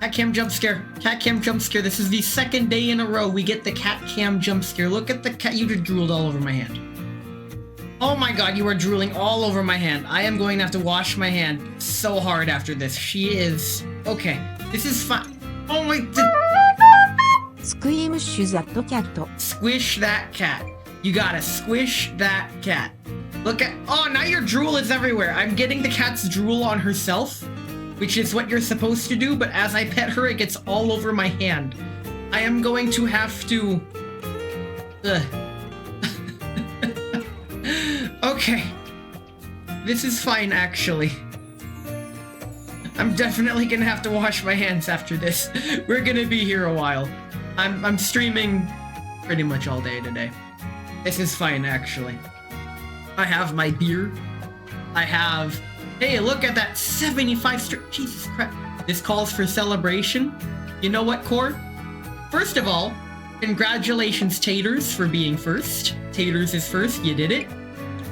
Cat cam jump scare. Cat cam jump scare. This is the second day in a row we get the cat cam jump scare. Look at the cat. You just drooled all over my hand. Oh my god, you are drooling all over my hand. I am going to have to wash my hand so hard after this. She is... Okay, this is fine. Oh my... Squish that cat. Squish that cat. You gotta squish that cat. Look at... Oh, now your drool is everywhere. I'm getting the cat's drool on herself, which is what you're supposed to do, but as I pet her, it gets all over my hand. I am going to have to... Okay. This is fine, actually. I'm definitely gonna have to wash my hands after this. We're gonna be here a while. I'm streaming pretty much all day today. This is fine, actually. I have my beer. I have... Hey, look at that 75 Jesus Christ. This calls for celebration. You know what, Core? First of all, congratulations, Taters, for being first. Taters is first. You did it.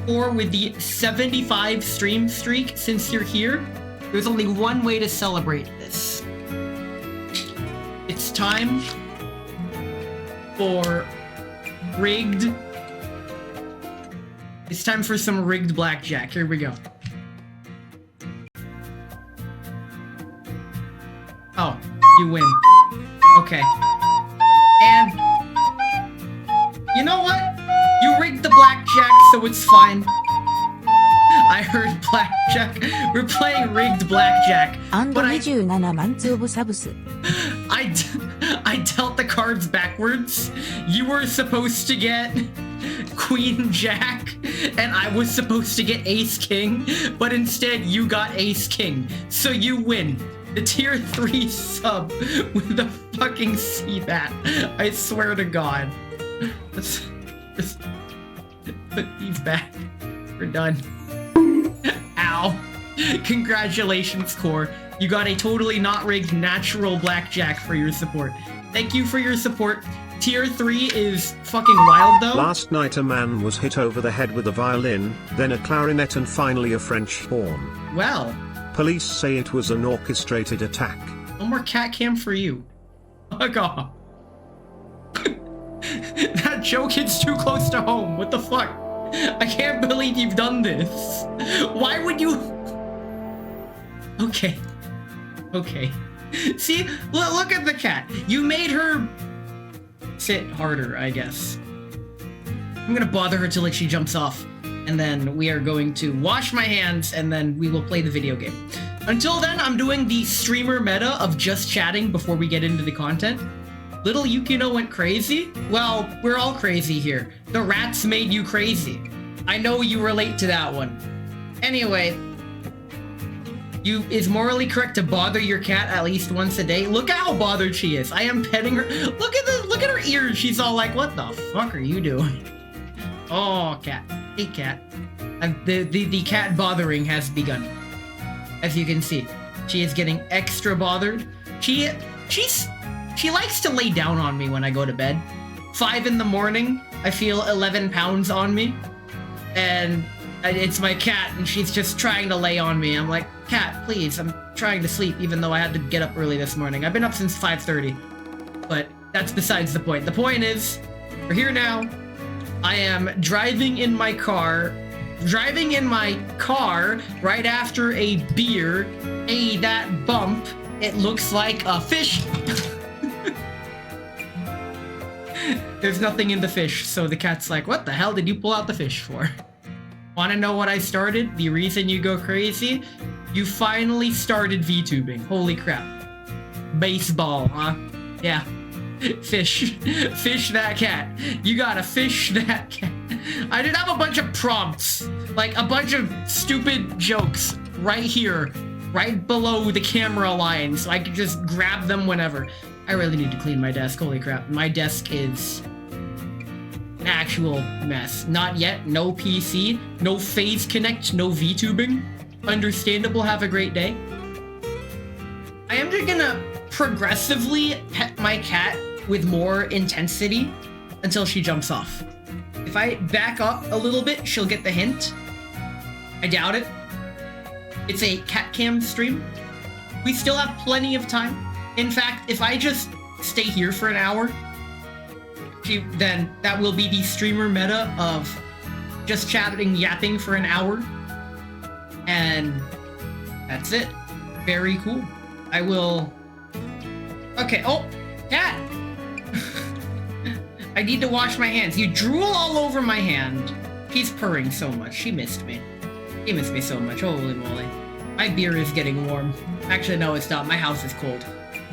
Or with the 75 stream streak since you're here, there's only one way to celebrate this. It's time for rigged... It's time for some rigged blackjack. Here we go. Oh, you win. Okay. And... You know what? You rigged the blackjack, so it's fine. I heard blackjack. We're playing rigged blackjack. But I dealt the cards backwards. You were supposed to get Queen Jack, and I was supposed to get Ace King, but instead you got Ace King. So you win. The tier 3 sub with the fucking CBAT. I swear to God. Let's just put these back. We're done. Ow. Congratulations, Core. You got a totally not rigged natural blackjack for your support. Thank you for your support. Tier 3 is fucking wild, though. Last night a man was hit over the head with a violin, then a clarinet and finally a French horn. Well. Police say it was an orchestrated attack. No more cat cam for you. Fuck off. That joke hits too close to home. What the fuck? I can't believe you've done this. Why would you... Okay. Okay. See? Look at the cat. You made her... sit harder, I guess. I'm gonna bother her till she jumps off. And then we are going to wash my hands, and then we will play the video game. Until then, I'm doing the streamer meta of just chatting before we get into the content. Little Yukino went crazy? Well, we're all crazy here. The rats made you crazy. I know you relate to that one. Anyway, is morally correct to bother your cat at least once a day? Look at how bothered she is. I am petting her. Look at her ears. She's all like, what the fuck are you doing? Oh, cat. Hey, cat. The cat bothering has begun. As you can see, she is getting extra bothered. She likes to lay down on me when I go to bed. 5 in the morning, I feel 11 pounds on me. And it's my cat, and she's just trying to lay on me. I'm like, cat, please, I'm trying to sleep, even though I had to get up early this morning. I've been up since 5:30. But that's besides the point. The point is, we're here now. I am driving in my car right after a beer. Hey, that bump, it looks like a fish. There's nothing in the fish, so the cat's like, what the hell did you pull out the fish for? Wanna know what I started? The reason you go crazy? You finally started VTubing. Holy crap. Baseball, huh? Yeah. Fish. Fish that cat. You gotta fish that cat. I did have a bunch of prompts. Like, a bunch of stupid jokes right here. Right below the camera line, so I could just grab them whenever. I really need to clean my desk. Holy crap. My desk is an actual mess. Not yet. No PC. No Phase Connect. No VTubing. Understandable. Have a great day. I am just gonna progressively pet my cat with more intensity until she jumps off. If I back up a little bit, she'll get the hint. I doubt it. It's a cat cam stream. We still have plenty of time. In fact, if I just stay here for an hour, then that will be the streamer meta of just chatting, yapping for an hour. And that's it. Very cool. I will... Okay, oh, cat! I need to wash my hands. You drool all over my hand. She's purring so much. She missed me. She missed me so much. Holy moly. My beer is getting warm. Actually, no, it's not. My house is cold.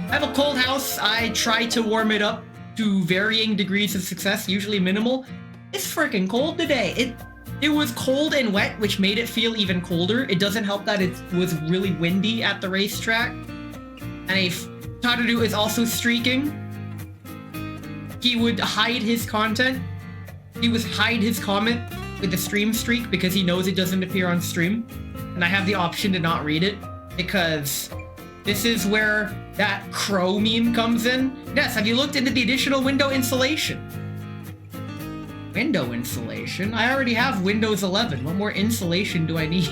I have a cold house. I try to warm it up to varying degrees of success, usually minimal. It's freaking cold today. It was cold and wet, which made it feel even colder. It doesn't help that it was really windy at the racetrack. And if Tadadu is also streaking, he would hide his content. He would hide his comment with the stream streak because he knows it doesn't appear on stream. And I have the option to not read it because this is where that crow meme comes in. Yes, have you looked into the additional window insulation? Window insulation? I already have Windows 11. What more insulation do I need?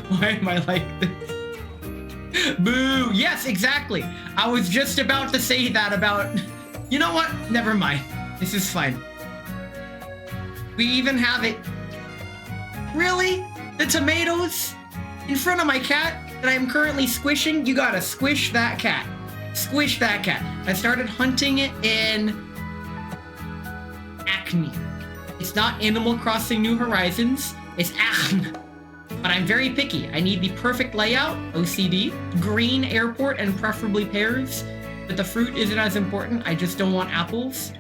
Why am I like this? Boo! Yes, exactly! I was just about to say that about... You know what? Never mind. This is fine. We even have it... Really? The tomatoes? In front of my cat that I am currently squishing? You gotta squish that cat. Squish that cat. I started hunting it in... Acne. It's not Animal Crossing New Horizons. It's Acne. But I'm very picky. I need the perfect layout, OCD, green airport, and preferably pears. But the fruit isn't as important. I just don't want apples.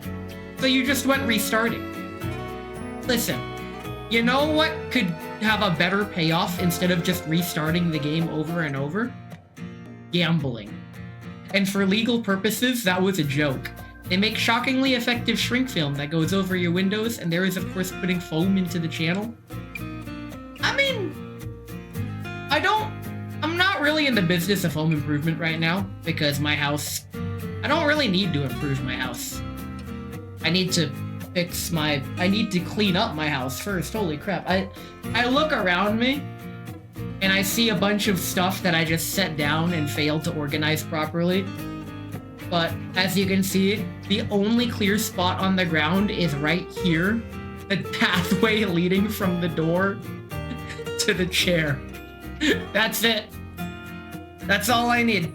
So you just went restarting. Listen, you know what could have a better payoff instead of just restarting the game over and over? Gambling. And for legal purposes, that was a joke. They make shockingly effective shrink film that goes over your windows, and there is, of course, putting foam into the channel. I mean... I'm not really in the business of home improvement right now, because my house... I don't really need to improve my house. I need to clean up my house first. Holy crap. I look around me, and I see a bunch of stuff that I just set down and failed to organize properly. But, as you can see, the only clear spot on the ground is right here. The pathway leading from the door to the chair. That's it. That's all I need.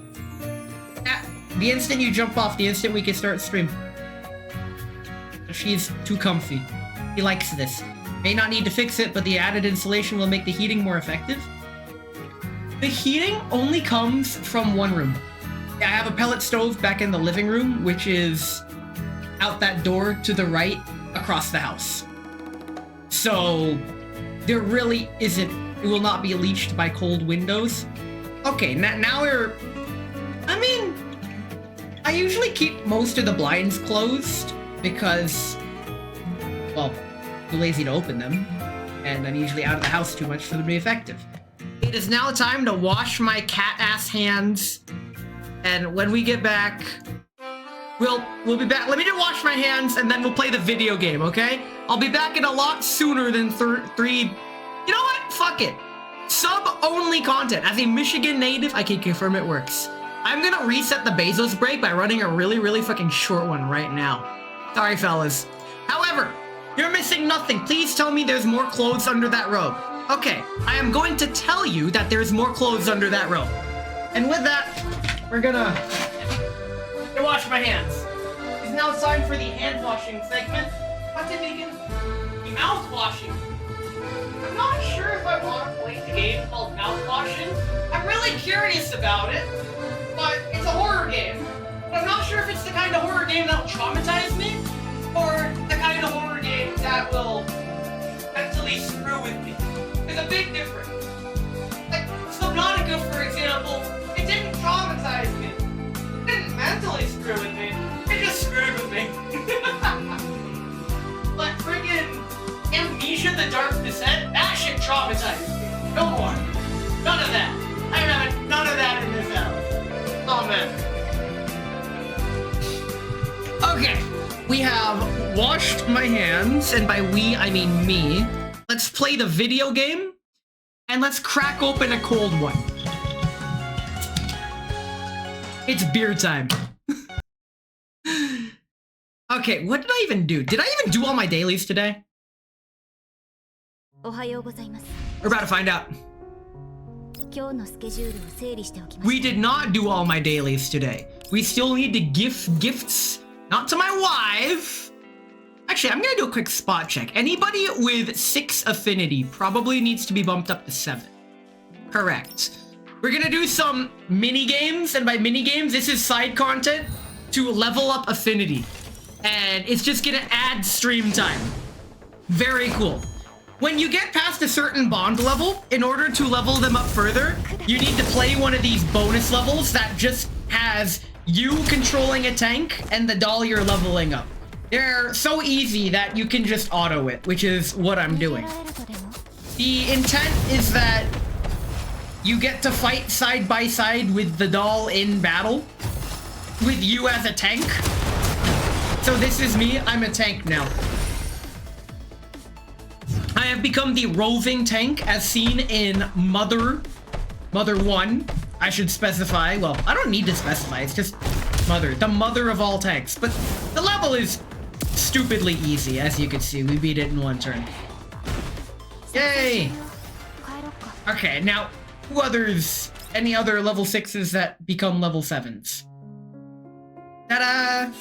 The instant you jump off, the instant we can start stream. She's too comfy. He likes this. May not need to fix it, but the added insulation will make the heating more effective. The heating only comes from one room. I have a pellet stove back in the living room, which is out that door to the right across the house. So there really isn't, it will not be leached by cold windows. Okay, now we're, I mean, I usually keep most of the blinds closed because, well, too lazy to open them, and I'm usually out of the house too much for them to be effective. It is now time to wash my cat-ass hands, and when we get back, we'll be back. Let me just wash my hands, and then we'll play the video game, okay? I'll be back in a lot sooner than three... You know what? Fuck it. Sub-only content. As a Michigan native, I can confirm it works. I'm gonna reset the Bezos break by running a really fucking short one right now. Sorry, fellas. However, you're missing nothing. Please tell me there's more clothes under that robe. Okay, I am going to tell you that there's more clothes under that robe. And with that, we're gonna wash my hands. It's now time for the hand washing segment. What did we get? The mouth washing. I'm not sure if I want to play the game called mouth washing. I'm really curious about it, but it's a horror game. But I'm not sure if it's the kind of horror game that will traumatize me, or the kind of horror game that will mentally screw with me. There's a big difference. Like, Subnautica, for example, it didn't traumatize me. It didn't mentally screw with me. It just screwed with me. But friggin' Amnesia the Dark Descent, that shit traumatized me. No more. None of that. I don't have none of that in this house. Oh man. Okay. We have washed my hands, and by we, I mean me. Let's play the video game, and let's crack open a cold one. It's beer time. Okay, what did I even do? Did I even do all my dailies today? We're about to find out. We did not do all my dailies today. We still need to gift gifts, not to my wife. Actually, I'm gonna do a quick spot check. Anybody with 6 affinity probably needs to be bumped up to 7. Correct. We're gonna do some mini games, and by mini games, this is side content to level up affinity. And it's just gonna add stream time. Very cool. When you get past a certain bond level, in order to level them up further, you need to play one of these bonus levels that just has you controlling a tank and the doll you're leveling up. They're so easy that you can just auto it, which is what I'm doing. The intent is that you get to fight side by side with the doll in battle, with you as a tank. So this is me, I'm a tank now. I have become the roving tank as seen in Mother 1. I should specify, well, I don't need to specify, it's just Mother, the mother of all tanks. But the level is stupidly easy, as you can see. We beat it in 1 turn. Yay! Okay, now, any other level 6s that become level 7s? Ta-da!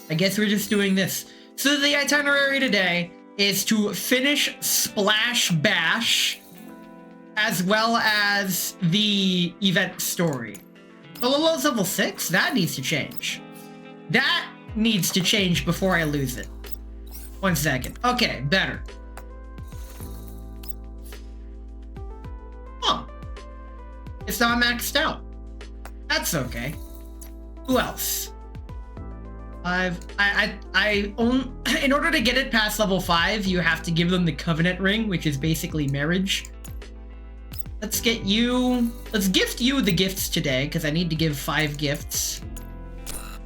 I guess we're just doing this. So the itinerary today is to finish Splash Bash, as well as the event story. The Lolo's level 6? That needs to change. That needs to change before I lose it. 1 second. Okay, better. Huh. It's not maxed out. That's okay. Who else? I own, in order to get it past level 5, you have to give them the Covenant Ring, which is basically marriage. Let's gift you the gifts today, because I need to give 5 gifts.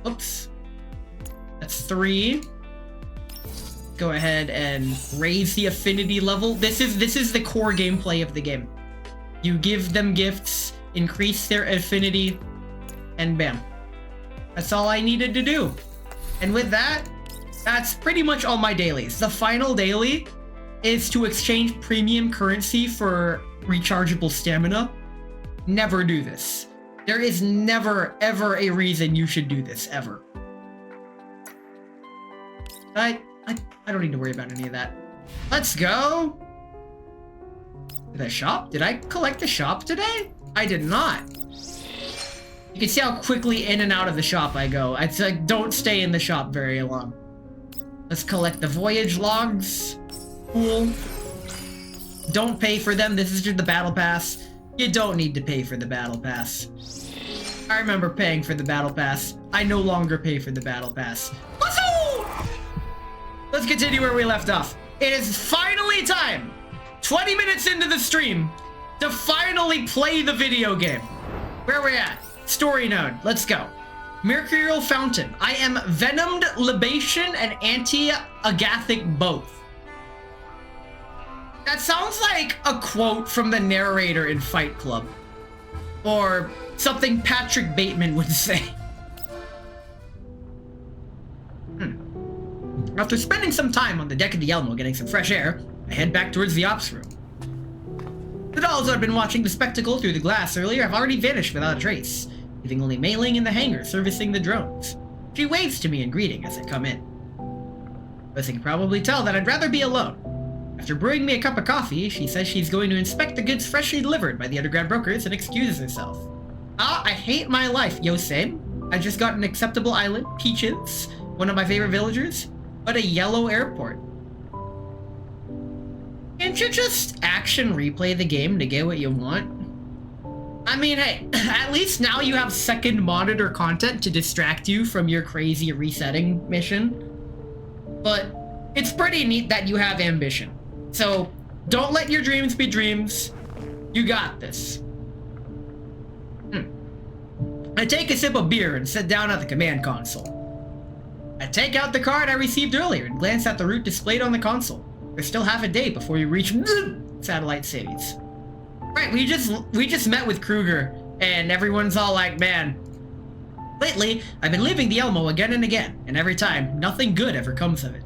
Oops. That's 3. Go ahead and raise the affinity level. This is the core gameplay of the game. You give them gifts, increase their affinity, and bam. That's all I needed to do. And with that, that's pretty much all my dailies. The final daily is to exchange premium currency for rechargeable stamina. Never do this. There is never, ever a reason you should do this, ever. I don't need to worry about any of that. Let's go! Did I shop? Did I collect the shop today? I did not. You can see how quickly in and out of the shop I go. It's like, don't stay in the shop very long. Let's collect the voyage logs. Cool. Don't pay for them. This is just the battle pass. You don't need to pay for the battle pass. I remember paying for the battle pass. I no longer pay for the battle pass. Let's continue where we left off. It is finally time, 20 minutes into the stream, to finally play the video game. Where are we at? Story node, let's go. Mercurial Fountain. I am Venomed Libation and Anti-Agathic both. That sounds like a quote from the narrator in Fight Club. Or something Patrick Bateman would say. After spending some time on the deck of the Elmo getting some fresh air, I head back towards the ops room. The dolls who had been watching the spectacle through the glass earlier have already vanished without a trace, leaving only Mei Ling in the hangar servicing the drones. She waves to me in greeting as I come in. As you can probably tell that I'd rather be alone. After brewing me a cup of coffee, she says she's going to inspect the goods freshly delivered by the underground brokers and excuses herself. Ah, I hate my life, yo same. I just got an acceptable island, Peaches, one of my favorite villagers, but a yellow airport. Can't you just action replay the game to get what you want? I mean, hey, at least now you have second monitor content to distract you from your crazy resetting mission. But it's pretty neat that you have ambition. So don't let your dreams be dreams. You got this. I take a sip of beer and sit down at the command console. I take out the card I received earlier and glance at the route displayed on the console. There's still half a day before you reach satellite cities. Right, we just met with Kruger And everyone's all like, man, lately, I've been leaving the Elmo again and again, and every time, nothing good ever comes of it.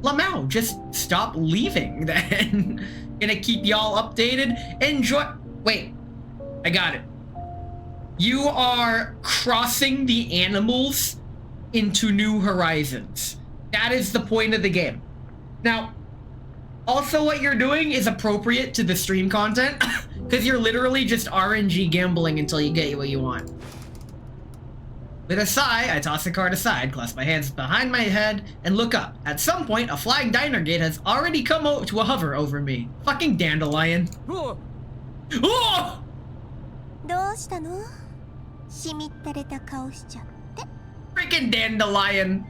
Lamau, just stop leaving then. Gonna keep y'all updated. Enjoy. Wait, I got it. You are crossing the animals into new horizons. That is the point of the game. Now, also what you're doing is appropriate to the stream content, because you're literally just RNG gambling until you get what you want. With a sigh, I toss the card aside, clasp my hands behind my head, and look up. At some point, a flying diner gate has already come to a hover over me. Fucking dandelion. Oh! どうしたの？しみったれた顔しちゃって。Freaking dandelion.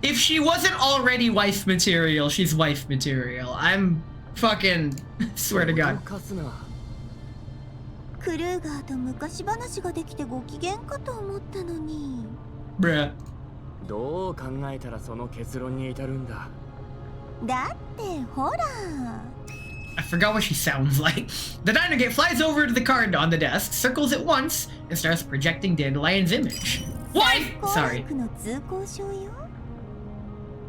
If she wasn't already wife material, she's wife material. I'm fucking swear to God. クルーガーと昔話ができてご機嫌かと思ったのに。Bruh. どう考えたらその結論に至るんだ。だってほら。I forgot what she sounds like. The diner gate flies over to the card on the desk, circles it once, and starts projecting Dandelion's image. Wife! Sorry.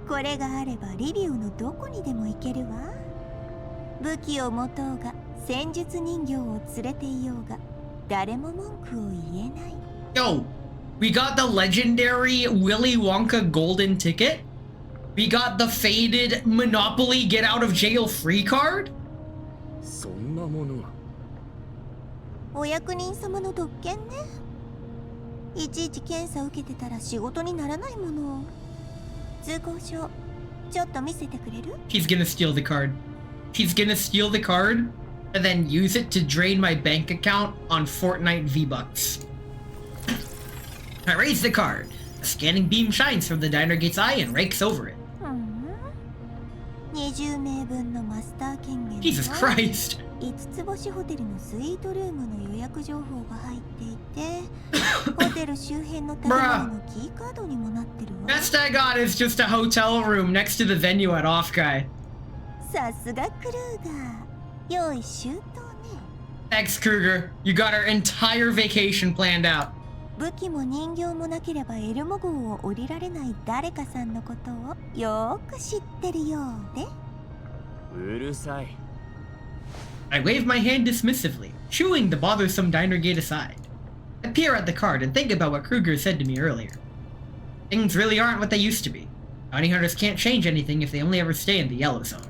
これがあればリビオのどこにでも行けるわ。武器を持とうが戦術人形を連れていようが誰も文句を言えない。Yo, we got the legendary Willy Wonka golden ticket. We got the faded Monopoly get out of jail free card. そんなものが。お役人様の特権ね。いちいち検査受けてたら仕事にならないもの。通行証、ちょっと見せてくれる？ She's gonna steal the card. She's gonna steal the card and then use it to drain my bank account on Fortnite V-Bucks. I raise the card. A scanning beam shines from the diner gate's eye and rakes over it. 20名分のマスター権限。 Jesus Christ. 5つ星ホテルのスイートルームの予約情報が入っていて、ホテル周辺の建物のキーカードにもなってるわ。Best I got is just a hotel room next to the venue at Offguy. さすがクルーガー。用意周到ね。Thanks, Kruger. You got our entire vacation planned out. 武器も人形もなければエルモ号を降りられない誰かさんのことをよーく知ってるようで。うるさい。I wave my hand dismissively, shooing the bothersome diner gate aside. I peer at the card and think about what Kruger said to me earlier. Things really aren't what they used to be. Bounty hunters can't change anything if they only ever stay in the yellow zone.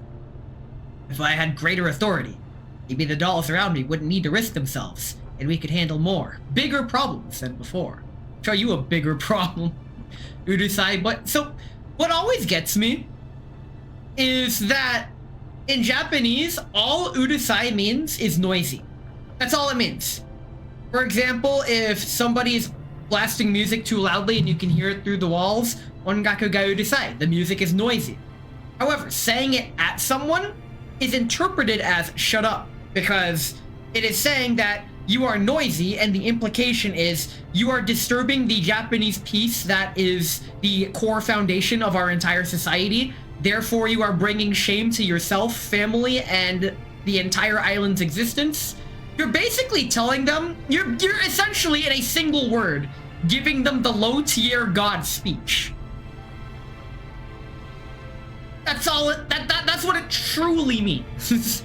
If I had greater authority, maybe the dolls around me wouldn't need to risk themselves, and we could handle more, bigger problems than before. Show you a bigger problem. Urusai, but so what always gets me is that in Japanese, all urusai means is noisy. That's all it means. For example, if somebody's blasting music too loudly and you can hear it through the walls, ongaku ga urusai, the music is noisy. However, saying it at someone is interpreted as shut up, because it is saying that you are noisy, and the implication is you are disturbing the Japanese peace that is the core foundation of our entire society. Therefore, you are bringing shame to yourself, family, and the entire island's existence. You're basically telling them, you're essentially in a single word, giving them the low-tier god speech. That's all it, that's what it truly means.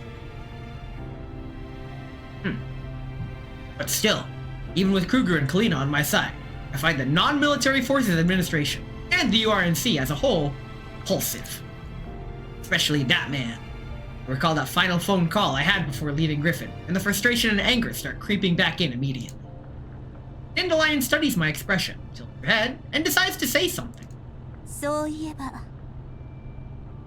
But still, even with Kruger and Kalina on my side, I find the Non-Military Forces Administration and the URNC as a whole repulsive. Especially that man. I recall that final phone call I had before leaving Griffin, and the frustration and anger start creeping back in immediately. Dandelion studies my expression, tilts her head, and decides to say something. そういえば、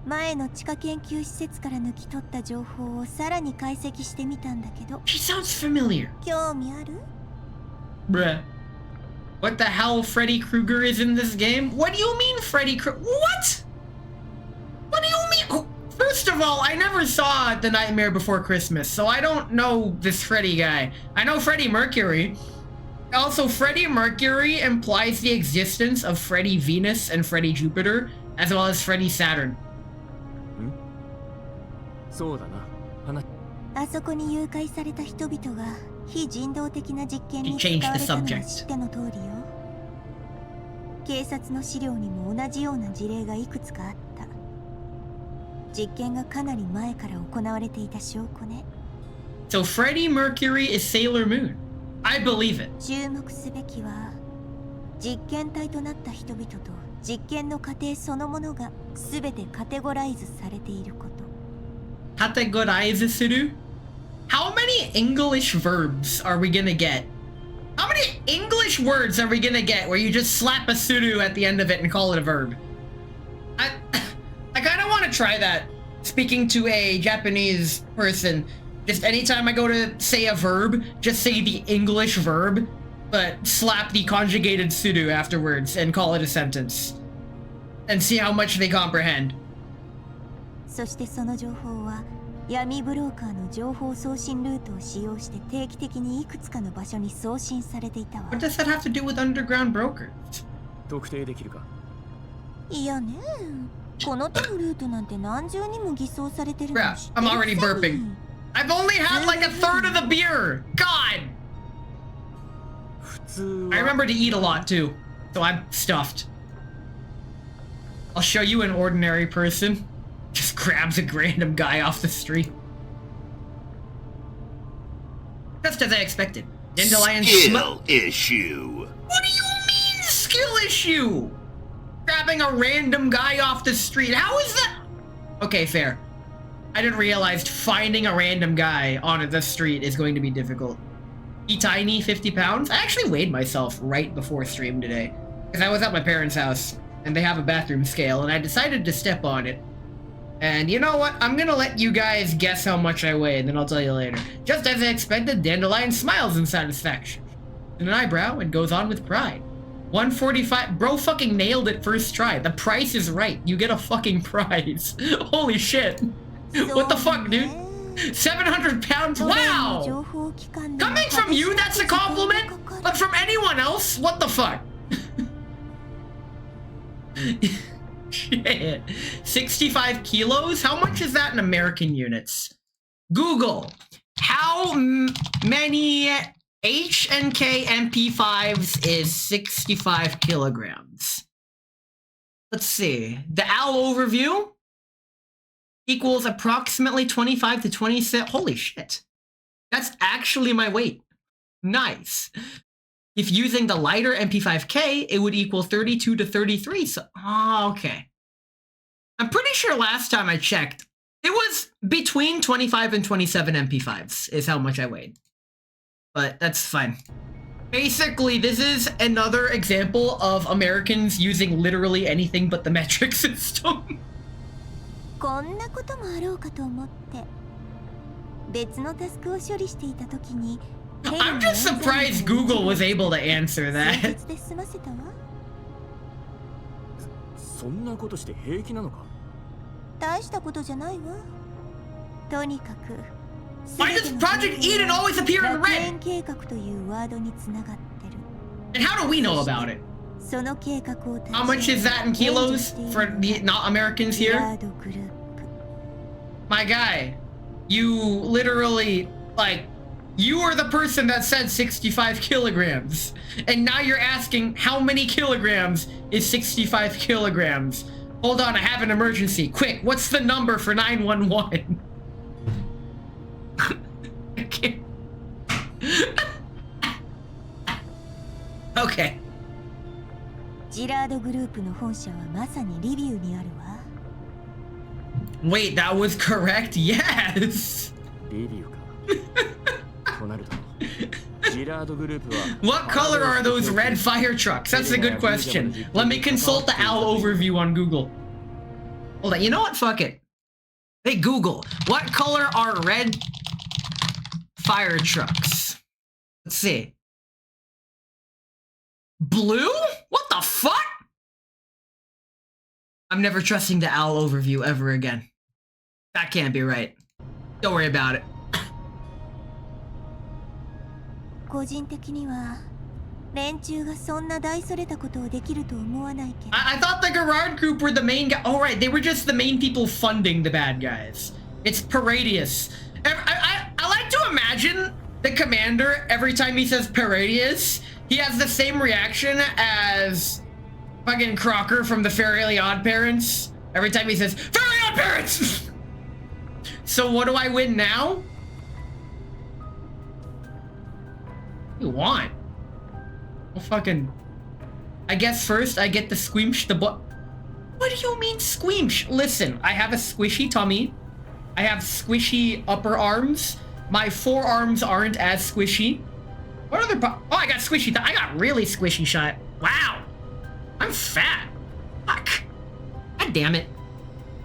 前の地下研究施設から抜き取った情報をさらに解析してみたんだけど。She sounds familiar. 興味ある？ Bruh. What the hell Freddy Krueger is in this game? What do you mean Freddy Krueger? What? What do you mean? Oh, first of all, I never saw The Nightmare Before Christmas, so I don't know this Freddy guy. I know Freddie Mercury. Also, Freddie Mercury implies the existence of Freddie Venus and Freddie Jupiter, as well as Freddie Saturn. そうだな。あそこに誘拐された人々が非人道的な実験に使 He changed わ the れたのは subject. 知っての通りよ。警察の資料にも同じような事例がいくつかあった。実験がかなり前から行われていた証拠ね。So Freddie Mercury is Sailor Moon. I believe it. 注目すべきは実験体となった人々と実験の過程そのものが全てカテゴライズされていること。 Categorize suru? How many English verbs are we gonna get? How many English words are we gonna get where you just slap a suru at the end of it and call it a verb? I kind of want to try that. Speaking to a Japanese person, just anytime I go to say a verb, just say the English verb, but slap the conjugated suru afterwards and call it a sentence. And see how much they comprehend. そしてその情報は闇ブローカーの情報送信ルートを使用して定期的にいくつかの場所に送信されていたわ。 What does that have to do with underground brokers? 特定できるか。いやね、この手のルートなんて何重にも偽装されてるの Bruh, 知ってる I'm already くせに burping. I've only had like a third of the beer. God. 普通 I は remember to eat a lot too, so I'm stuffed. I'll show you an ordinary person. Just grabs a random guy off the street. Just as I expected. Dandelion Skill issue. What do you mean skill issue? Grabbing a random guy off the street. How is that? Okay, fair. I didn't realize finding a random guy on the street is going to be difficult. He tiny, 50 pounds? I actually weighed myself right before stream today. Because I was at my parents' house, and they have a bathroom scale, and I decided to step on it. And you know what? I'm gonna let you guys guess how much I weigh, and then I'll tell you later. Just as I expected, Dandelion smiles in satisfaction. And an eyebrow, and goes on with pride. 145. Bro fucking nailed it first try. The price is right. You get a fucking prize. Holy shit. What the fuck, dude? 700 pounds? Wow! Coming from you, that's a compliment? But from anyone else, what the fuck? Shit. 65 kilos? How much is that in American units? Google. How many H and K MP5s is 65 kilograms? Let's see. The OWL overview equals approximately 25 to 27. Holy shit. That's actually my weight. Nice. If using the lighter MP5K, it would equal 32 to 33. So, okay. I'm pretty sure last time I checked, it was between 25 and 27 MP5s is how much I weighed. But that's fine. Basically, this is another example of Americans using literally anything but the metric system. こんなこともあろうかと思って別のタスクを処理していた時に I'm just surprised Google was able to answer that. で済ませたわ。そんなことして平気なのか。大したことじゃないわ。とにかく Why does Project Eden always appear in 楽 red? 園計画というワードにつながってる。 And how do we know about it? その計画を How much is that in kilos for the not Americans here? ガードグループ My guy, you literally, like, you are the person that said 65 kilograms. And now you're asking how many kilograms is 65 kilograms? Hold on, I have an emergency. Quick, what's the number for 911? I can't. Okay. ジラードグループの本社はまさにリビューにあるわ。 Wait, that was correct? Yes! リビューか。となると、ジラードグループは What color are those red fire trucks? That's a good question. Let me consult the OWL overview on Google. Hold on, you know what? Fuck it. Hey Google, what color are red fire trucks? Let's see. Blue? What the fuck? I'm never trusting the OWL overview ever again. That can't be right. Don't worry about it. 個人的には連中がそんな大それたことをできると思わないけど。 I thought the Garage group were the main guy. Oh, right, they were just the main people funding the bad guys. It's Paradius. I like to imagine The commander, every time he says Paradius, he has the same reaction as fucking Crocker from the Fairly Odd Parents. Every time he says, Fairly Odd Parents! So what do I win now? What do you want? Well, fucking... I guess first I get the squeamsh the butt. What do you mean squeamsh? Listen, I have a squishy tummy. I have squishy upper arms. My forearms aren't as squishy. What other oh, I got squishy. I got really squishy shot. Wow. I'm fat. Fuck. God damn it.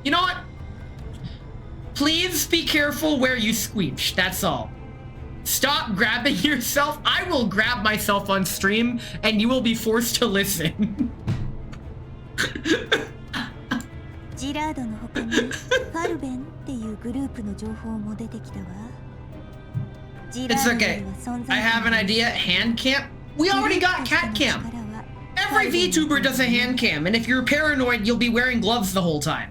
You know what? Please be careful where you squeamish. That's all. Stop grabbing yourself. I will grab myself on stream and you will be forced to listen. ジラードの他にファルベンっていうグループの情報も出てきたわ。 It's okay. I have an idea. Hand cam? We already got cat cam. Every VTuber does a hand cam, and if you're paranoid, you'll be wearing gloves the whole time.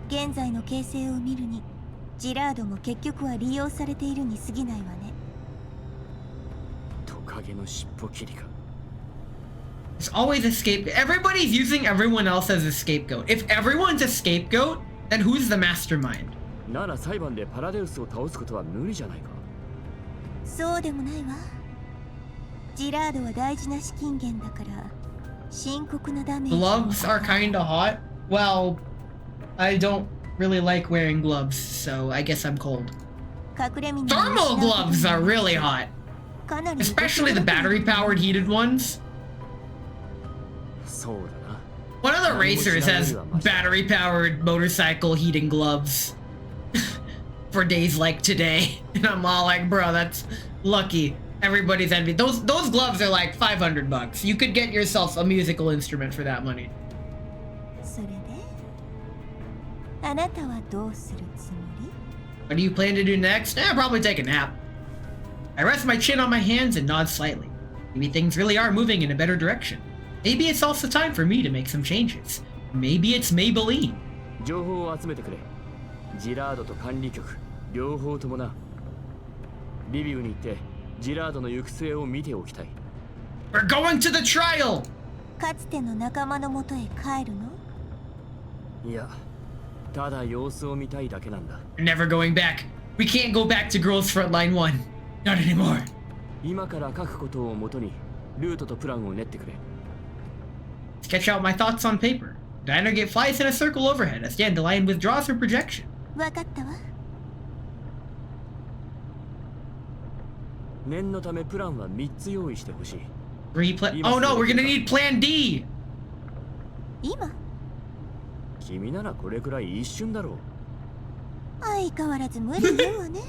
現在の形勢を見るに、ジラードも結局は利用されているに過ぎないわね。トカゲの尻尾切りか。 There's always a scapegoat. Everybody's using everyone else as a scapegoat. If everyone's a scapegoat, then who's the mastermind? なら裁判でパラデウスを倒すことは無理じゃないか。そうでもないわ。ジラードは大事な資金源だから深刻なダメージ。 Gloves are kinda hot. Well, I don't really like wearing gloves, so I guess I'm cold. Thermal gloves are really hot. Especially the battery-powered heated ones. そうだな。 One of the racers has battery-powered motorcycle heating gloves for days like today, and I'm all like, bro, that's lucky. Everybody's envy. Those gloves are like $500. You could get yourself a musical instrument for that money. それであなたはどうするつもり? What do you plan to do next? Probably take a nap. I rest my chin on my hands and nod slightly. Maybe things really are moving in a better direction. Maybe it's also time for me to make some changes. Maybe it's Maybelline. 情報を集めてくれ。ジラードと管理局、両方ともな。リビウに行ってジラードの行く末を見ておきたい。We're going to the trial! かつての仲間のもとへ帰るの? いや、ただ様子を見たいだけなんだ。We're never going back. We can't go back to Girls Frontline 1. Not anymore. 今から書くことをもとにルートとプランを練ってくれ。 Sketch out my thoughts on paper. Dynagate flies in a circle overhead as Dandelion withdraws her projection. わかったわ。念のためプランは3つ用意してほしい。Oh no, we're gonna need Plan D! 今? 君ならこれくらい一瞬だろう。相変わらず無理言うわね。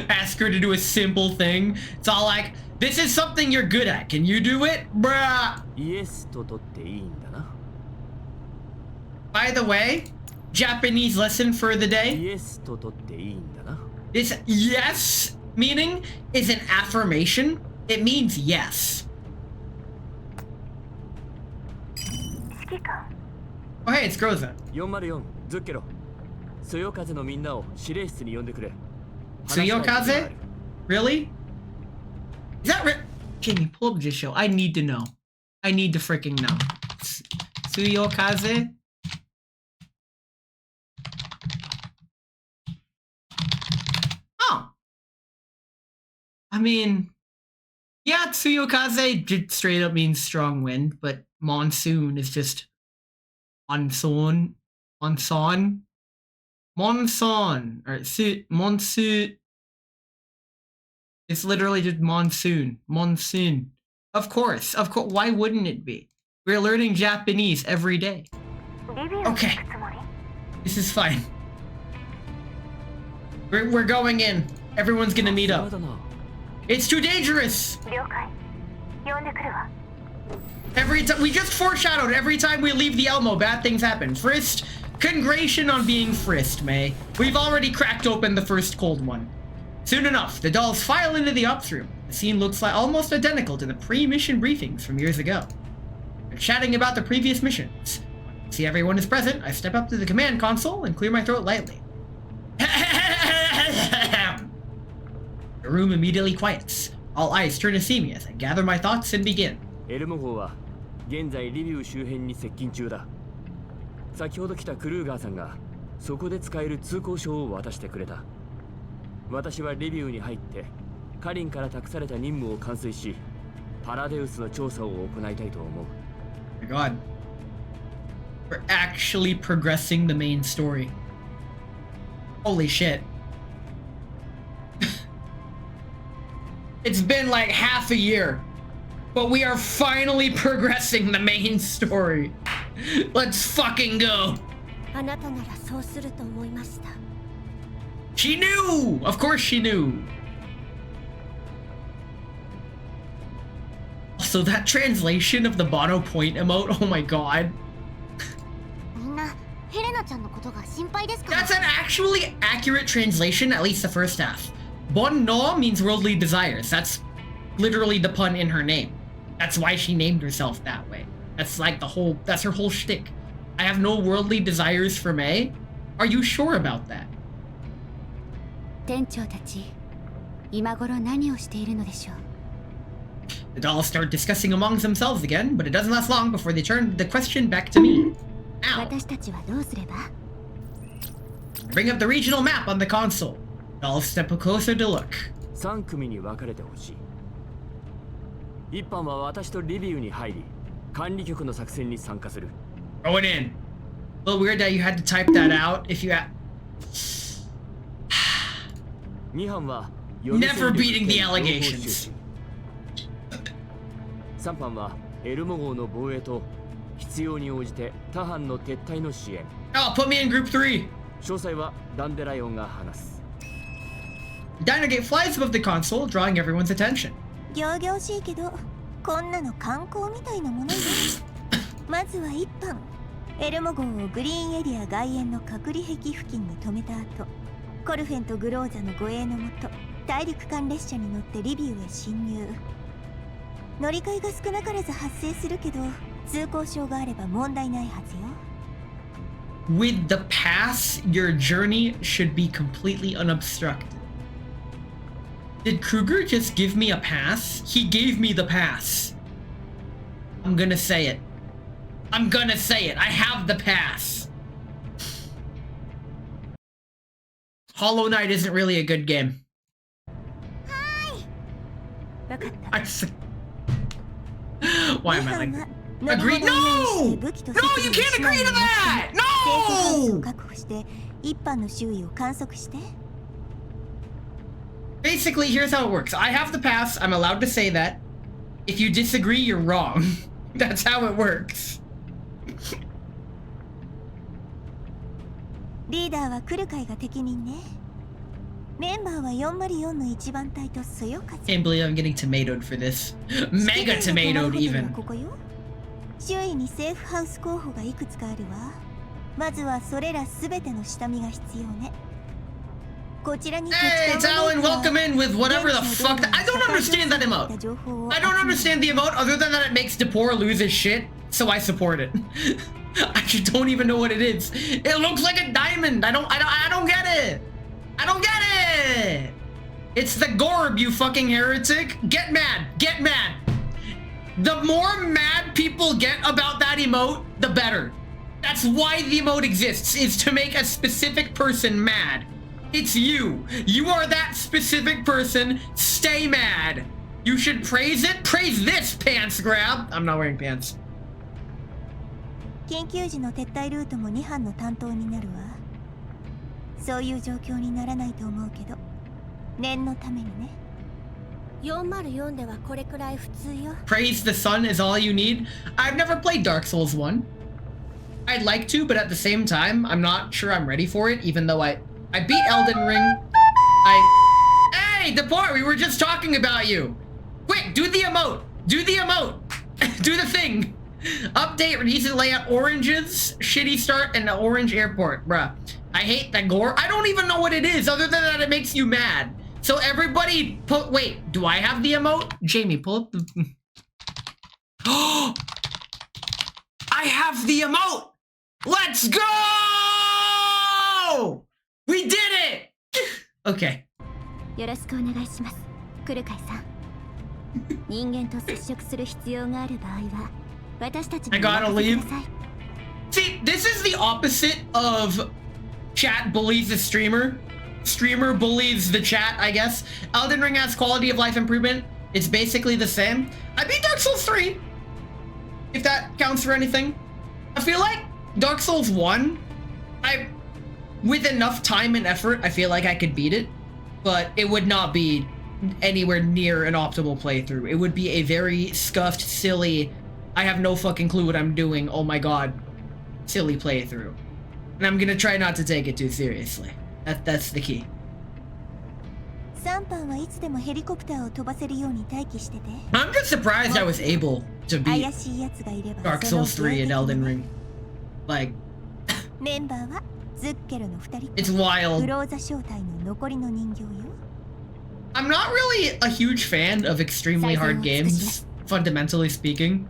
Ask her to do a simple thing. It's all like, this is something you're good at. Can you do it? Bruh! イエスと取っていいんだな。 By the way, Japanese lesson for the day. イエスと取っていいんだな。 This yes meaning is an affirmation. It means yes. 指揮官。 Oh hey, it's Groza. 404、ズッケロ。そよ風のみんなを司令室に呼んでくれ。 Tsuyokaze? Really? Is that Jamie, pull up this show. I need to know. I need to freaking know. Tsuyokaze? Oh. I mean, yeah, Tsuyokaze straight up means strong wind, but monsoon is just monsoon. Monsoon. Monsoon. Or monsoon. It's literally just monsoon. Monsoon. Of course. Of course. Why wouldn't it be? We're learning Japanese every day. Okay. This is fine. We're going in. Everyone's gonna meet up. It's too dangerous! Every time we just foreshadowed every time we leave the Elmo, bad things happen. Frist, congratulations on being Frist, May. We've already cracked open the first cold one. Soon enough, the dolls file into the ops room. The scene looks like almost identical to the pre-mission briefings from years ago. They're chatting about the previous missions. See everyone is present, I step up to the command console and clear my throat lightly. The room immediately quiets. All eyes turn to see me as I gather my thoughts and begin. エルモ号は現在リビウ周辺に接近中だ。先ほど来たクルーガーさんがそこで使える通行証を渡してくれた。私はリビウに入ってカリンから託された任務を完遂し、パラデウスの調査を行いたいと思う。 My god. We're actually progressing the main story. Holy shit. It's been like half a year, but we are finally progressing the main story. Let's fucking go. あなたならそうすると思いました。 She knew! Of course she knew. Also, that translation of the Bono point emote, oh my god. みんなヘレナちゃんのことが心配ですから。 That's an actually accurate translation, at least the first half. Bon no means worldly desires. That's literally the pun in her name. That's why she named herself that way. That's like that's her whole shtick. I have no worldly desires for May. Are you sure about that? 店長たち、今頃何をしているのでしょう。 The dolls start discussing amongst themselves again, but it doesn't last long before they turn the question back to me. Ow. 私たちはどうすれば？ Bring up the regional map on the console. Dolls step closer to look. 3組に分かれてほしい。一班は私とリビウに入り、管理局の作戦に参加する。 Throw it in. A little weird that you had to type that out if you had... 2班は Never beating the allegations. 3班はエルモ号の防衛と必要に応じて他班の撤退の支援。 Oh, put me in group 3. 詳細はダンデライオンが話す。 Dino Gate flies above the console, drawing everyone's attention. 仰々しいけど、こんなの観光みたいなものよ。まずは一班。エルモ号をグリーンエリア外縁の隔離壁付近に止めた後、コルフェンとグローザの護衛のもと、大陸間列車に乗ってリビウへ侵入。乗り換えが少なからず発生するけど、通行証があれば問題ないはずよ。With the pass, your journey should be completely unobstructed. Did Kruger just give me a pass? He gave me the pass. I'm gonna say it. I'm gonna say it. I have the pass. Hollow Knight isn't really a good game. わかった。 I just... Why am I like... 乗り Agree? 物を用意して No! 武器と No, 設備 you を can't 市内 agree に to 持ち that! セーフハウスを No! 確保して一班の周囲を観測して。 Basically, here's how it works. I have the pass. I'm allowed to say that. If you disagree, you're wrong. That's how it works. リーダーは来る会が適任ね。メンバーは404の一番隊とそよ風。 Can't believe I'm getting tomatoed for this. Mega tomatoed, even. ここよ。周囲にセーフハウス候補がいくつかあるわ。まずはそれらすべての下見が必要ね。こちらに Hey, it's Alan. Welcome in with whatever the fuck. I don't understand that emote. I don't understand the emote other than that it makes Depor lose his shit, so I support it. I just don't even know what it is. It looks like a diamond. I don't get it. I don't get it. It's the Gorb, you fucking heretic. Get mad. Get mad. The more mad people get about that emote, the better. That's why the emote exists, is to make a specific person mad. It's you. You are that specific person. Stay mad. You should praise it. Praise this, pants grab. I'm not wearing pants. 緊急時の撤退ルートも2班の担当になるわ。そういう状況にならないと思うけど、念のためにね。404ではこれくらい普通よ。 Praise the sun is all you need. I've never played Dark Souls 1. I'd like to, but at the same time, I'm not sure I'm ready for it, even though I beat Elden Ring. Hey, Depor, we were just talking about you. Quick, do the emote. Do the emote. Do the thing. Update, recent layout, oranges, shitty start, and the orange airport. Bruh, I hate that gore. I don't even know what it is, other than that it makes you mad. So everybody, wait, do I have the emote? Jamie, pull up the... Oh! I have the emote! Let's go! We did it! Okay. よろしくお願いします、クルカイさん。人間と接触する必要がある場合は、私たちにお任せください。See, this is the opposite of chat bullies the streamer. Streamer bullies the chat, I guess. Elden Ring has quality of life improvement. It's basically the same. I beat Dark Souls 3, if that counts for anything. I feel like Dark Souls 1, with enough time and effort, I feel like I could beat it, but it would not be anywhere near an optimal playthrough. It would be a very scuffed, silly, I have no fucking clue what I'm doing, oh my god, silly playthrough. And I'm gonna try not to take it too seriously. That's the key. 3班はいつでもヘリコプターを飛ばせるように待機してて。I'm just surprised I was able to 怪 beat しい奴がいれば Dark Souls 3 and Elden Ring. Like, メンバーはズッケルの2人 it's と wild. クローザ正体の残りの人形よ。 I'm not really a huge fan of extremely hard games, fundamentally speaking.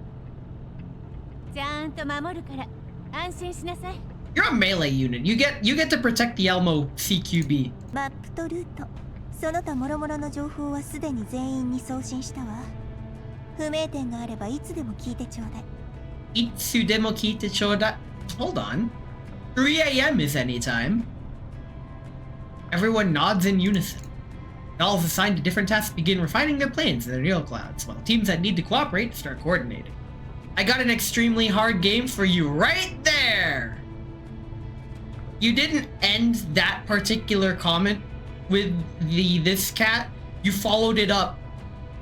ちゃんと守るから安心しなさい。 You're a melee unit. You get to protect the Elmo CQB. マップとルート、その他諸々の情報はすでに全員に送信したわ。不明点があればいつでも聞いてちょうだい。 Itsudemo kite chodai. Hold on. 3 a.m. is anytime. Everyone nods in unison. Dolls assigned to different tasks begin refining their plans in their neo clouds, while teams that need to cooperate start coordinating. I got an extremely hard game for you right there! You didn't end that particular comment with the this cat. You followed it up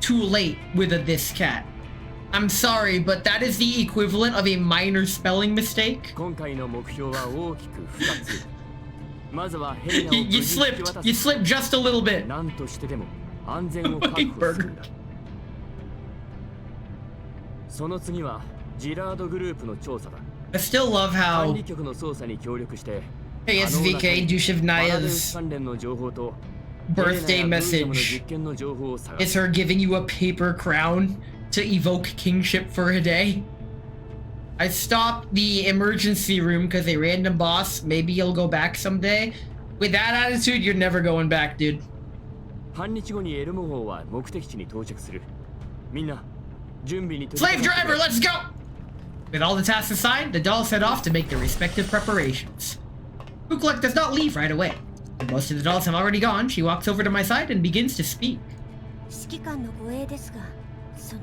too late with a this cat. I'm sorry, but that is the equivalent of a minor spelling mistake. 今回の目標は大きく2つ。まずはヘリナを You 無事引き slipped. 渡 You す。 slipped just a little bit. 何としてでも安全を確保するんだ。その次はジラードグループの調査だ。 I still love 管 how 理局の捜査に協力して、 hey, SVK パラデン Dushevnaya's 関連の情報と birthday ヘレナやブージャムの message 実験の情報を探 is す。 her giving you a paper crown to evoke kingship for a day. I stopped the emergency room because a random boss, maybe you'll go back someday. With that attitude, you're never going back, dude. 半日後にエルモ号は目的地に到着する。みんな準備に取り Slave 掛かって driver, let's go! With all the tasks assigned, the dolls head off to make their respective preparations. Kukluk does not leave right away. When most of the dolls have already gone, she walks over to my side and begins to speak. 指揮官の護衛ですが、その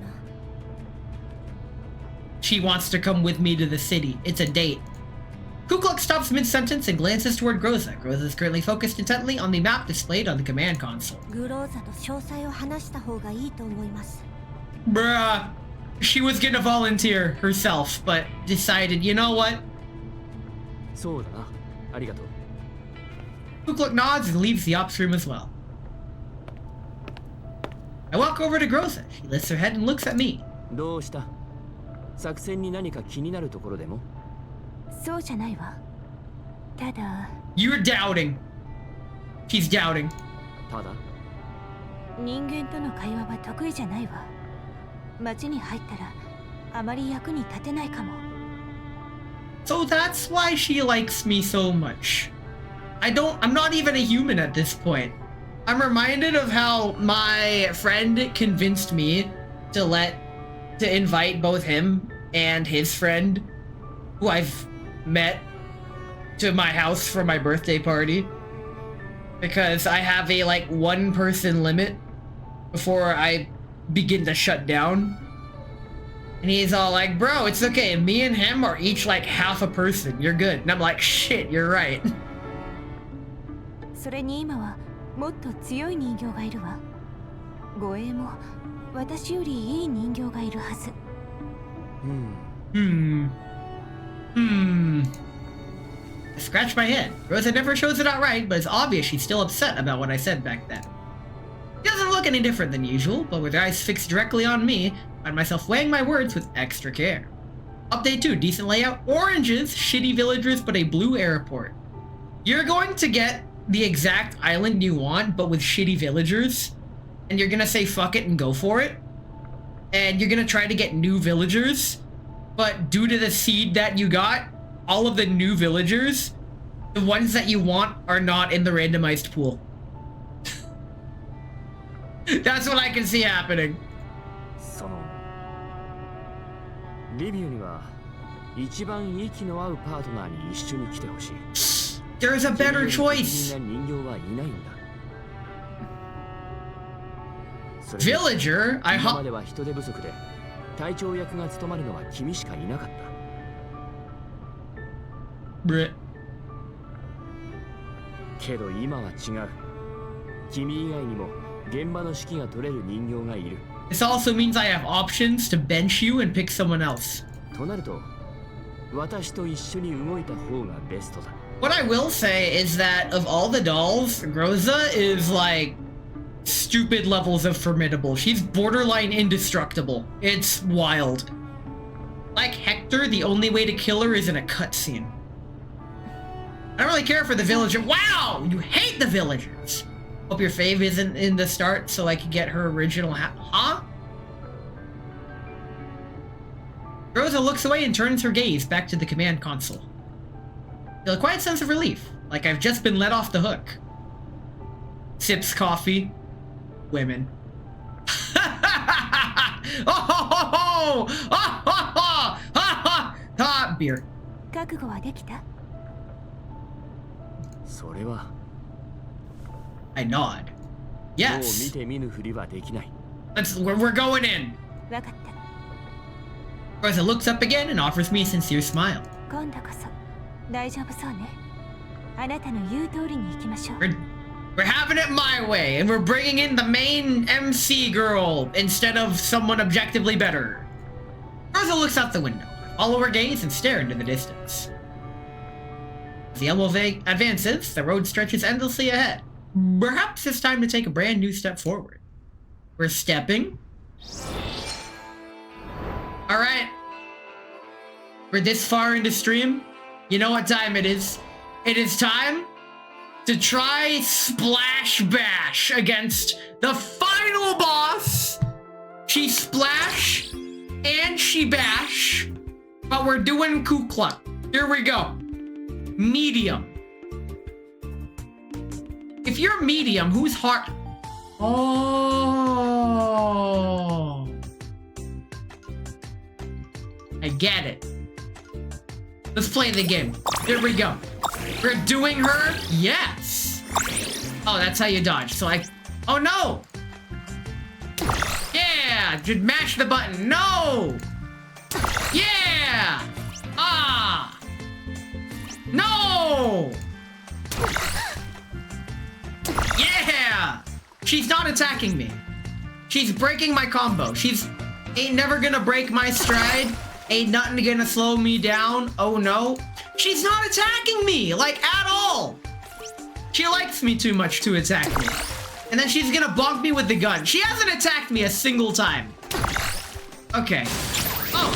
She wants to come with me to the city. It's a date. Kukluk stops mid-sentence and glances toward Groza. Groza is currently focused intently on the map displayed on the command console. グローザと詳細を話した方がいいと思います。 Bruh. She was gonna volunteer herself, but decided, you know what? そうだな。ありがとう。 Kukluk nods and leaves the ops room as well. I walk over to Groza. She lifts her head and looks at me. どうした？作戦に何か気になるところでも？そうじゃないわ。ただ、 You're doubting. She's doubting. ただ、人間との会話は得意じゃないわ。街に入ったらあまり役に立てないかも。 So that's why she likes me so much. I'm not even a human at this point. I'm reminded of how my friend convinced me to invite both him and his friend, who I've met, to my house for my birthday party. Because I have a like 1 person limit before I begin to shut down. And he's all like, bro, it's okay. Me and him are each like half a person. You're good. And I'm like, shit, you're right. それに今はもっと強い人形がいるわ。護衛も私よりいい人形がいるはず。I scratch my head. Rosa never shows it outright, but it's obvious she's still upset about what I said back then. She doesn't look any different than usual, but with her eyes fixed directly on me, I find myself weighing my words with extra care. Update 2, decent layout, oranges, shitty villagers, but a blue airport. You're going to get the exact island you want, but with shitty villagers, and you're gonna say fuck it and go for it, and you're gonna try to get new villagers, but due to the seed that you got, all of the new villagers, the ones that you want are not in the randomized pool. That's what I can see happening. そのリビューには一番息の合うパートナーに一緒に来てほしい。 There's a better choice. 君より適任な人形はいないんだ。 Villager? 今までは人手不足で隊長役が務まるのは君しかいなかった。 Brit. けど今は違う。君以外にも現場の指揮が取れる人形がいる。 This also means I have options to bench you and pick someone else. となると私と一緒に動いた方がベストだ。 What I will say is that of all the dolls, Groza is like stupid levels of formidable. She's borderline indestructible. It's wild. Like Hector, the only way to kill her is in a cutscene. I don't really care for the villager. Wow! You hate the villagers! Hope your fave isn't in the start so I can get her original huh? Rosa looks away and turns her gaze back to the command console. Feel a quiet sense of relief, like I've just been let off the hook. Sips coffee. Women. Beer. 覚悟はできた？それは I nod. もう見 Yes. て見ぬふりはできない。 We're going in. わかった。 Rosa looks up again and offers me a sincere smile. 今度こそ大丈夫そうね。あなたの言う通りに行きましょう。 We're having it my way, and we're bringing in the main MC girl instead of someone objectively better. Rosa looks out the window, follow her gaze, and stare into the distance. As the elbow advances, the road stretches endlessly ahead. Perhaps it's time to take a brand new step forward. We're stepping. Alright. We're this far into stream. You know what time it is. It is time to try Splash Bash against the final boss. She splash and she bash, but we're doing Kukla. Here we go. Medium. If you're medium, who's hard? Oh. I get it. Let's play the game. Here we go. We're doing her? Yes. Oh, that's how you dodge. So oh no. Yeah, just mash the button. No. Yeah. Ah. No. Yeah. She's not attacking me. She's breaking my combo. Ain't never gonna break my stride. Ain't nothing gonna slow me down. Oh no. She's not attacking me, like, at all. She likes me too much to attack me. And then she's gonna bonk me with the gun. She hasn't attacked me a single time. Okay. Oh,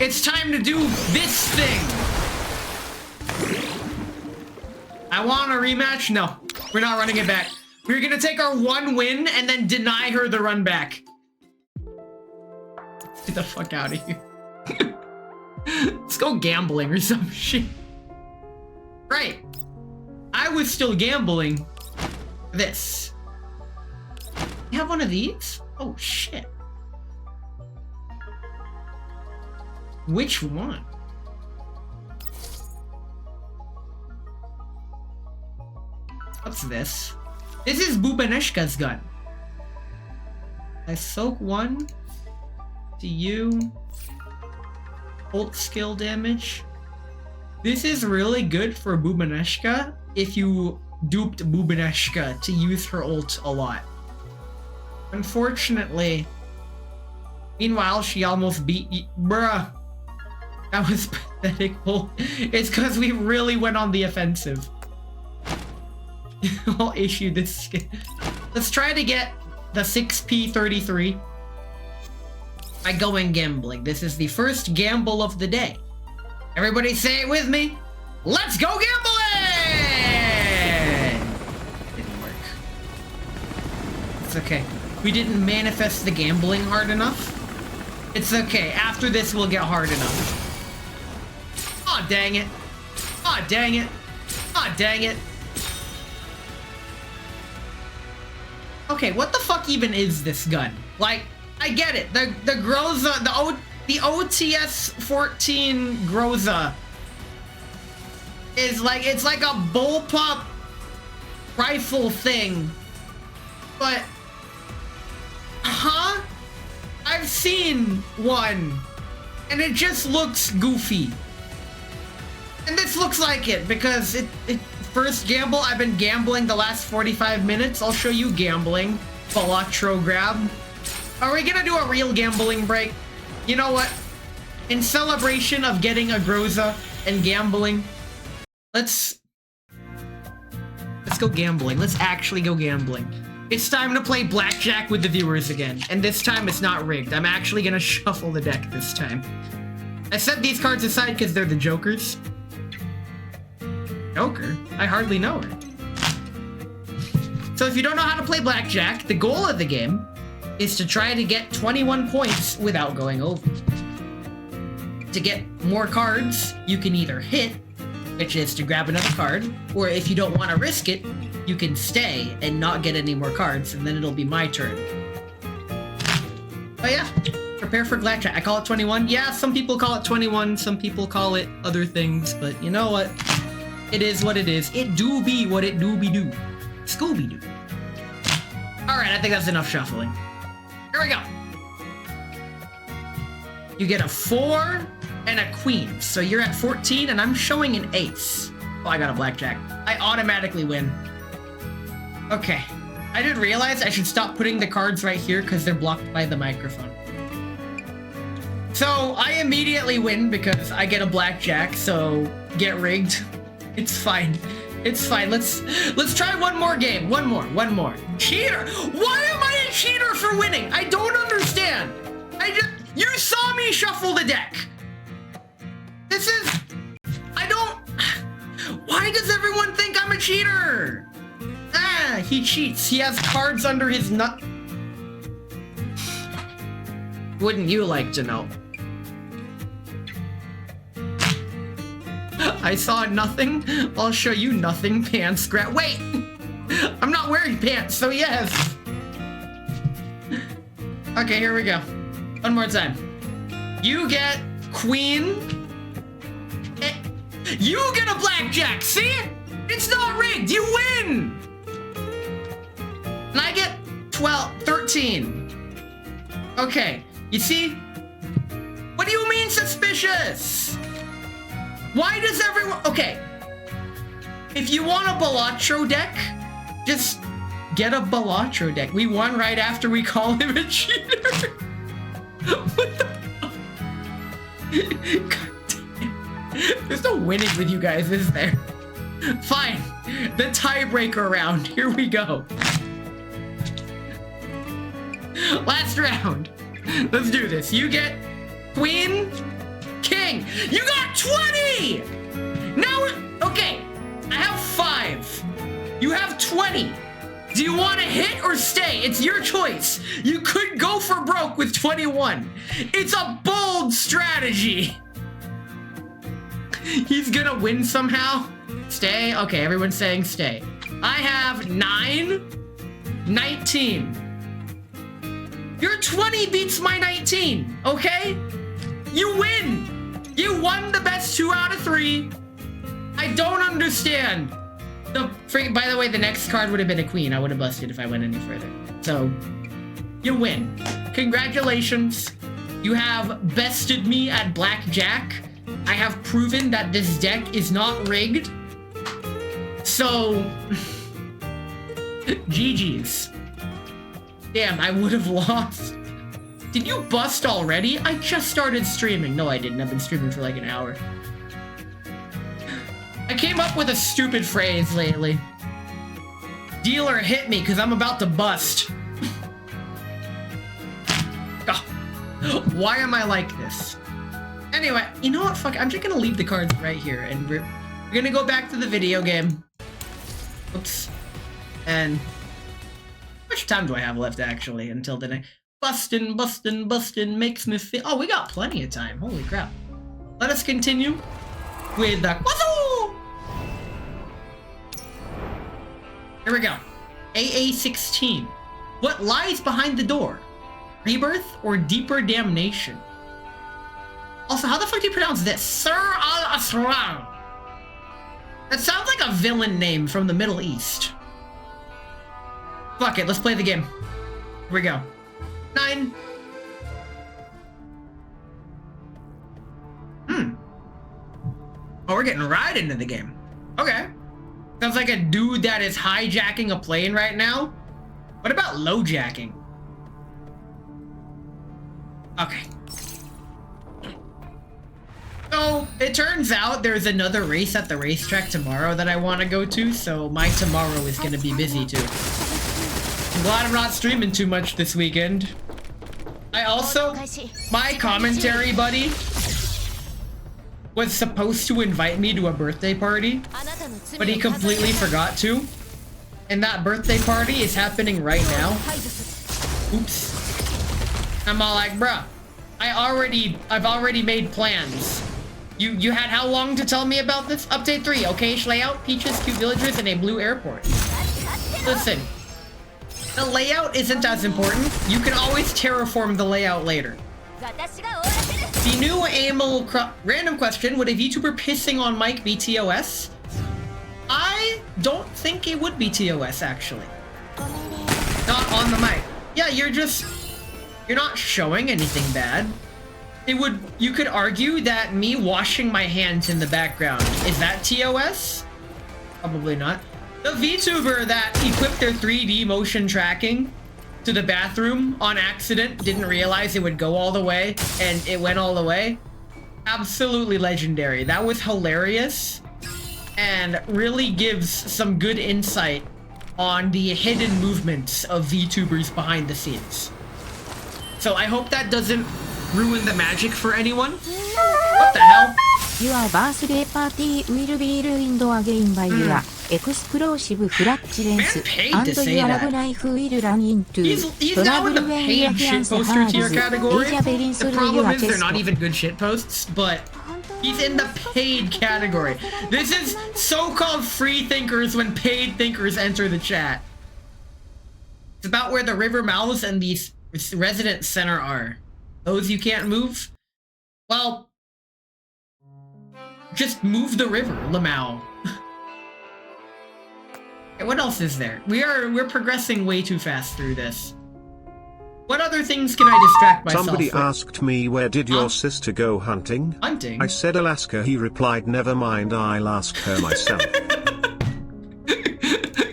it's time to do this thing. I want a rematch? No, we're not running it back. We're gonna take our one win and then deny her the run back. Get the fuck out of here. Let's go gambling or some shit. Right. I was still gambling. This. You have one of these? Oh shit. Which one? What's this? This is Bubaneshka's gun. I soak one to you. Ult skill damage. This is really good for Bubaneshka if you duped Bubaneshka to use her ult a lot. Unfortunately, meanwhile, she almost beat you. Bruh. That was pathetic. It's because we really went on the offensive. I'll issue this skin. Let's try to get the 6P33 by going gambling. This is the first gamble of the day. Everybody say it with me. Let's go gambling! Didn't work. It's okay. We didn't manifest the gambling hard enough. It's okay. After this, we'll get hard enough. Aw, dang it. Aw, dang it. Aw, dang it. okay, what the fuck even is this gun? Like, I get it. The Groza, the OTS 14 Groza is like, it's like a bullpup rifle thing. But, huh? I've seen one, and it just looks goofy. And this looks like it, because it first gamble, I've been gambling the last 45 minutes. I'll show you gambling. Balatro grab. Are we gonna do a real gambling break? You know what? In celebration of getting a Groza and gambling, let's go gambling. Let's actually go gambling. It's time to play blackjack with the viewers again. And this time it's not rigged. I'm actually gonna shuffle the deck this time. I set these cards aside because they're the jokers. Joker? I hardly know her. So if you don't know how to play blackjack, the goal of the game is to try to get 21 points without going over. To get more cards, you can either hit, which is to grab another card, or if you don't want to risk it, you can stay and not get any more cards, and then it'll be my turn. But yeah, prepare for blackjack. I call it 21. Yeah, some people call it 21, some people call it other things, but you know what? It is what it is. It do be what it do be do. Scooby-Doo. Alright, I think that's enough shuffling. Here we go. You get a 4 and a queen. So you're at 14 and I'm showing an ace. Oh, I got a blackjack. I automatically win. Okay. I didn't realize I should stop putting the cards right here because they're blocked by the microphone. So I immediately win because I get a blackjack, so get rigged. It's fine. It's fine. Let's try one more game. One more. Cheater! Why am I a cheater for winning? I don't understand. You saw me shuffle the deck. Why does everyone think I'm a cheater? Ah, he cheats. He has cards under his nut. Wouldn't you like to know? I saw nothing. I'll show you nothing. Pants grab. Wait! I'm not wearing pants, so yes. Okay, here we go. One more time. You get queen. You get a blackjack. See? It's not rigged. You win. And I get 13. Okay. You see? What do you mean suspicious? Why does everyone... Okay. If you want a Balatro deck, just get a Balatro deck. We won right after we call him a cheater. What the fuck? God damn. There's no winning with you guys, is there? Fine. The tiebreaker round. Here we go. Last round. Let's do this. You get queen, king. You got 20! Now, okay. I have 5. You have 20. Do you want to hit or stay? It's your choice. You could go for broke with 21. It's a bold strategy. He's gonna win somehow. Stay? Okay, everyone's saying stay. I have 9, 19. Your 20 beats my 19, okay? You win. You won the best 2 out of 3. I don't understand. By the way, the next card would have been a queen. I would have busted if I went any further. So, you win. Congratulations. You have bested me at blackjack. I have proven that this deck is not rigged. So, GG's. Damn, I would have lost. Did you bust already? I just started streaming. No, I didn't. I've been streaming for like an hour. I came up with a stupid phrase lately. Dealer hit me because I'm about to bust. Oh, why am I like this? Anyway, you know what? Fuck, I'm just gonna leave the cards right here and we're gonna go back to the video game. Oops. And how much time do I have left actually until the next? Bustin' makes me feel. Oh, we got plenty of time. Holy crap. Let us continue with the QUASO! Here we go. AA16. What lies behind the door? Rebirth or deeper damnation? Also, how the fuck do you pronounce this? Sir al-Asram. That sounds like a villain name from the Middle East. Fuck it, let's play the game. Here we go. 9. Oh, we're getting right into the game. Okay. Sounds like a dude that is hijacking a plane right now. What about lowjacking? Okay. So, it turns out there's another race at the racetrack tomorrow that I want to go to, so my tomorrow is going to be busy too. I'm glad I'm not streaming too much this weekend. I also, my commentary buddy was supposed to invite me to a birthday party, but he completely forgot to. And that birthday party is happening right now. Oops. I'm all like, bruh, I've already made plans. You had how long to tell me about this? Update 3, okayish layout, peaches, cute villagers, and a blue airport. Listen, the layout isn't as important. You can always terraform the layout later. The new AML random question, would a VTuber pissing on mic be TOS? I don't think it would be TOS, actually. Not on the mic. Yeah, you're not showing anything bad. You could argue that me washing my hands in the background, is that TOS? Probably not. The VTuber that equipped their 3D motion tracking to the bathroom on accident, didn't realize it would go all the way, and it went all the way. Absolutely legendary. That was hilarious, and really gives some good insight on the hidden movements of VTubers behind the scenes. So I hope that doesn't ruin the magic for anyone. What the hell? Your birthday party will be ruined again by your explosive flatulence, and your love life will run into He's now in the paid shitposter tier category. The problem is they're not even good shitposts, but he's in the paid category. This is so-called free thinkers when paid thinkers enter the chat. It's about where the river mouths and the resident center are. Those you can't move? Well, just move the river, Lamau. Okay, what else is there? We're progressing way too fast through this. What other things can I distract myself Somebody with? asked me, where did your sister go hunting? Hunting? I said Alaska. He replied, never mind, I'll ask her myself.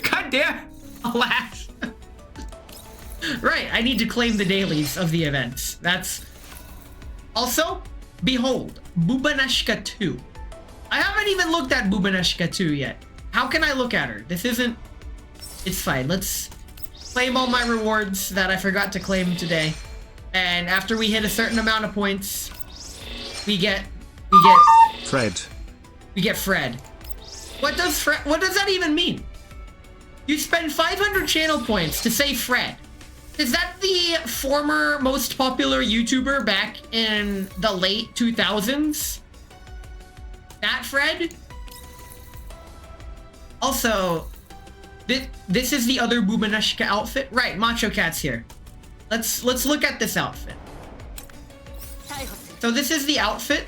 God damn! Alas. Right, I need to claim the dailies of the events. That's... Also, behold, Bubanashka 2. I haven't even looked at Bubanashka 2 yet. How can I look at her? This isn't... It's fine. Let's claim all my rewards that I forgot to claim today. And after we hit a certain amount of points, we get Fred. We get Fred. What does that even mean? You spend 500 channel points to say Fred. Is that the former most popular YouTuber back in the late 2000s? That Fred? Also, this is the other Bubanashka outfit? Right, Macho Cat's here. Let's look at this outfit. So this is the outfit.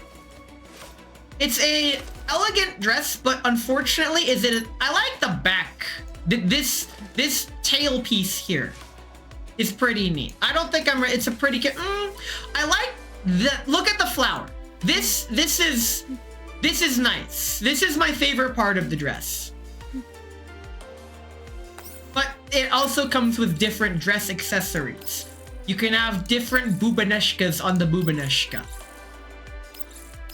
It's a elegant dress, but unfortunately, I like the back. This tail piece here is pretty neat. I don't think it's a pretty I like look at the flower. This is nice. This is my favorite part of the dress. But it also comes with different dress accessories. You can have different Bubaneshkas on the Bubaneshka.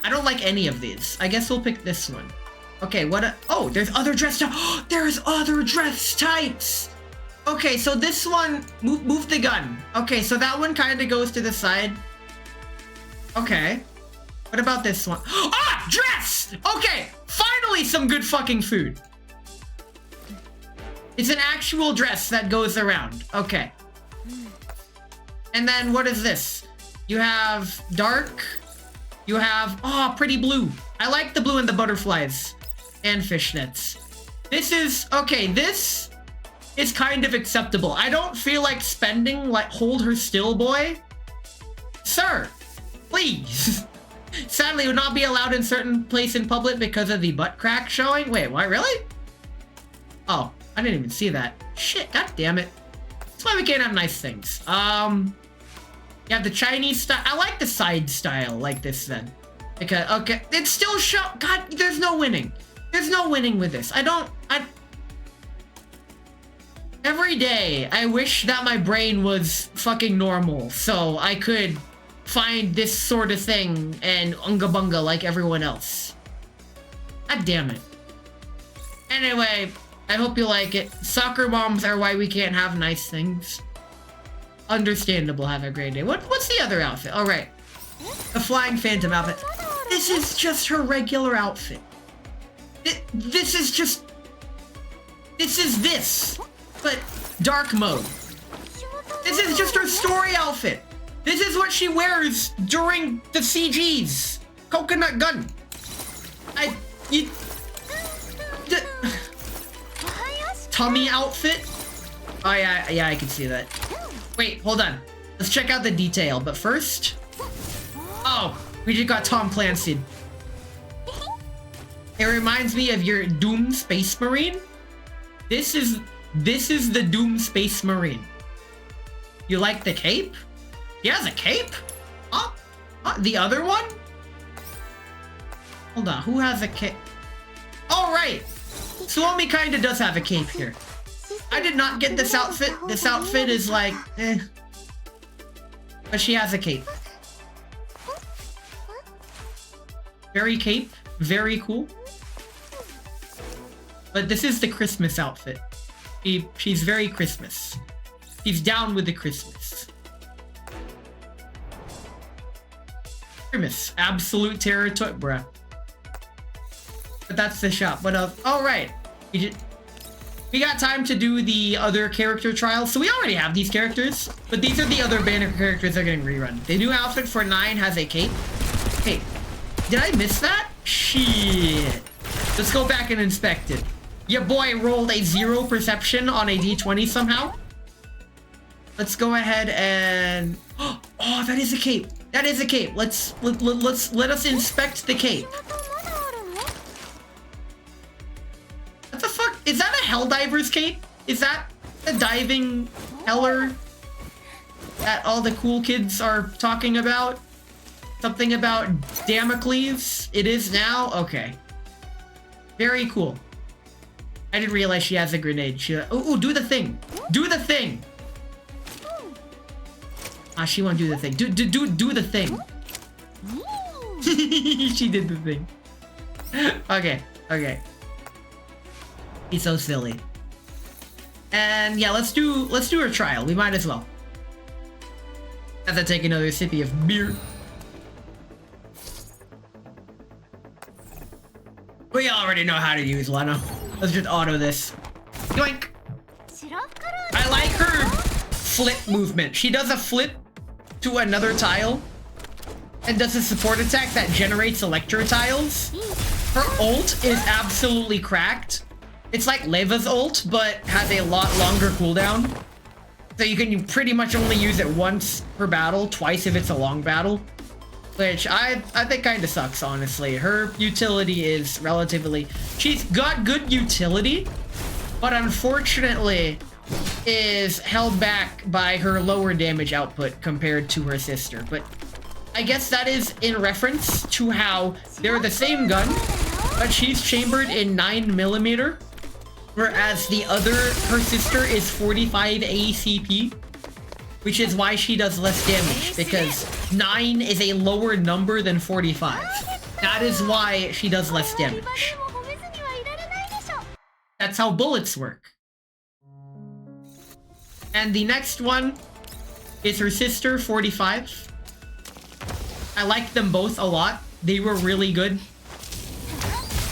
I don't like any of these. I guess we'll pick this one. Okay, oh, there's other dress types. There's other dress types. Okay, so this one, move the gun. Okay, so that one kind of goes to the side. Okay. What about this one? Ah, dress! Okay, finally some good fucking food. It's an actual dress that goes around. Okay. And then what is this? You have dark. You have, pretty blue. I like the blue and the butterflies and fishnets. This is, okay, this is kind of acceptable. I don't feel like spending like hold her still, boy. Sir, please. Sadly, would not be allowed in certain place in public because of the butt crack showing. Wait, what? Really? Oh, I didn't even see that. Shit, god damn it. That's why we can't have nice things. You have the Chinese style. I like the side style like this then. Because, okay, it's still show. God, there's no winning. There's no winning with this. Every day, I wish that my brain was fucking normal so I could find this sort of thing and unga bunga like everyone else. God damn it. Anyway, I hope you like it. Soccer moms are why we can't have nice things. Understandable, have a great day. What's the other outfit? All right. The Flying Phantom outfit. This is just her regular outfit. This is just... This is this, but dark mode. This is just her story outfit. This is what she wears during the CGs. Coconut gun. Tummy outfit. Oh yeah, I can see that. Wait, hold on. Let's check out the detail, but first... Oh, we just got Tom Clancy. It reminds me of your Doom Space Marine. This is the Doom Space Marine. You like the cape? He has a cape? Huh? The other one? Hold on, who has a cape? Oh, right! Suomi kinda does have a cape here. I did not get this outfit. This outfit is like, eh. But she has a cape. Very cape. Very cool. But this is the Christmas outfit. She's very Christmas. She's down with the Christmas. Christmas. Absolute territory, bruh. But that's the shop. What else? Oh, right. We got time to do the other character trials. So we already have these characters, but these are the other banner characters that are getting rerun. The new outfit for 9 has a cape. Hey, did I miss that? Shit. Let's go back and inspect it. Your boy rolled a 0 perception on a d20 somehow. Let's go ahead and... Oh, that is a cape. That is a cape. Let us inspect the cape. What the fuck? Is that a Helldiver's cape? Is that the diving heller that all the cool kids are talking about? Something about Damocles? It is now? Okay. Very cool. I didn't realize she has a grenade. Oh, do the thing. Do the thing. She won't do the thing. Do the thing. She did the thing. Okay. He's so silly. And yeah, let's do a trial. We might as well. Have to take another sippy of beer. We already know how to use Leno. Let's just auto this. Yoink! I like her flip movement. She does a flip to another tile and does a support attack that generates electro tiles. Her ult is absolutely cracked. It's like Leva's ult, but has a lot longer cooldown. So you can pretty much only use it once per battle, twice if it's a long battle. Which I think kind of sucks, honestly. Her utility is relatively... She's got good utility, but unfortunately is held back by her lower damage output compared to her sister. But I guess that is in reference to how they're the same gun, but she's chambered in 9mm, whereas her sister is 45 ACP. Which is why she does less damage, because 9 is a lower number than 45. That is why she does less damage. That's how bullets work. And the next one is her sister, 45. I like them both a lot. They were really good.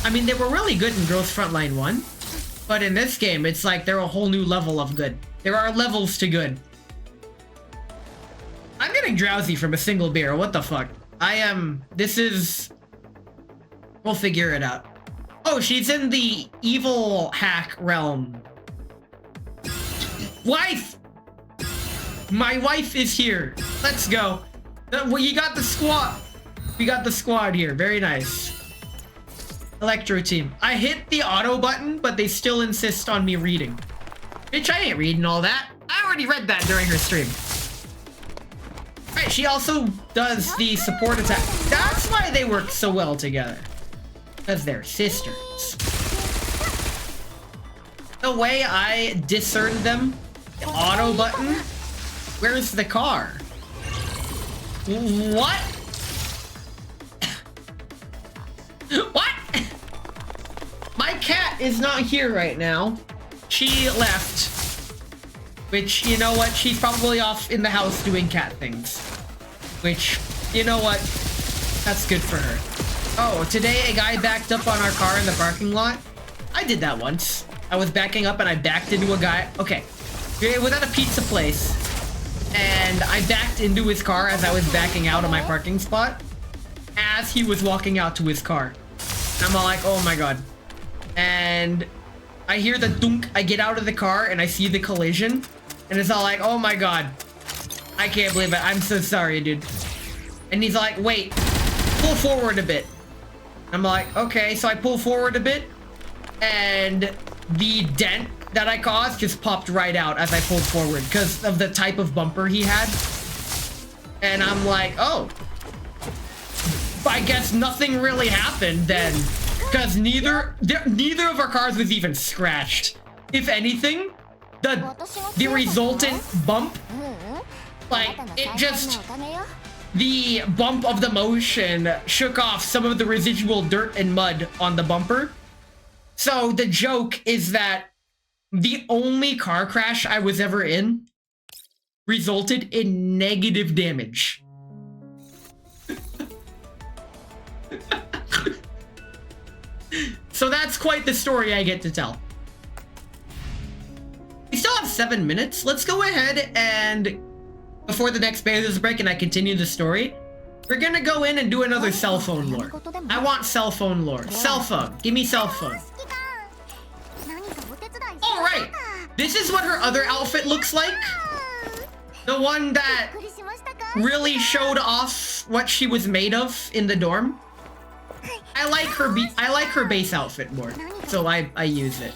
I mean, they were really good in Girls Frontline 1. But in this game, it's like they're a whole new level of good. There are levels to good. I'm getting drowsy from a single beer. What the fuck? We'll figure it out. Oh, she's in the evil hack realm. Wife! My wife is here. Let's go. Well, you got the squad. We got the squad here. Very nice. Electro team. I hit the auto button, but they still insist on me reading. Bitch, I ain't reading all that. I already read that during her stream. Right, she also does the support attack. That's why they work so well together. Because they're sisters. The way I discern them, the auto button, where's the car? What? What? My cat is not here right now. She left. Which, you know what? She's probably off in the house doing cat things. Which, you know what? That's good for her. Oh, today a guy backed up on our car in the parking lot. I did that once. I was backing up and I backed into a guy. Okay. It was at a pizza place. And I backed into his car as I was backing out of my parking spot. As he was walking out to his car. And I'm all like, oh my god. And I hear the dunk. I get out of the car and I see the collision. And it's all like, oh my god. I can't believe it. I'm so sorry, dude. And he's like, wait. Pull forward a bit. I'm like, okay. So I pull forward a bit. And the dent that I caused just popped right out as I pulled forward because of the type of bumper he had. And I'm like, oh. I guess nothing really happened then. Because neither of our cars was even scratched. If anything, the resultant bump, like, it just... The bump of the motion shook off some of the residual dirt and mud on the bumper. So the joke is that the only car crash I was ever in resulted in negative damage. So that's quite the story I get to tell. We still have 7 minutes. Let's go ahead and, before the next Bangers break and I continue the story, we're gonna go in and do another cell phone lore. I want cell phone lore. Cell phone. Give me cell phone. Alright. This is what her other outfit looks like. The one that really showed off what she was made of in the dorm. I like her base outfit more, so I use it.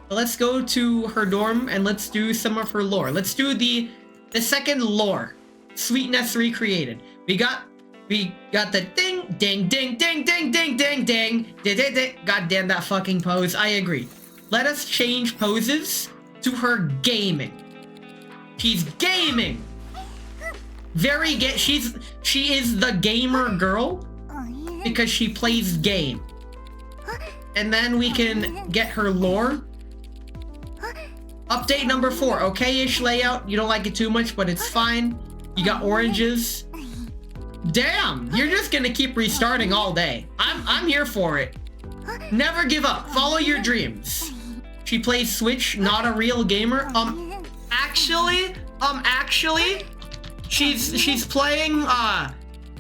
But let's go to her dorm and let's do some of her lore. Let's do the second lore. Sweetness recreated. We got the ding, ding, ding, ding, ding, ding, ding, ding, ding, ding, ding. God damn that fucking pose. I agree. Let us change poses to her gaming. She's gaming. She is the gamer girl. Because she plays game. And then we can get her lore. Update number 4. Okay-ish layout. You don't like it too much, but it's fine. You got oranges. Damn! You're just gonna keep restarting all day. I'm here for it. Never give up. Follow your dreams. She plays Switch, not a real gamer. Actually, she's playing,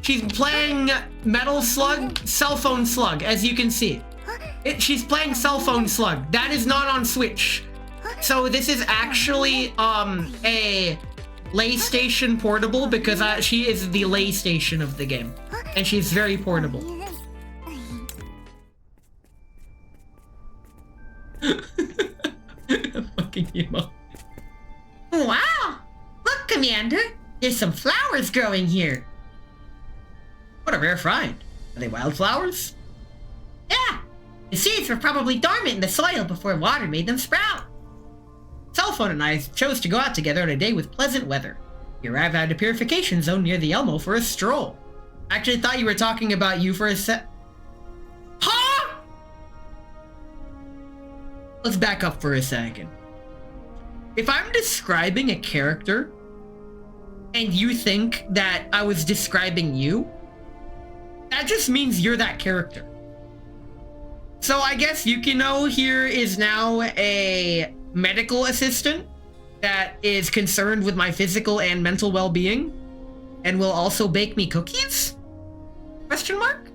she's playing Metal Slug, Cell Phone Slug, as you can see. She's playing Cell Phone Slug. That is not on Switch. So this is actually a LayStation portable because she is the LayStation of the game. And she's very portable. Fucking emo. Wow! Look, Commander! There's some flowers growing here. What a rare find. Are they wildflowers? Yeah! The seeds were probably dormant in the soil before water made them sprout. Cellphone and I chose to go out together on a day with pleasant weather. We arrived at a purification zone near the Elmo for a stroll. I actually thought you were talking about you for a Huh?! Let's back up for a second. If I'm describing a character, and you think that I was describing you, that just means you're that character. So I guess Yukino here is now a medical assistant that is concerned with my physical and mental well-being and will also bake me cookies? Question mark?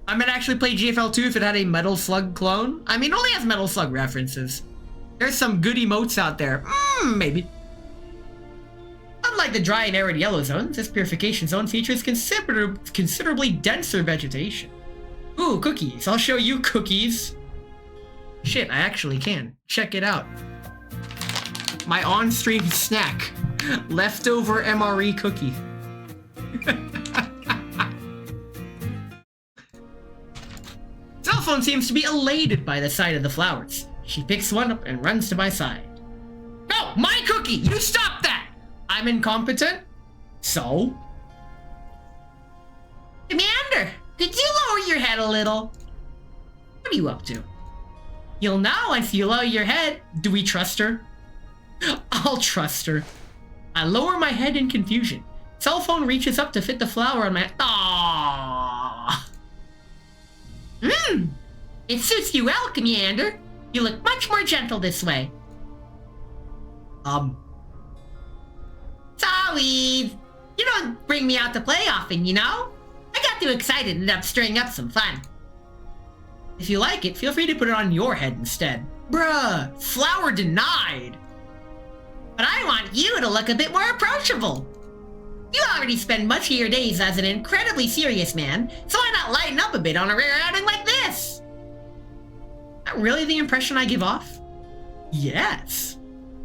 I might actually play GFL 2 if it had a Metal Slug clone. I mean, it only has Metal Slug references. There's some good emotes out there. Maybe. Unlike the dry and arid yellow zones, this purification zone features considerably denser vegetation. Ooh, cookies. I'll show you cookies. Shit, I actually can. Check it out. My on-stream snack. Leftover MRE cookie. Cellphone seems to be elated by the sight of the flowers. She picks one up and runs to my side. No, my cookie! You stop that! I'm incompetent? So? Commander, could you lower your head a little? What are you up to? You'll know if you lower your head. Do we trust her? I'll trust her. I lower my head in confusion. Cellphone reaches up to fit the flower on my... Aww. It suits you well, Commander. You look much more gentle this way. Sorry. You don't bring me out to play often, you know? I got too excited and ended up stirring up some fun. If you like it, feel free to put it on your head instead. Bruh, flower denied. But I want you to look a bit more approachable. You already spend much of your days as an incredibly serious man, so why not lighten up a bit on a rare outing like this? Is that really the impression I give off? Yes.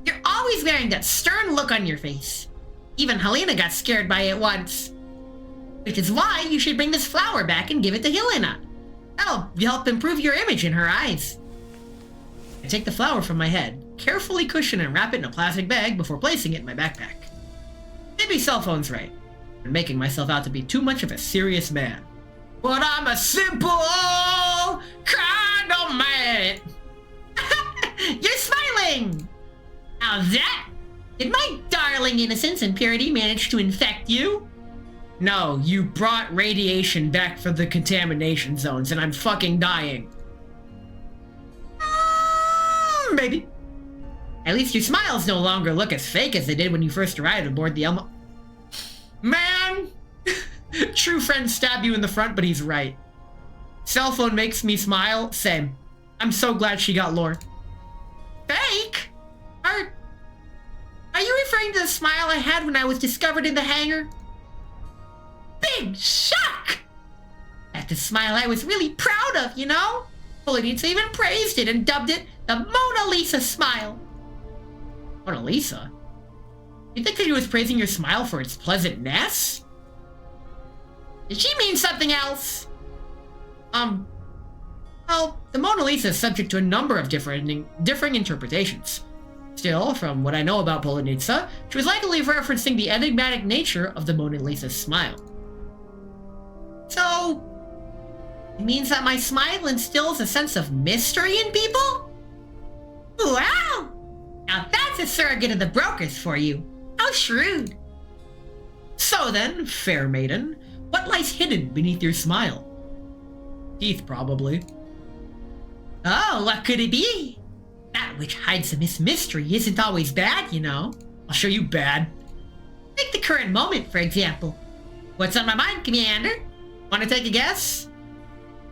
You're always wearing that stern look on your face. Even Helena got scared by it once. Which is why you should bring this flower back and give it to Helena. That'll help improve your image in her eyes. I take the flower from my head, carefully cushion and wrap it in a plastic bag before placing it in my backpack. Maybe Cellphone's right. I'm making myself out to be too much of a serious man. But I'm a simple kind of man. You're smiling! How's that? Did my darling innocence and purity manage to infect you? No, you brought radiation back from the contamination zones and I'm fucking dying. Maybe. At least your smiles no longer look as fake as they did when you first arrived aboard the Elmo. Man! True friends stab you in the front, but he's right. Cellphone makes me smile, same. I'm so glad she got lore. Fake? Are you referring to the smile I had when I was discovered in the hangar? Big shock! That's the smile I was really proud of, you know? Polynitsa even praised it and dubbed it the Mona Lisa smile. Mona Lisa? You think that he was praising your smile for its pleasantness? Did she mean something else? Well, the Mona Lisa is subject to a number of differing interpretations. Still, from what I know about Polynitsa, she was likely referencing the enigmatic nature of the Mona Lisa's smile. So, it means that my smile instills a sense of mystery in people? Wow! Now that's a surrogate of the brokers for you. How shrewd. So then, fair maiden, what lies hidden beneath your smile? Teeth, probably. Oh, what could it be? That which hides amidst mystery isn't always bad, you know. I'll show you bad. Take the current moment, for example. What's on my mind, Commander? Want to take a guess?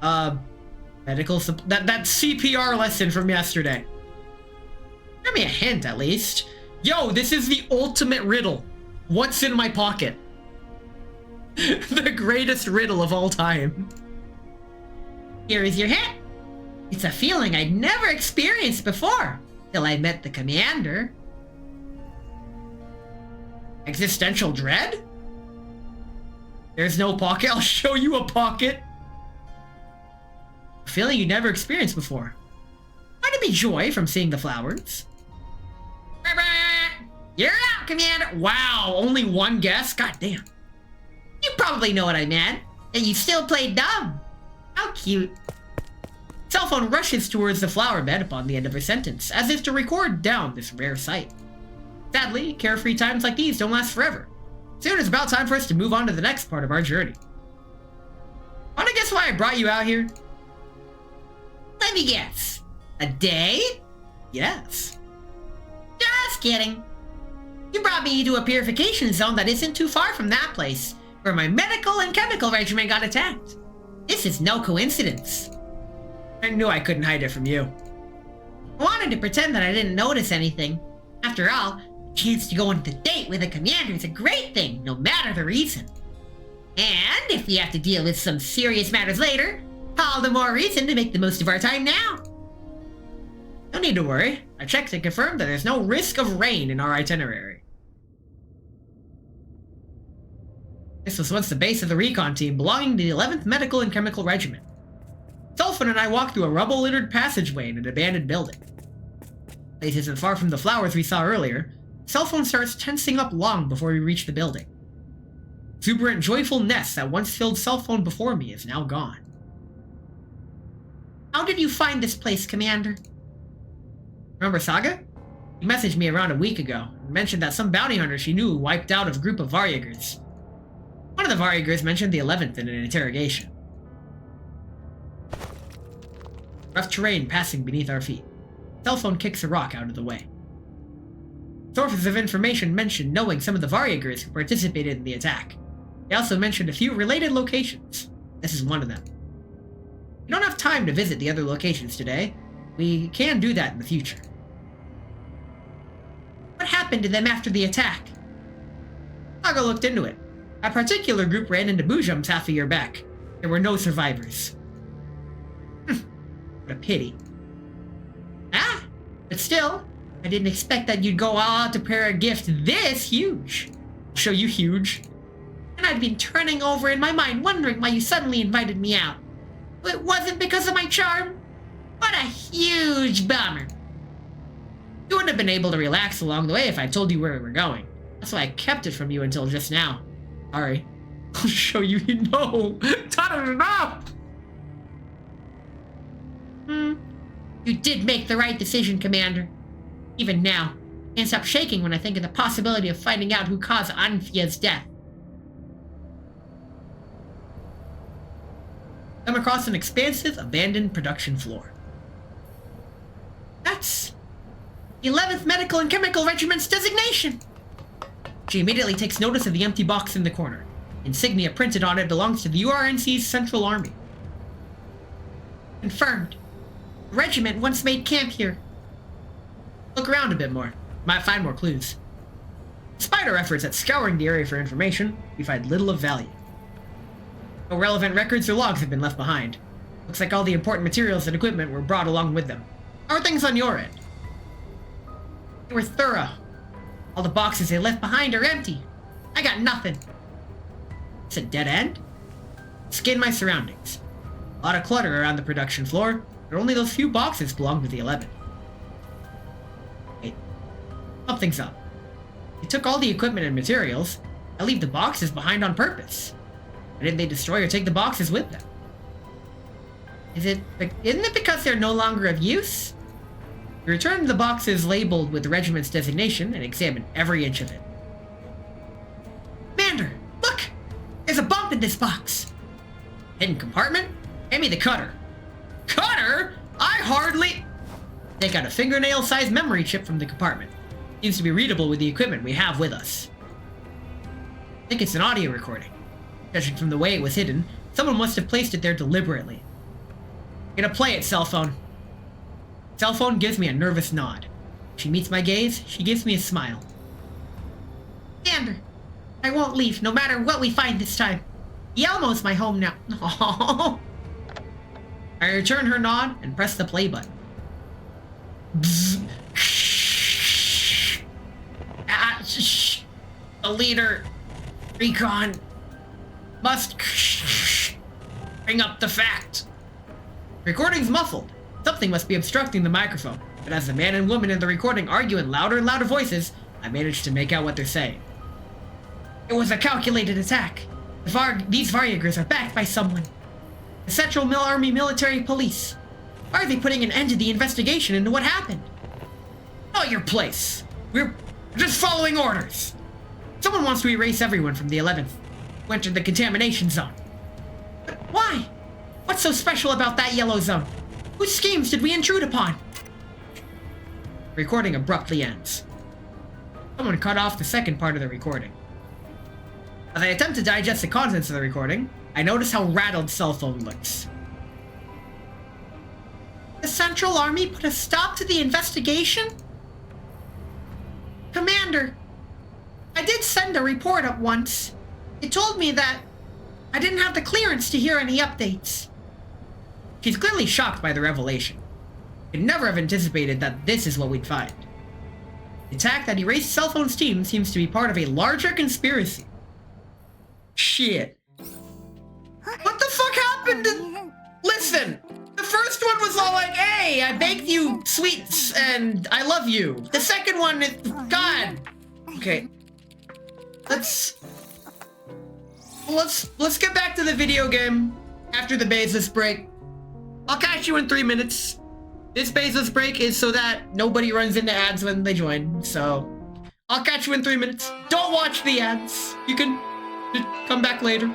Medical that CPR lesson from yesterday. Give me a hint, at least. Yo, this is the ultimate riddle. What's in my pocket? The greatest riddle of all time. Here is your hint. It's a feeling I'd never experienced before, till I met the Commander. Existential dread? There's no pocket. I'll show you a pocket. A feeling you never experienced before. Might it be joy from seeing the flowers? You're out, Commander. Wow, only one guess? God damn. You probably know what I meant, and you still play dumb. How cute. Cellphone rushes towards the flower bed upon the end of her sentence, as if to record down this rare sight. Sadly, carefree times like these don't last forever. Soon it's about time for us to move on to the next part of our journey. Wanna guess why I brought you out here? Let me guess. A day? Yes. Just kidding. You brought me to a purification zone that isn't too far from that place, where my medical and chemical regiment got attacked. This is no coincidence. I knew I couldn't hide it from you. I wanted to pretend that I didn't notice anything. After all, a chance to go on the date with a commander is a great thing, no matter the reason. And if we have to deal with some serious matters later, all the more reason to make the most of our time now. No need to worry. I checked and confirmed that there's no risk of rain in our itinerary. This was once the base of the recon team belonging to the 11th Medical and Chemical Regiment. Sulfan and I walked through a rubble-littered passageway in an abandoned building. The place isn't far from the flowers we saw earlier. Cell phone starts tensing up long before we reach the building. Exuberant, joyful nest that once filled cell phone before me is now gone. How did you find this place, Commander? Remember Saga? He messaged me around a week ago and mentioned that some bounty hunter she knew wiped out a group of Varyagers. One of the Varyagers mentioned the 11th in an interrogation. Rough terrain passing beneath our feet. Cell phone kicks a rock out of the way. Sources of information mentioned knowing some of the Varyagers who participated in the attack. They also mentioned a few related locations. This is one of them. We don't have time to visit the other locations today. We can do that in the future. What happened to them after the attack? Saga looked into it. A particular group ran into Bujums half a year back. There were no survivors. What a pity. Ah, but still, I didn't expect that you'd go all out to prepare a gift this huge. I'll show you huge. And I'd been turning over in my mind wondering why you suddenly invited me out. It wasn't because of my charm? What a huge bummer. You wouldn't have been able to relax along the way if I told you where we were going. That's why I kept it from you until just now. Sorry. I'll show you know. Ta-da-da-da! You did make the right decision, Commander. Even now, I can't stop shaking when I think of the possibility of finding out who caused Anfia's death. Come across an expansive, abandoned production floor. That's the 11th Medical and Chemical Regiment's designation. She immediately takes notice of the empty box in the corner. Insignia printed on it belongs to the URNC's Central Army. Confirmed. The regiment once made camp here. Look around a bit more. Might find more clues. Despite our efforts at scouring the area for information, we find little of value. No relevant records or logs have been left behind. Looks like all the important materials and equipment were brought along with them. How are things on your end? They were thorough. All the boxes they left behind are empty. I got nothing. It's a dead end? Scan my surroundings. A lot of clutter around the production floor, but only those few boxes belong to the 11th. Wait. Something's up. They took all the equipment and materials. I leave the boxes behind on purpose. Why didn't they destroy or take the boxes with them? Isn't it because they're no longer of use? We returned the boxes labeled with the regiment's designation and examined every inch of it. Commander, look! There's a bump in this box! Hidden compartment? Hand me the cutter. Cutter? I hardly... Take out a fingernail-sized memory chip from the compartment. Seems to be readable with the equipment we have with us. I think it's an audio recording. Judging from the way it was hidden, someone must have placed it there deliberately. I'm gonna play it, cell phone. Cell phone gives me a nervous nod. She meets my gaze, she gives me a smile. Commander, I won't leave, no matter what we find this time. Yelmo's my home now. Aww. I return her nod and press the play button. The leader, recon, must bring up the fact. Recording's muffled. Something must be obstructing the microphone, but as the man and woman in the recording argue in louder and louder voices, I manage to make out what they're saying. It was a calculated attack. These Varyagers are backed by someone. The Central Army Military Police. Why are they putting an end to the investigation into what happened? Know your place. We're just following orders. Someone wants to erase everyone from the 11th who entered the contamination zone. But why? What's so special about that yellow zone? Whose schemes did we intrude upon? Recording abruptly ends. Someone cut off the second part of the recording. As I attempt to digest the contents of the recording, I notice how rattled cell phone looks. This Central Army put a stop to the investigation? Commander, I did send a report up once. It told me that I didn't have the clearance to hear any updates. She's clearly shocked by the revelation. Could never have anticipated that this is what we'd find. The attack that erased Cell Phone's team seems to be part of a larger conspiracy. Shit. What the fuck happened to... Listen, the first one was all like, hey, I baked you sweets and I love you. The second one is... God. Okay. Let's get back to the video game after the Bezos break. I'll catch you in 3 minutes. This Bezos break is so that nobody runs into ads when they join, so I'll catch you in 3 minutes. Don't watch the ads. You can come back later.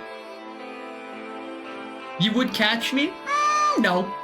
You would catch me? No.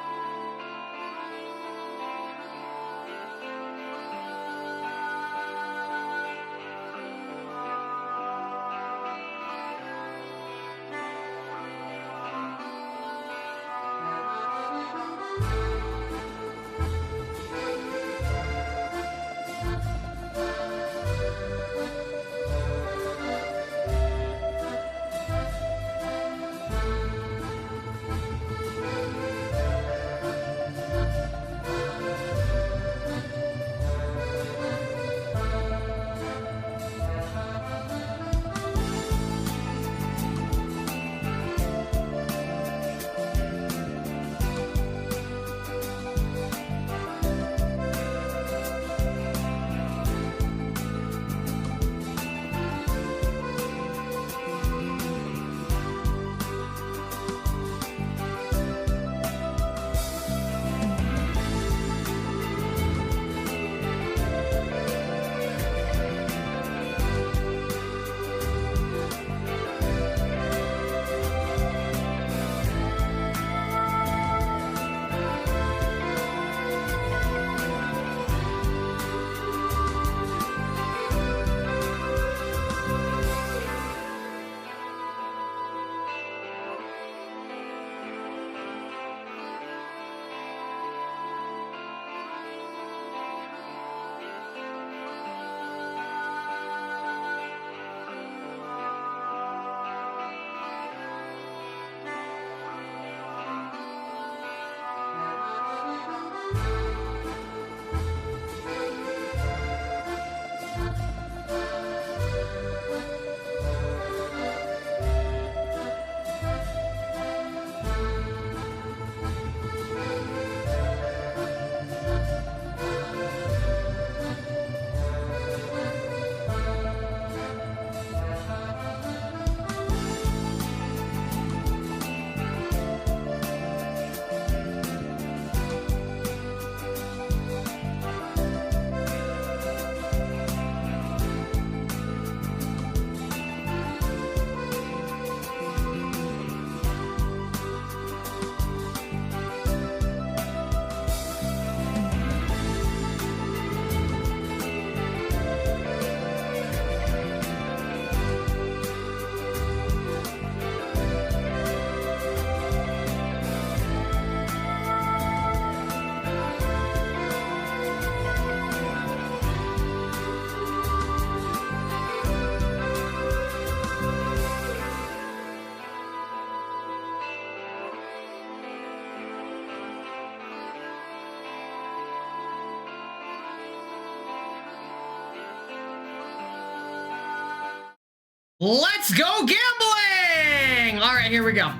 Let's go gambling! All right, here we go.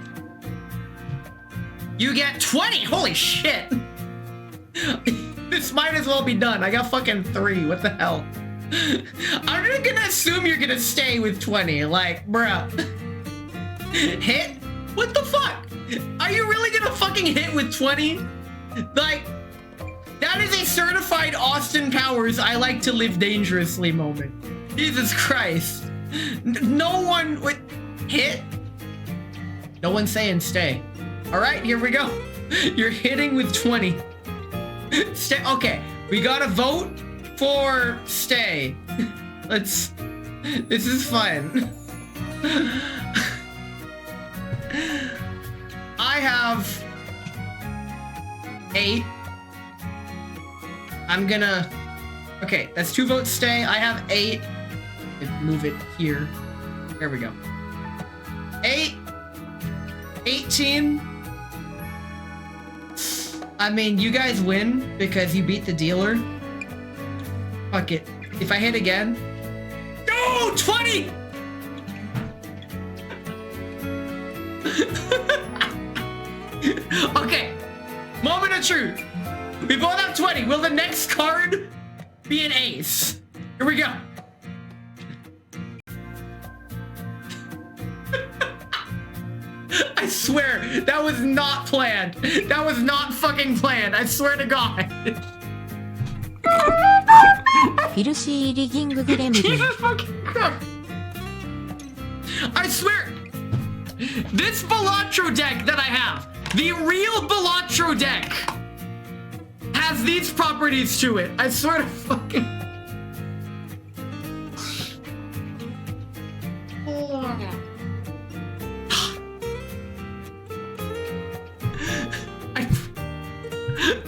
You get 20. Holy shit. This might as well be done. I got fucking 3. What the hell? I'm just gonna assume you're gonna stay with 20. Like, bruh. Hit? What the fuck? Are you really gonna fucking hit with 20? Like, that is a certified Austin Powers I like to live dangerously moment. Jesus Christ. No one would hit. No one's saying stay. All right, here we go. You're hitting with 20. Stay. Okay, we gotta vote for stay. Let's. This is fun. I have 8. I'm gonna... Okay, that's 2 votes stay. I have 8. Move it here. There we go. 8. 18. I mean, you guys win because you beat the dealer. Fuck it. If I hit again... No! 20! Okay. Moment of truth. We both have 20. Will the next card be an ace? Here we go. I swear, that was not planned. That was not fucking planned. I swear to God. Filthy rigging gremlin. Jesus fucking Christ. I swear, this Balatro deck that I have, the real Balatro deck, has these properties to it. I swear to fucking...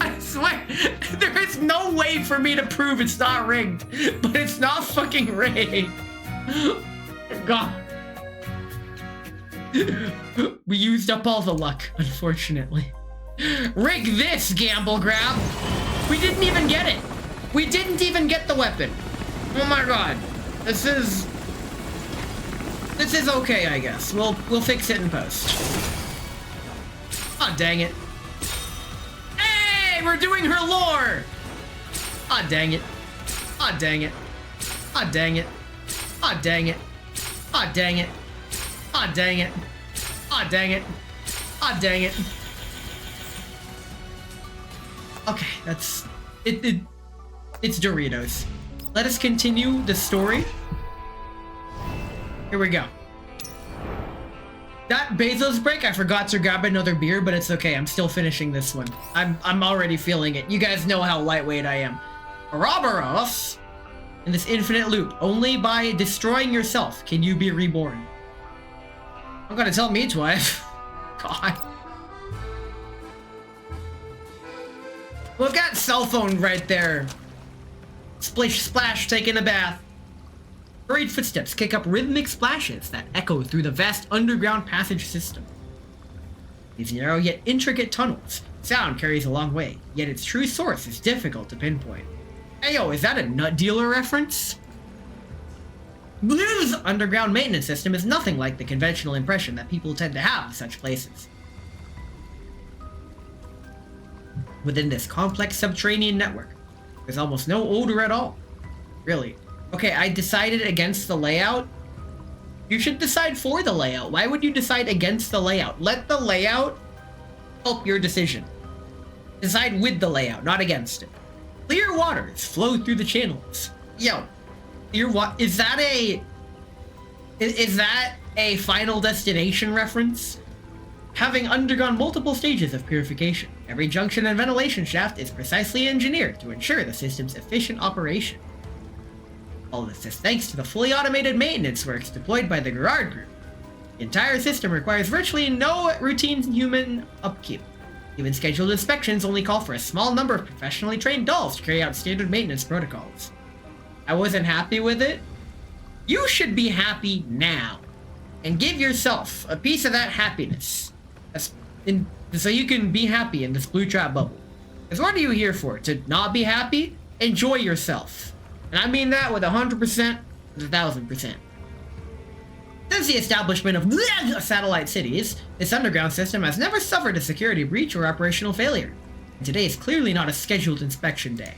I swear, there is no way for me to prove it's not rigged, but it's not fucking rigged. God. We used up all the luck, unfortunately. Rig this, Gamble Grab! We didn't even get it! We didn't even get the weapon! Oh my god. This is okay, I guess. We'll fix it in post. Aw, dang it. Hey, we're doing her lore! Aw, dang it. Aw, dang it. Aw, dang it. Aw, dang it. Aw, dang it. Aw, dang it. Aw, dang it. Aw, dang it. Okay, that's... It's Doritos. Let us continue the story. Here we go. That Bezos break, I forgot to grab another beer, but it's okay. I'm still finishing this one. I'm already feeling it. You guys know how lightweight I am. Ouroboros! In this infinite loop, only by destroying yourself can you be reborn. I'm gonna tell me twice. God. Look at cell phone right there. Splish splash taking a bath. Hurried footsteps kick up rhythmic splashes that echo through the vast underground passage system. These narrow yet intricate tunnels. Sound carries a long way, yet its true source is difficult to pinpoint. Hey yo, is that a nut dealer reference? Blue's underground maintenance system is nothing like the conventional impression that people tend to have of such places. Within this complex subterranean network, there's almost no odor at all. Really. Okay, I decided against the layout. You should decide for the layout. Why would you decide against the layout? Let the layout help your decision. Decide with the layout, not against it. Clear waters flow through the channels. Yo, is that a Final Destination reference? Having undergone multiple stages of purification, every junction and ventilation shaft is precisely engineered to ensure the system's efficient operation. All this is thanks to the fully automated maintenance works deployed by the Gerard Group. The entire system requires virtually no routine human upkeep. Even scheduled inspections only call for a small number of professionally trained dolls to carry out standard maintenance protocols. I wasn't happy with it. You should be happy now. And give yourself a piece of that happiness. So you can be happy in this blue trap bubble. Because what are you here for? To not be happy? Enjoy yourself. And I mean that with 100%, 1,000%. Since the establishment of satellite cities, this underground system has never suffered a security breach or operational failure. And today is clearly not a scheduled inspection day.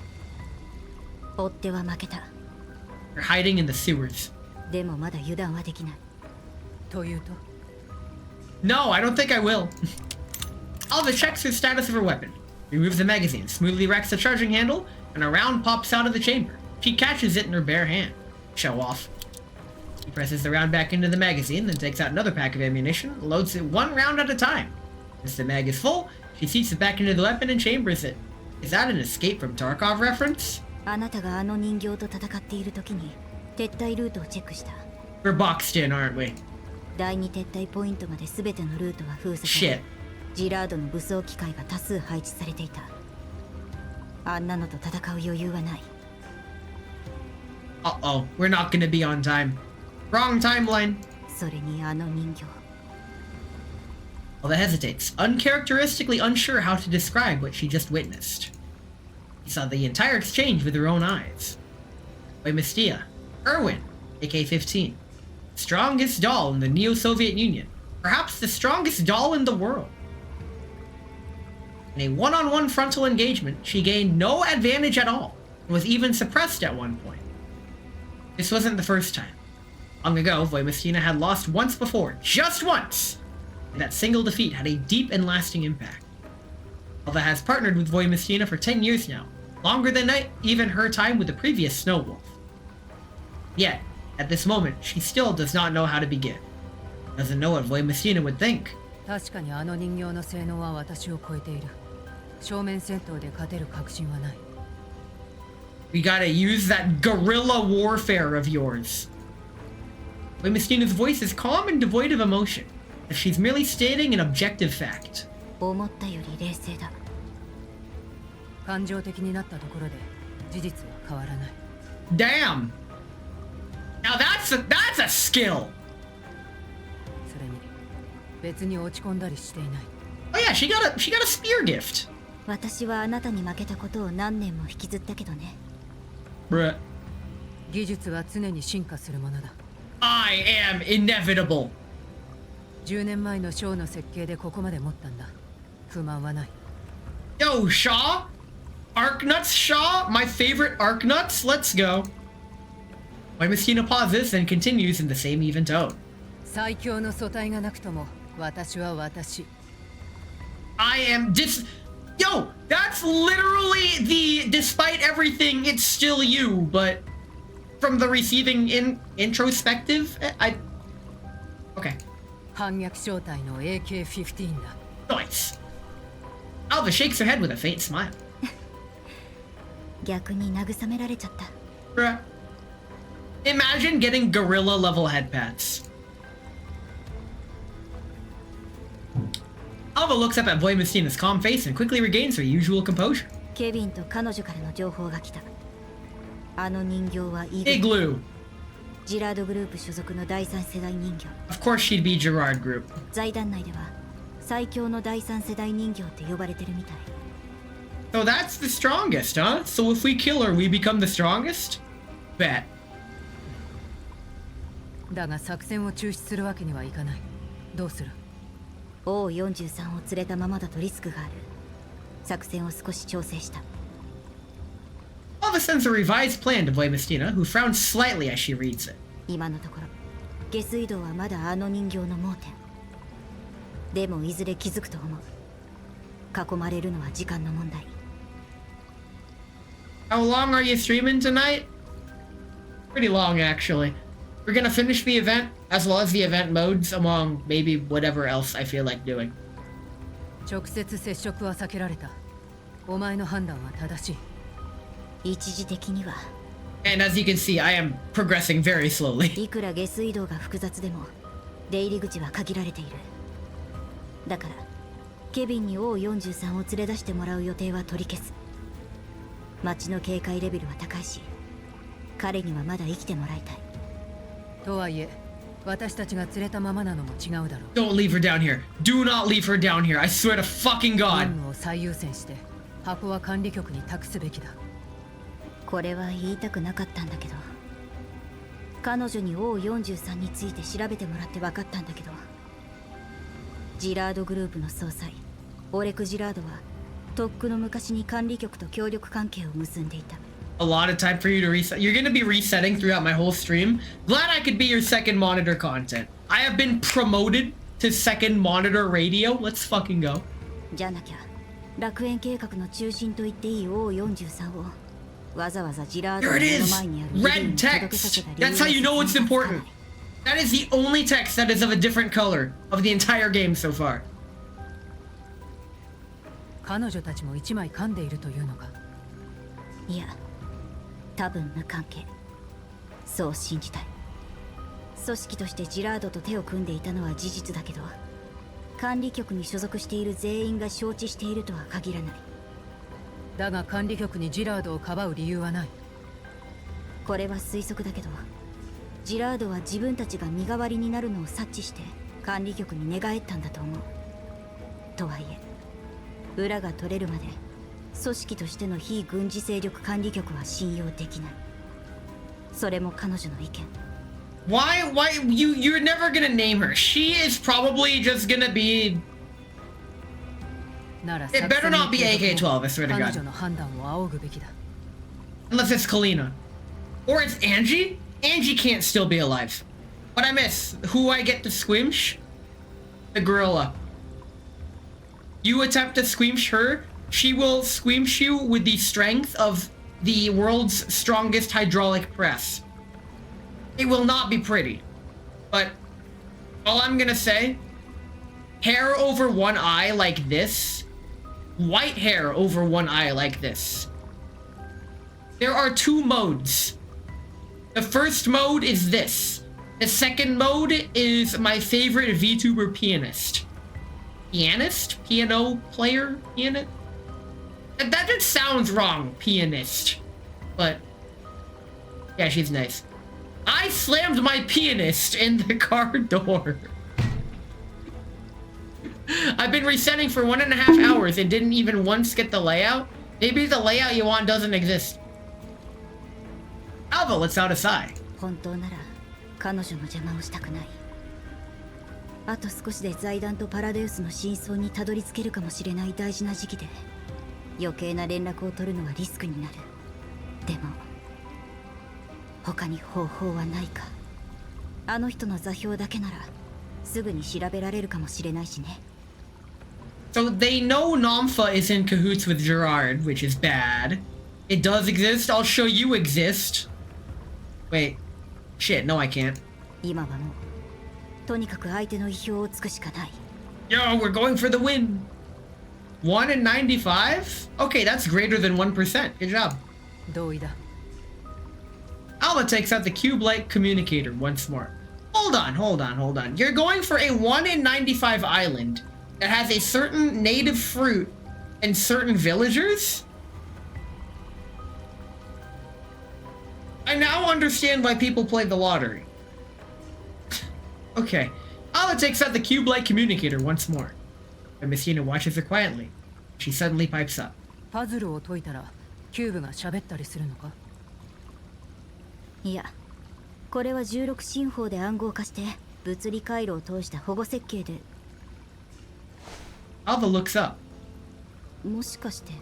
You're hiding in the sewers. No, I don't think I will. Alva checks the status of her weapon, removes the magazine, smoothly racks the charging handle, and a round pops out of the chamber. She catches it in her bare hand. Show off. She presses the round back into the magazine, then takes out another pack of ammunition, loads it one round at a time. Once the mag is full, she seats it back into the weapon and chambers it. Is that an Escape from Tarkov reference? We're boxed in, aren't we? Shit. あんなのと戦う余裕はない。Uh-oh, we're not gonna be on time. Wrong timeline. それにあの人形。Alva hesitates, uncharacteristically unsure how to describe what she just witnessed. She saw the entire exchange with her own eyes. Mystia, Erwin, AK-15. Strongest doll in the Neo-Soviet Union. Perhaps the strongest doll in the world. In a one-on-one frontal engagement, she gained no advantage at all, and was even suppressed at one point. This wasn't the first time. Long ago, Voimystina had lost once before, just once! And that single defeat had a deep and lasting impact. Alva has partnered with Voimystina for 10 years now, longer than even her time with the previous Snow Wolf. Yet, at this moment, she still does not know how to begin. Doesn't know what Voimystina would think. 確かにあの人形の性能は私を超えている。正面戦闘で勝てる確信はない。We gotta use that guerrilla warfare of yours. Voimystina's voice is calm and devoid of emotion, as she's merely stating an objective fact. 思ったより冷静だ。感情的になったところで事実は変わらない。Damn! Now that's a skill! それに別に落ち込んだりしていない。Oh yeah, she got a spear gift. 私はあなたに負けたことを何年も引きずったけどね。Bruh. 技術は常に進化するものだ。I am inevitable. 10年前のショーの設計でここまで持ったんだ。不満はない。Yo, Shaw? Arknuts Shaw? My favorite Arknuts? Let's go. Voimystina pauses and continues in the same even tone. 最強の素体がなくとも私は私。I am Yo, that's literally the despite everything, it's still you, but from the receiving introspective, Okay. 反逆正体の AK-15 だ。Nice. Alva shakes her head with a faint smile. 逆に慰められちゃった。Bruh. Imagine getting gorilla level head pats. Alva looks up at Voimystina's calm face and quickly regains her usual composure. ケビンと彼女からの情報が来た。あの人形はIgloo. ジラードグループ所属の第三世代人形。Of course she'd be Gerard Group. 財団内では最強の第三世代人形って呼ばれてるみたい。So that's the strongest, huh? So if we kill her, we become the strongest? Bet. だが作戦を中止するわけにはいかない。どうする？ O43 を連れたままだとリスクがある。作戦を少し調整した。Alva sends a revised plan to Voimystina, who frowns slightly as she reads it. 今のところ下水道はまだあの人形の盲点。でもいずれ気づくと思う。囲まれるのは時間の問題。How long are you streaming tonight? Pretty long, actually. We're gonna finish the event, as well as the event modes, among maybe whatever else I feel like doing. 直接接触は避けられた。お前の判断は正しい。一時的には。And as you can see, I am progressing very slowly. いくら下水道が複雑でも、出入り口は限られている。だから、ケビンに O43 を連れ出してもらう予定は取り消す。街の警戒レベルは高いし、彼にはまだ生きてもらいたい。とはいえ、私たちが連れたままなのも違うだろう。Don't leave her down here. Do not leave her down here. I swear to fucking God. 任務を最優先して、箱は管理局に託すべきだ。これは言いたくなかったんだけど、彼女に O43 について調べてもらって分かったんだけど、ジラードグループの総裁オレク・ジラードはとっくの昔に管理局と協力関係を結んでいた。A lot of time for you to reset. You're gonna be resetting throughout my whole stream. Glad I could be your second monitor content. I have been promoted to second monitor radio. Let's fucking go. じゃなきゃ楽園計画の中心と言っていい O43 をわざわざジラードの There it 目の is. 前にある Red text. That's how you know it's important. That is the only text that is of a different color of the entire game so far. 彼女たちも一枚噛んでいるというのか。いや、多分無関係。そう信じたい。組織としてジラードと手を組んでいたのは事実だけど、管理局に所属している全員が承知しているとは限らない。だが管理局にジラードをかばう理由はない。これは推測だけど、ジラードは自分たちが身代わりになるのを察知して管理局に寝返ったんだと思う。とはいえ裏が取れるまで組織としての非軍事勢力管理局は信用できない。それも彼女の意見。Why you're never gonna name her. She is probably just gonna be. It better not be AK-12, I swear to 彼 God. 女の判断を仰ぐべきだ。 Unless it's Kalina. Or it's Angie? Angie can't still be alive. What I miss? Who I get to squimsh? The gorilla. You attempt to squimsh her, she will squimsh you with the strength of the world's strongest hydraulic press. It will not be pretty. But all I'm gonna say, hair over one eye like this, white hair over one eye like this. There are two modes. The first mode is this. The second mode is my favorite VTuber pianist. Pianist? Piano player? Pianist? That just sounds wrong, pianist. But yeah, she's nice. I slammed my pianist in the car door. I've been resetting for 1.5 hours and didn't even once get the layout. Maybe the layout you want doesn't exist. Alva lets out a sigh. 本当なら彼女の邪魔をしたくない。あと少しで財団とパラデウスの真相にたどり着けるかもしれない大事な時期で余計な連絡を取るのはリスクになる。でも他に方法はないか。あの人の座標だけならすぐに調べられるかもしれないしね。So they know Namfa is in cahoots with Gerard, which is bad. It does exist. I'll show you exist. Wait. Shit, no I can't. 今はもうとにかく相手の意表をつくしかない。Yo, we're going for the win. 1 in 95? Okay, that's greater than 1%. Good job. 同意だ。 Alva takes out the cube-like communicator once more. Hold on. You're going for a 1 in 95 island that has a certain native fruit and certain villagers? I now understand why people play the lottery. Okay. Alva takes out the cube-like communicator once more. And Messina watches her quietly. She suddenly pipes up. パズルを解いたらキューブが喋ったりするのか？いや、これは16進法で暗号化して物理回路を通した保護設計で。Alva looks up. もしかして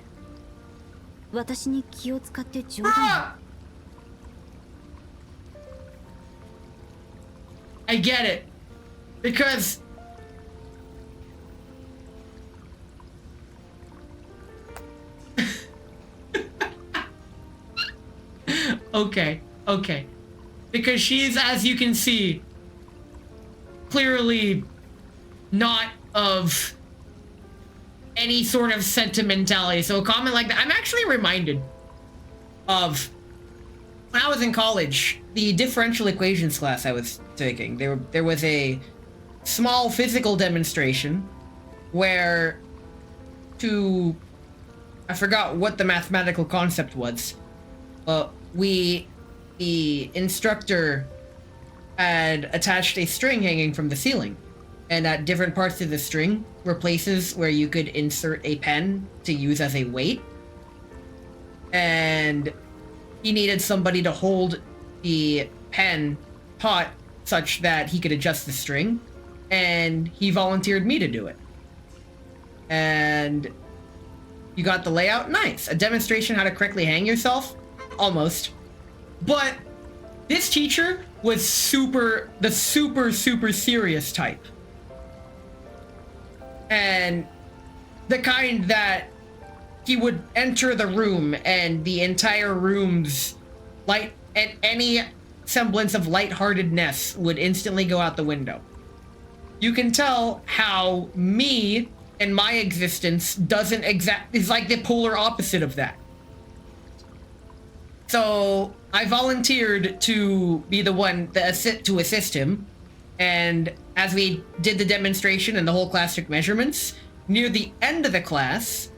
私に気を使って冗談？ I get it. Because okay. Because she's, as you can see, clearly not of any sort of sentimentality. So a comment like that, I'm actually reminded of when I was in college, the differential equations class I was taking. There was a small physical demonstration where I forgot what the mathematical concept was. The instructor had attached a string hanging from the ceiling, and at different parts of the string were places where you could insert a pen to use as a weight. And he needed somebody to hold the pen taut such that he could adjust the string, and he volunteered me to do it. And you got the layout? Nice. A demonstration how to correctly hang yourself? Almost. But this teacher was the super serious type. And the kind that he would enter the room and the entire room's light and any semblance of lightheartedness would instantly go out the window. You can tell how me and my existence is like the polar opposite of that. So I volunteered to be the one to assist him, and as we did the demonstration and the whole class took measurements, near the end of the class,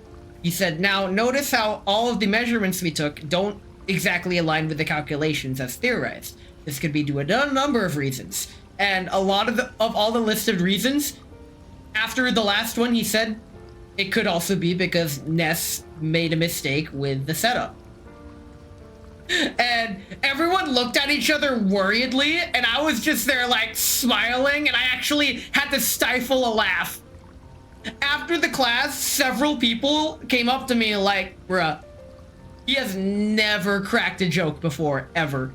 He said, now notice how all of the measurements we took don't exactly align with the calculations as theorized. This could be due to a number of reasons. And a lot of all the listed reasons, after the last one, he said it could also be because Ness made a mistake with the setup. And everyone looked at each other worriedly, and I was just there like smiling, and I actually had to stifle a laugh. After the class, several people came up to me like, bruh, he has never cracked a joke before, ever.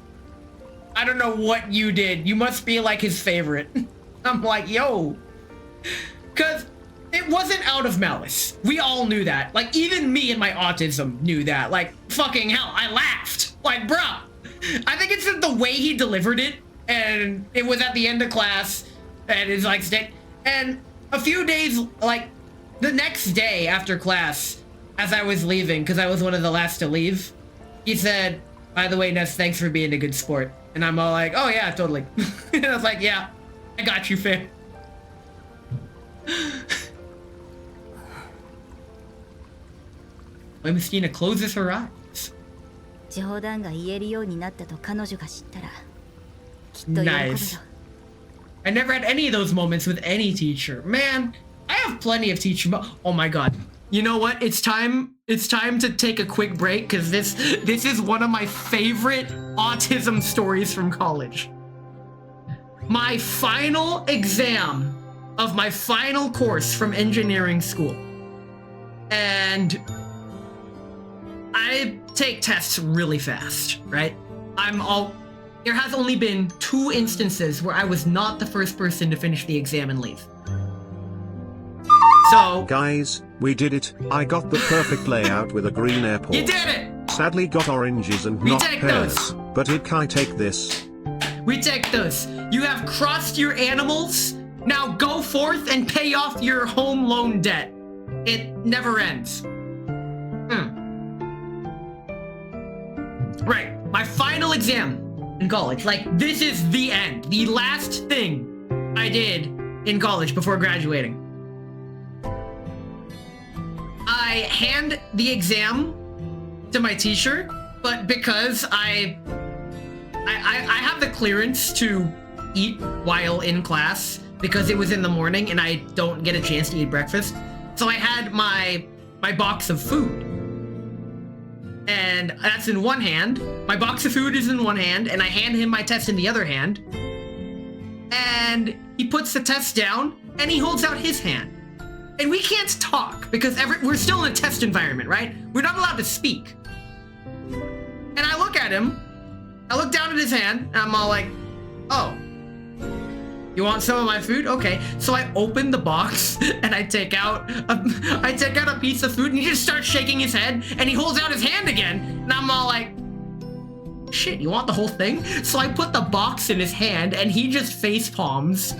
I don't know what you did. You must be like his favorite. I'm like, yo. Because it wasn't out of malice. We all knew that. Like, even me and my autism knew that. Like, fucking hell, I laughed. Like, bruh. I think it's just the way he delivered it. And it was at the end of class. And it's like, and a few days, like, the next day after class, as I was leaving, because I was one of the last to leave, he said, by the way, Ness, thanks for being a good sport. And I'm all like, oh yeah, totally. And I was like, yeah, I got you, fam. When Mystina closes her eyes. 冗談が言えるようになったと彼女が知ったらきっと喜ぶよ。 Nice. I never had any of those moments with any teacher. Man, I have plenty of teacher oh my god. You know what? It's time to take a quick break because this is one of my favorite autism stories from college. My final exam of my final course from engineering school. And I take tests really fast, right? There has only been 2 instances where I was not the first person to finish the exam and leave. So, guys, we did it. I got the perfect layout with a green airport. You did it! Sadly got oranges and We not take pears. those. But it can take this. We take those. You have crossed your animals. Now go forth and pay off your home loan debt. It never ends. Right, my final exam in college. Like, this is the end. The last thing I did in college before graduating. I hand the exam to my teacher, but because I have the clearance to eat while in class because it was in the morning and I don't get a chance to eat breakfast. So I had my box of food. And that's in one hand. My box of food is in one hand, and I hand him my test in the other hand. And he puts the test down, and he holds out his hand. And we can't talk, because we're still in a test environment, right? We're not allowed to speak. And I look at him, I look down at his hand, and I'm all like, oh, you want some of my food? Okay. So I open the box and I take out a piece of food and he just starts shaking his head and he holds out his hand again. And I'm all like, shit, you want the whole thing? So I put the box in his hand and he just face palms.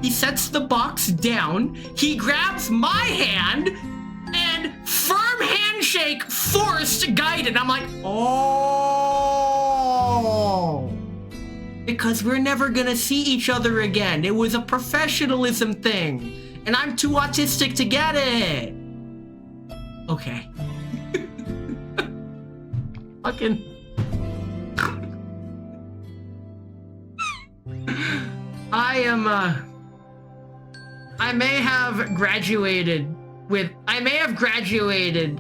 He sets the box down. He grabs my hand and firm handshake, forced, guided. I'm like, oh. Because we're never gonna see each other again. It was a professionalism thing. And I'm too autistic to get it. Okay. Fucking. I may have graduated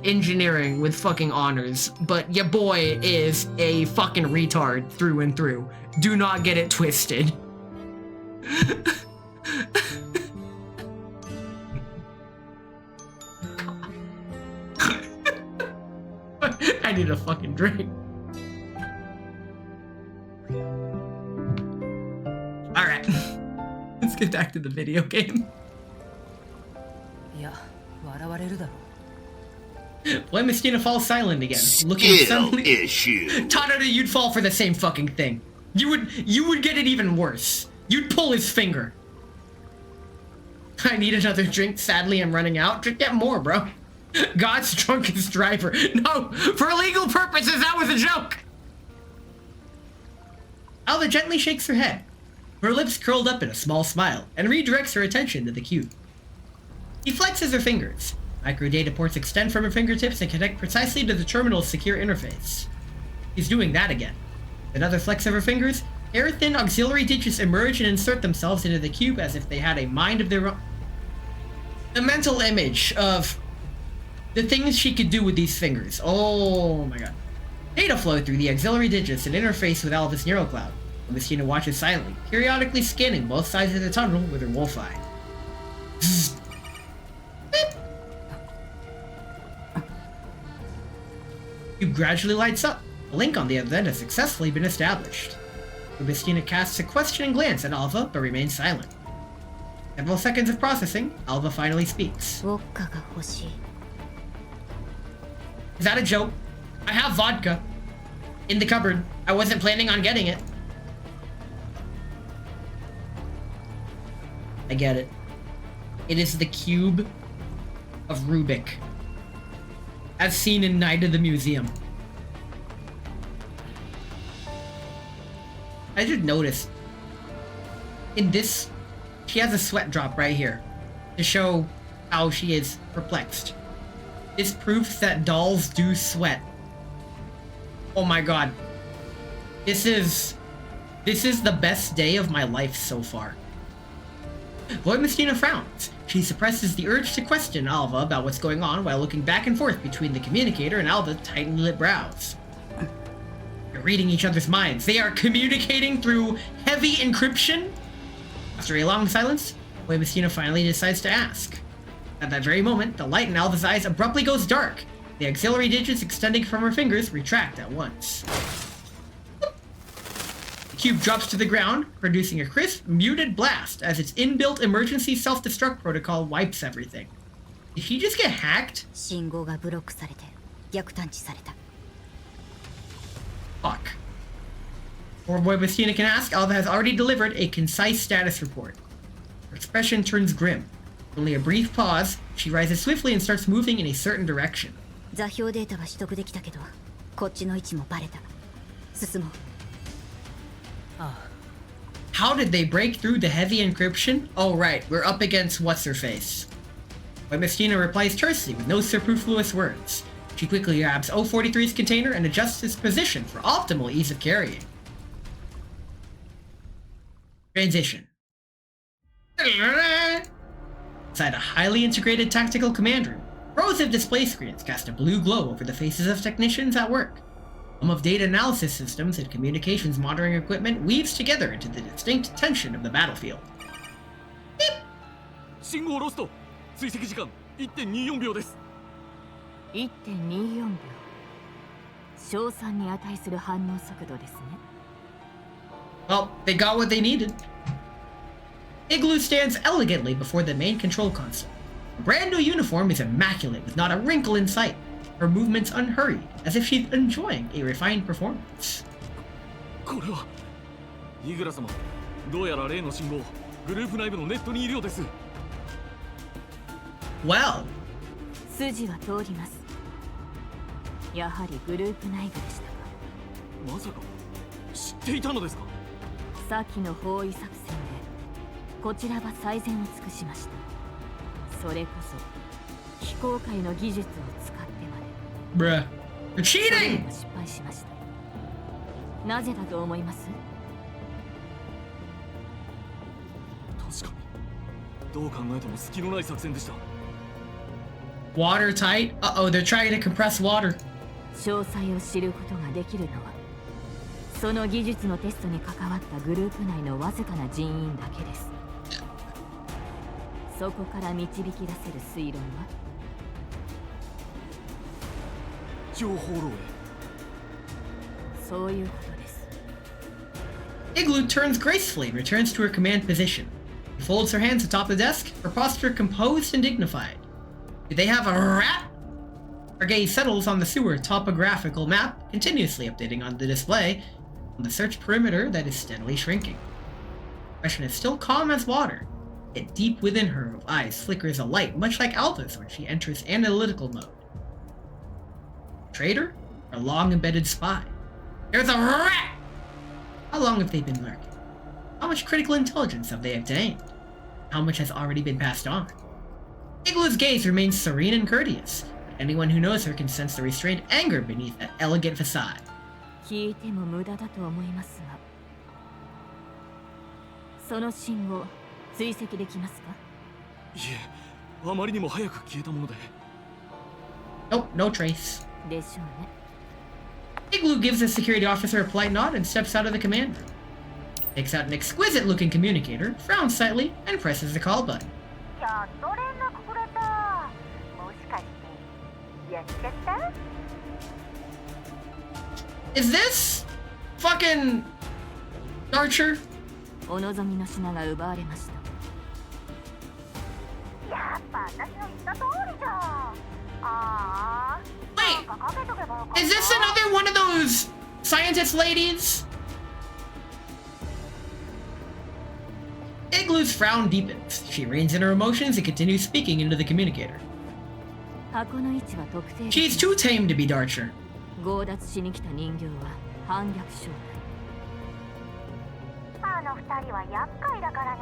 engineering with fucking honors, but your boy is a fucking retard through and through. Do not get it twisted. I need a fucking drink. Alright. Let's get back to the video game. Why Mystina falls silent again? Looking Skill suddenly. issue. Tadada, you'd fall for the same fucking thing. You would get it even worse. You'd pull his finger. I need another drink. Sadly, I'm running out. Get more, bro. God's drunkest driver. No, for legal purposes, that was a joke. Alva gently shakes her head. Her lips curled up in a small smile and redirects her attention to the cube. He flexes her fingers. Microdata ports extend from her fingertips and connect precisely to the terminal's secure interface. She's doing that again. Another flex of her fingers, hair-thin auxiliary digits emerge and insert themselves into the cube as if they had a mind of their own. The mental image of the things she could do with these fingers. Oh my god. Data flow through the auxiliary digits and interface with Alva's neural cloud. Messina watches silently, periodically scanning both sides of the tunnel with her wolf eye. Cube gradually lights up. A link on the other end has successfully been established. Messina casts a questioning glance at Alva, but remains silent. Several seconds of processing, Alva finally speaks. Is that a joke? I have vodka. In the cupboard. I wasn't planning on getting it. I get it. It is the cube of Rubik, as seen in Night of the Museum. I just noticed, in this, she has a sweat drop right here, to show how she is perplexed. This proves that dolls do sweat. Oh my god. This is the best day of my life so far. Void Messina frowns. She suppresses the urge to question Alva about what's going on while looking back and forth between the communicator and Alva's tightly lit brows. They're reading each other's minds. They are communicating through heavy encryption. After a long silence, Void Messina finally decides to ask. At that very moment, the light in Alva's eyes abruptly goes dark. The auxiliary digits extending from her fingers retract at once. The cube drops to the ground, producing a crisp, muted blast as its inbuilt emergency self-destruct protocol wipes everything. Did she just get hacked? Fuck. Before Void Messina can ask, Alva has already delivered a concise status report. Her expression turns grim. Only a brief pause, she rises swiftly and starts moving in a certain direction. How did they break through the heavy encryption? Oh right, we're up against what's-her-face. Void Messina replies tersely with no superfluous words. She quickly grabs O-43's container and adjusts its position for optimal ease of carrying. Transition. Inside a highly integrated tactical command room, rows of display screens cast a blue glow over the faces of technicians at work. A hum of data analysis systems and communications monitoring equipment weaves together into the distinct tension of the battlefield. Beep. 信号ロスト。追跡時間 1.24 秒です。1.24秒。賞賛に値する反応速度ですね。Well, they got what they needed. Igloo stands elegantly before the main control console. Her brand new uniform is immaculate with not a wrinkle in sight. Her movements unhurried, as if she's enjoying a refined performance. これはイグラ様、どうやら例の信号、グループ内部のネットにいるようです。Well. 筋は通ります。やはりグループ内部でしたか。まさか知っていたのですか。さっきの包囲作戦でこちらは最善を尽くしました。それこそ非公開の技術を使ってまで。Bruh. You're cheating! 失敗しました。なぜだと思います？確かにどう考えても隙のない作戦でした。Watertight? Uh-oh, they're trying to compress water. 詳細を知ることができるのはその技術のテストに関わったグループ内のわずかな人員だけです。そこから導き出せる推論は情報漏洩。そういうことです。 Igloo turns gracefully and returns to her command position. She folds her hands atop the desk, her posture composed and dignified. Do they have a rat? Her gaze settles on the sewer topographical map, continuously updating on the display, on the search perimeter that is steadily shrinking. Her expression is still calm as water, yet deep within her eyes flickers a light much like Alva's when she enters analytical mode. Traitor? Or long-embedded spy? There's a rat! How long have they been lurking? How much critical intelligence have they obtained? How much has already been passed on? Igloo's gaze remains serene and courteous. Anyone who knows her can sense the restrained anger beneath that elegant facade. 聞いても無駄だと思いますが、その信号追跡できますか？いえ、あまりにも早く消えたもので。Nope, no trace. でしょうね。Igloo gives the security officer a polite nod and steps out of the command room. Takes out an exquisite-looking communicator, frowns slightly, and presses the call button. やっと連絡くれた。もしかしてやっちゃった？ Is this fucking Archer? お望みの品が奪われました。やっぱ私の言った通りじゃん。ああ。 Wait, is this another one of those scientist ladies? Igloo's frown deepens. She reins in her emotions and continues speaking into the communicator. 箱の位置は特定でき She's too tame to be Darcher. 強奪しに来た人形は反逆正体。あの二人は厄介だからね。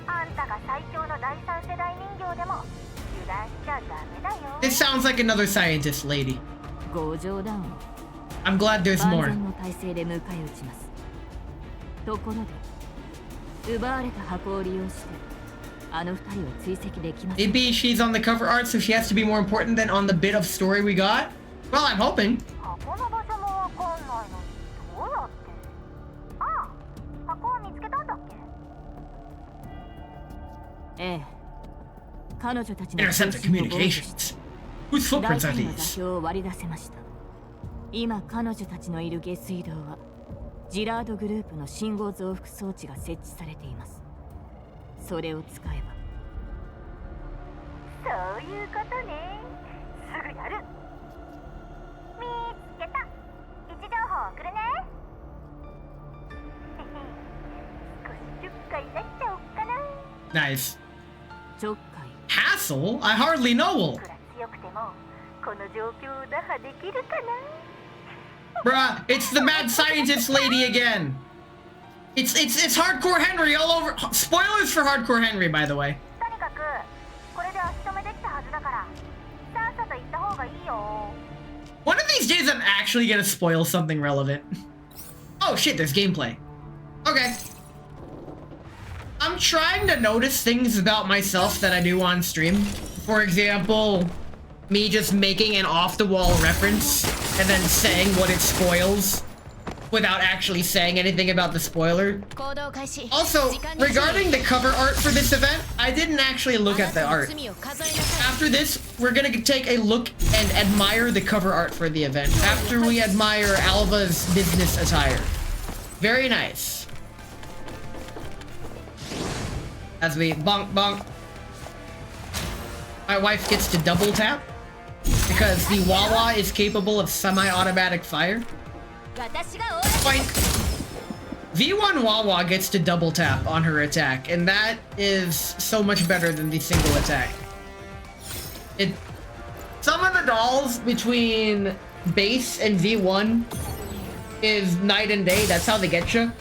あんたが最強の第三世代人形でも油断しちゃダメだよ。 This sounds like another scientist lady. ご冗談を。 I'm glad there's 万 more. 全の体制で迎え撃ちます。ところで、奪われた箱を利用して、あの二人を追跡できます。 Maybe she's on the cover art, so she has to be more important than on the bit of story we got? Well, I'm hoping. 箱の場所もわかんないのにどうやって？ああ、箱は見つけたんだっけ？ええ。彼女たちの Intercept the communications. Whose 大 footprints are 体の座 these? 標を割り出せました。今彼女たちのいる下水道はジラードグループの信号増幅装置が設置されています。それを使えば。そういうことね。すぐやる。見つけた。位置情報送るね。少しちょっかい出しちゃおっかな。 Nice. ちょっかい。 Hassle? I hardly know. いくら強くてもこの状況を打破できるかな。 Bruh, it's the mad scientist lady again. It's Hardcore Henry all over. Spoilers for Hardcore Henry, by the way. とにかくこれで足止めできたはずだからさっさと行った方がいいよ。 One of these days, I'm actually gonna spoil something relevant. Oh shit, there's gameplay. Okay. I'm trying to notice things about myself that I do on stream. For example, me just making an off-the-wall reference and then saying what it spoils without actually saying anything about the spoiler. Also, regarding the cover art for this event, I didn't actually look at the art. After this, we're gonna take a look and admire the cover art for the event after we admire Alva's business attire. Very nice. As we bonk bonk. My wife gets to double tap because the Wawa is capable of semi-automatic fire. Boink. V1 Wawa gets to double tap on her attack, and that is so much better than the single attack. Some of the dolls between base and V1 is night and day. That's how they get you.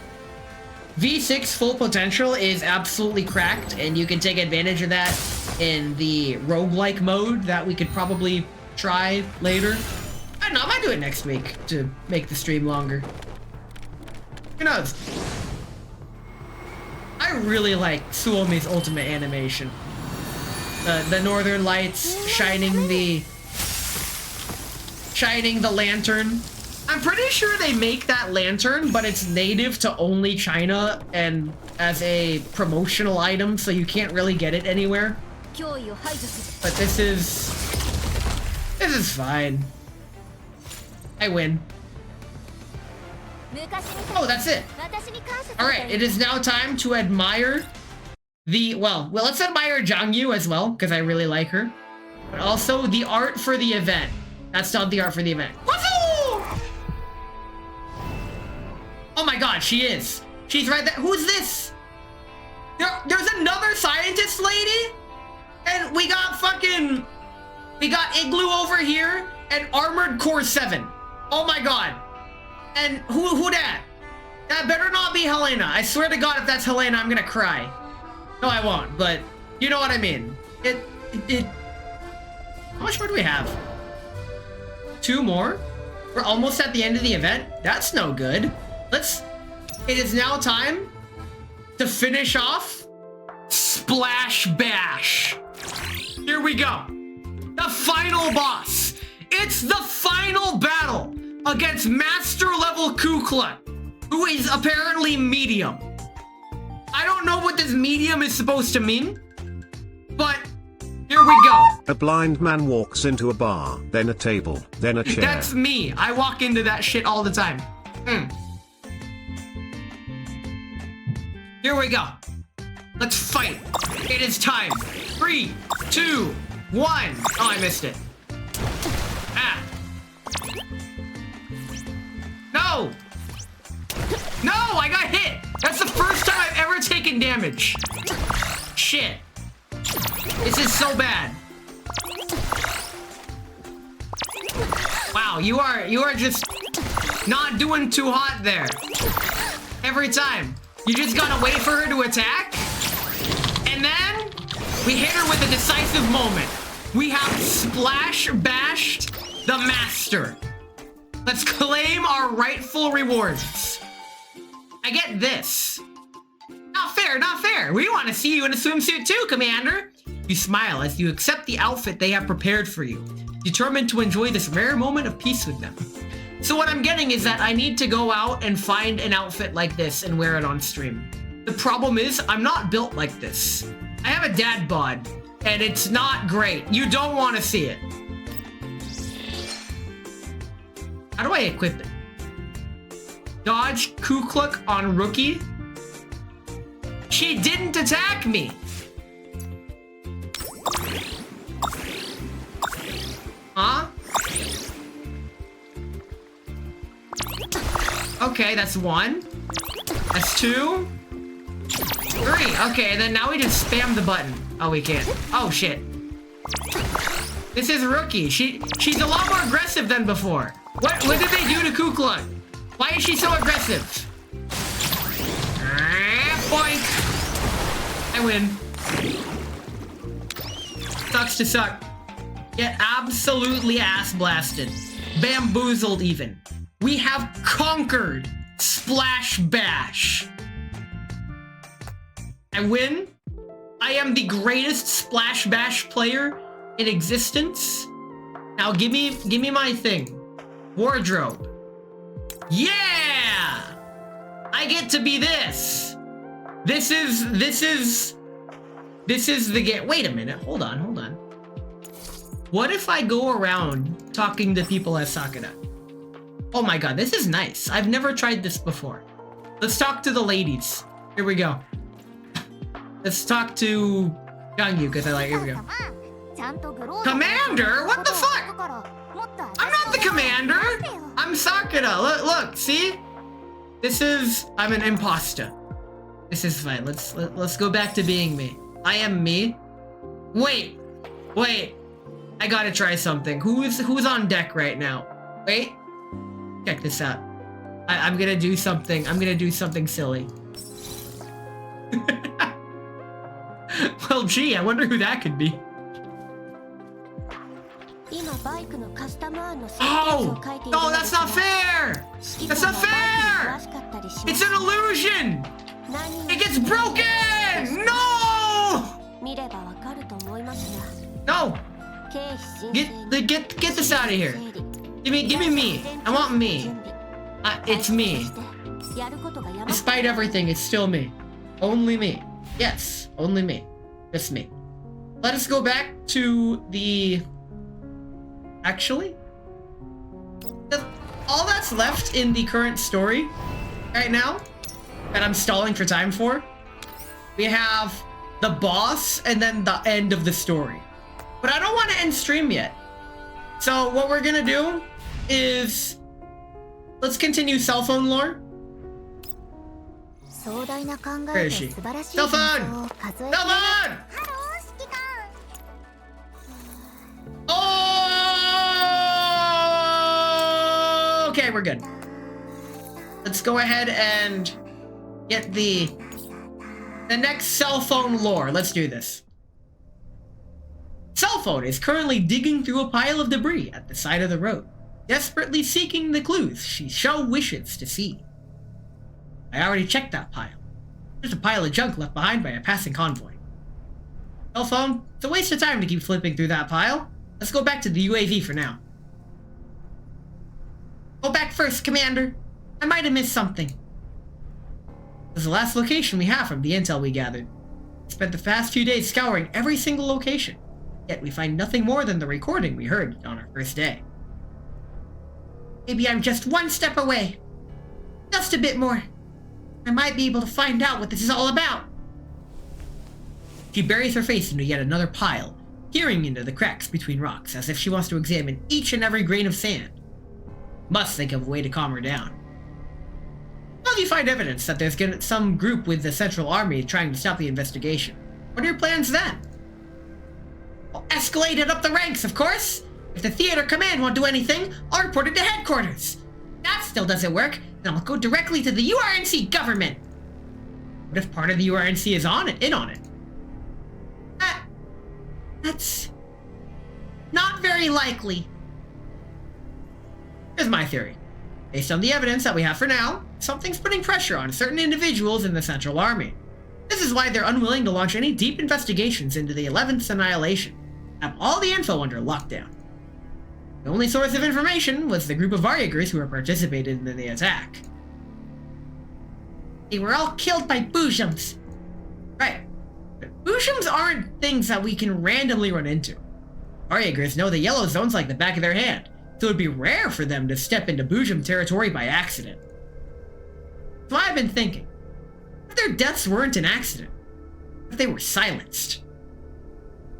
V6 full potential is absolutely cracked, and you can take advantage of that in the roguelike mode that we could probably try later. I don't know, I might do it next week to make the stream longer. Who knows? I really like Suomi's ultimate animation. The northern lights shining the lantern. I'm pretty sure they make that lantern, but it's native to only China and as a promotional item, so you can't really get it anywhere. But this is fine. I win. Oh, that's it. Alright, it is now time to admire the, well, let's admire Zhang Yu as well, because I really like her. But also the art for the event. That's not the art for the event. ＱUASO! Oh my god, she is. She's right there. Who's this? There's another scientist lady? And we got Igloo over here and Armored Core 7. Oh my god. And who that? That better not be Helena. I swear to god if that's Helena, I'm gonna cry. No, I won't, but you know what I mean. How much more do we have? 2 more? We're almost at the end of the event? That's no good. It is now time to finish off Splash Bash. Here we go. The final boss. It's the final battle against Master Level Kukla, who is apparently medium. I don't know what this medium is supposed to mean, but here we go. A blind man walks into a bar, then a table, then a chair. That's me. I walk into that shit all the time. Here we go. Let's fight. It is time. 3, 2, 1. Oh, I missed it. Ah. No! No, I got hit! That's the first time I've ever taken damage. Shit. This is so bad. Wow, you are just not doing too hot there. Every time. You just gotta wait for her to attack. And then we hit her with a decisive moment. We have Splash Bashed the Master. Let's claim our rightful rewards. I get this. Not fair, not fair. We want to see you in a swimsuit too, Commander. You smile as you accept the outfit they have prepared for you, determined to enjoy this rare moment of peace with them. So what I'm getting is that I need to go out and find an outfit like this and wear it on stream. The problem is, I'm not built like this. I have a dad bod, and it's not great. You don't want to see it. How do I equip it? Dodge Kukluk on rookie? She didn't attack me! Huh? Okay, that's 1. That's 2. 3. Okay, then now we just spam the button. Oh, we can't. Oh, shit. This is rookie. She's a lot more aggressive than before. What did they do to Kukluk? Why is she so aggressive? Boink! I win. Sucks to suck. Get absolutely ass blasted. Bamboozled even. We have conquered Splash Bash. I win. I am the greatest Splash Bash player in existence. Now give me my thing. Wardrobe. Yeah! I get to be this. This is the game. Wait a minute. Hold on. What if I go around talking to people as Sakura? Oh my god, this is nice. I've never tried this before. Let's talk to the ladies. Here we go. Let's talk to Gangyu, because I like, here we go. Commander? What the fuck? I'm not the commander! I'm Sakura. Look, see? I'm an imposter. This is fine. Let's go back to being me. I am me. Wait. I gotta try something. Who's on deck right now? Wait. Check this out. I'm gonna do something. I'm gonna do something silly. Well, gee, I wonder who that could be. Oh! No, that's not fair! That's not fair! It's an illusion! It gets broken! No! No! Get this out of here. Give me me. I want me. It's me. Despite everything, it's still me. Only me. Yes, only me. Just me. Let us go back to the... Actually? All that's left in the current story right now, that I'm stalling for time for, we have the boss and then the end of the story. But I don't want to end stream yet. So what we're gonna do is... Let's continue cell phone lore. Where is she? Cell phone! Cell phone! Oh! Okay, we're good. Let's go ahead and get the next cell phone lore. Let's do this. Cell phone is currently digging through a pile of debris at the side of the road, desperately seeking the clues she so wishes to see. I already checked that pile. There's a pile of junk left behind by a passing convoy. Cell phone, it's a waste of time to keep flipping through that pile. Let's go back to the UAV for now. Go back first, Commander. I might have missed something. This is the last location we have from the intel we gathered. We spent the past few days scouring every single location, yet we find nothing more than the recording we heard on our first day. Maybe I'm just one step away. Just a bit more. I might be able to find out what this is all about. She buries her face into yet another pile, peering into the cracks between rocks as if she wants to examine each and every grain of sand. Must think of a way to calm her down. How do you find evidence that there's some group with the Central Army trying to stop the investigation? What are your plans then? I'll escalate it up the ranks, of course! If the theater command won't do anything, I'll report it to headquarters. If that still doesn't work, then I'll go directly to the URNC government. What if part of the URNC is in on it? That's not very likely. Here's my theory. Based on the evidence that we have for now, something's putting pressure on certain individuals in the Central Army. This is why they're unwilling to launch any deep investigations into the 11th Annihilation. Have all the info under lockdown. The only source of information was the group of Varyagers who participated in the attack. They were all killed by Boojums. Right. But Boojums aren't things that we can randomly run into. Varyagers know the yellow zones like the back of their hand, so it would be rare for them to step into Boojum territory by accident. So I've been thinking, if their deaths weren't an accident, if they were silenced.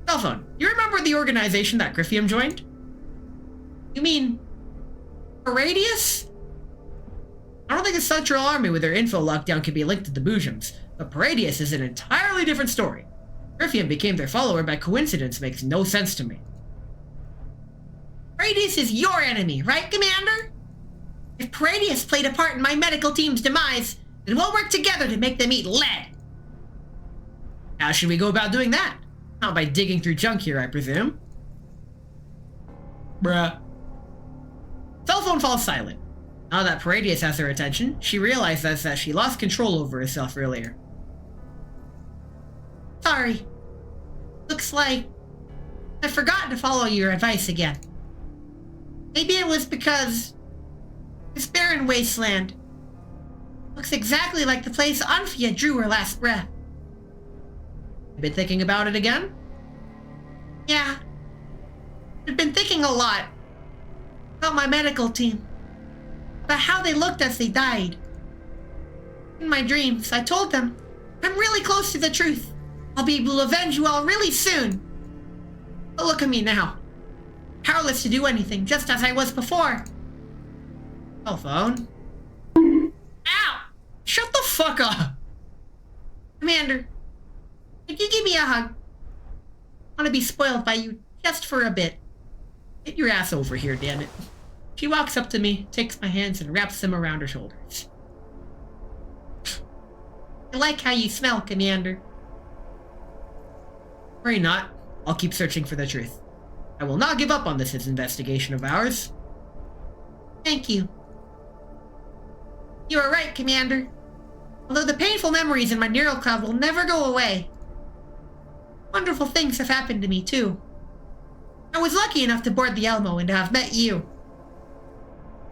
Cellphone, you remember the organization that Griffium joined? You mean Paradius? I don't think the Central Army with their info lockdown can be linked to the Boojums, but Paradius is an entirely different story. Griffium became their follower by coincidence makes no sense to me. Paradius is your enemy, right, Commander? If Paradius played a part in my medical team's demise, then we'll work together to make them eat lead. How should we go about doing that? Not by digging through junk here, I presume. Bruh. Cell phone falls silent. Now that Paradius has her attention, she realizes that she lost control over herself earlier. Sorry. Looks like I've forgotten to follow your advice again. Maybe it was because this barren wasteland looks exactly like the place Anfia drew her last breath. You been thinking about it again? Yeah. I've been thinking a lot about my medical team, about how they looked as they died. In my dreams, I told them, I'm really close to the truth. I'll be able to avenge you all really soon. But look at me now. Powerless to do anything, just as I was before. Cell phone. Ow! Shut the fuck up! Commander, could you give me a hug? I want to be spoiled by you just for a bit. Get your ass over here, damn it. She walks up to me, takes my hands, and wraps them around her shoulders. I like how you smell, Commander. Worry not. I'll keep searching for the truth. I will not give up on this investigation of ours. Thank you. You are right, Commander. Although the painful memories in my neural cloud will never go away. Wonderful things have happened to me, too. I was lucky enough to board the Elmo and to have met you.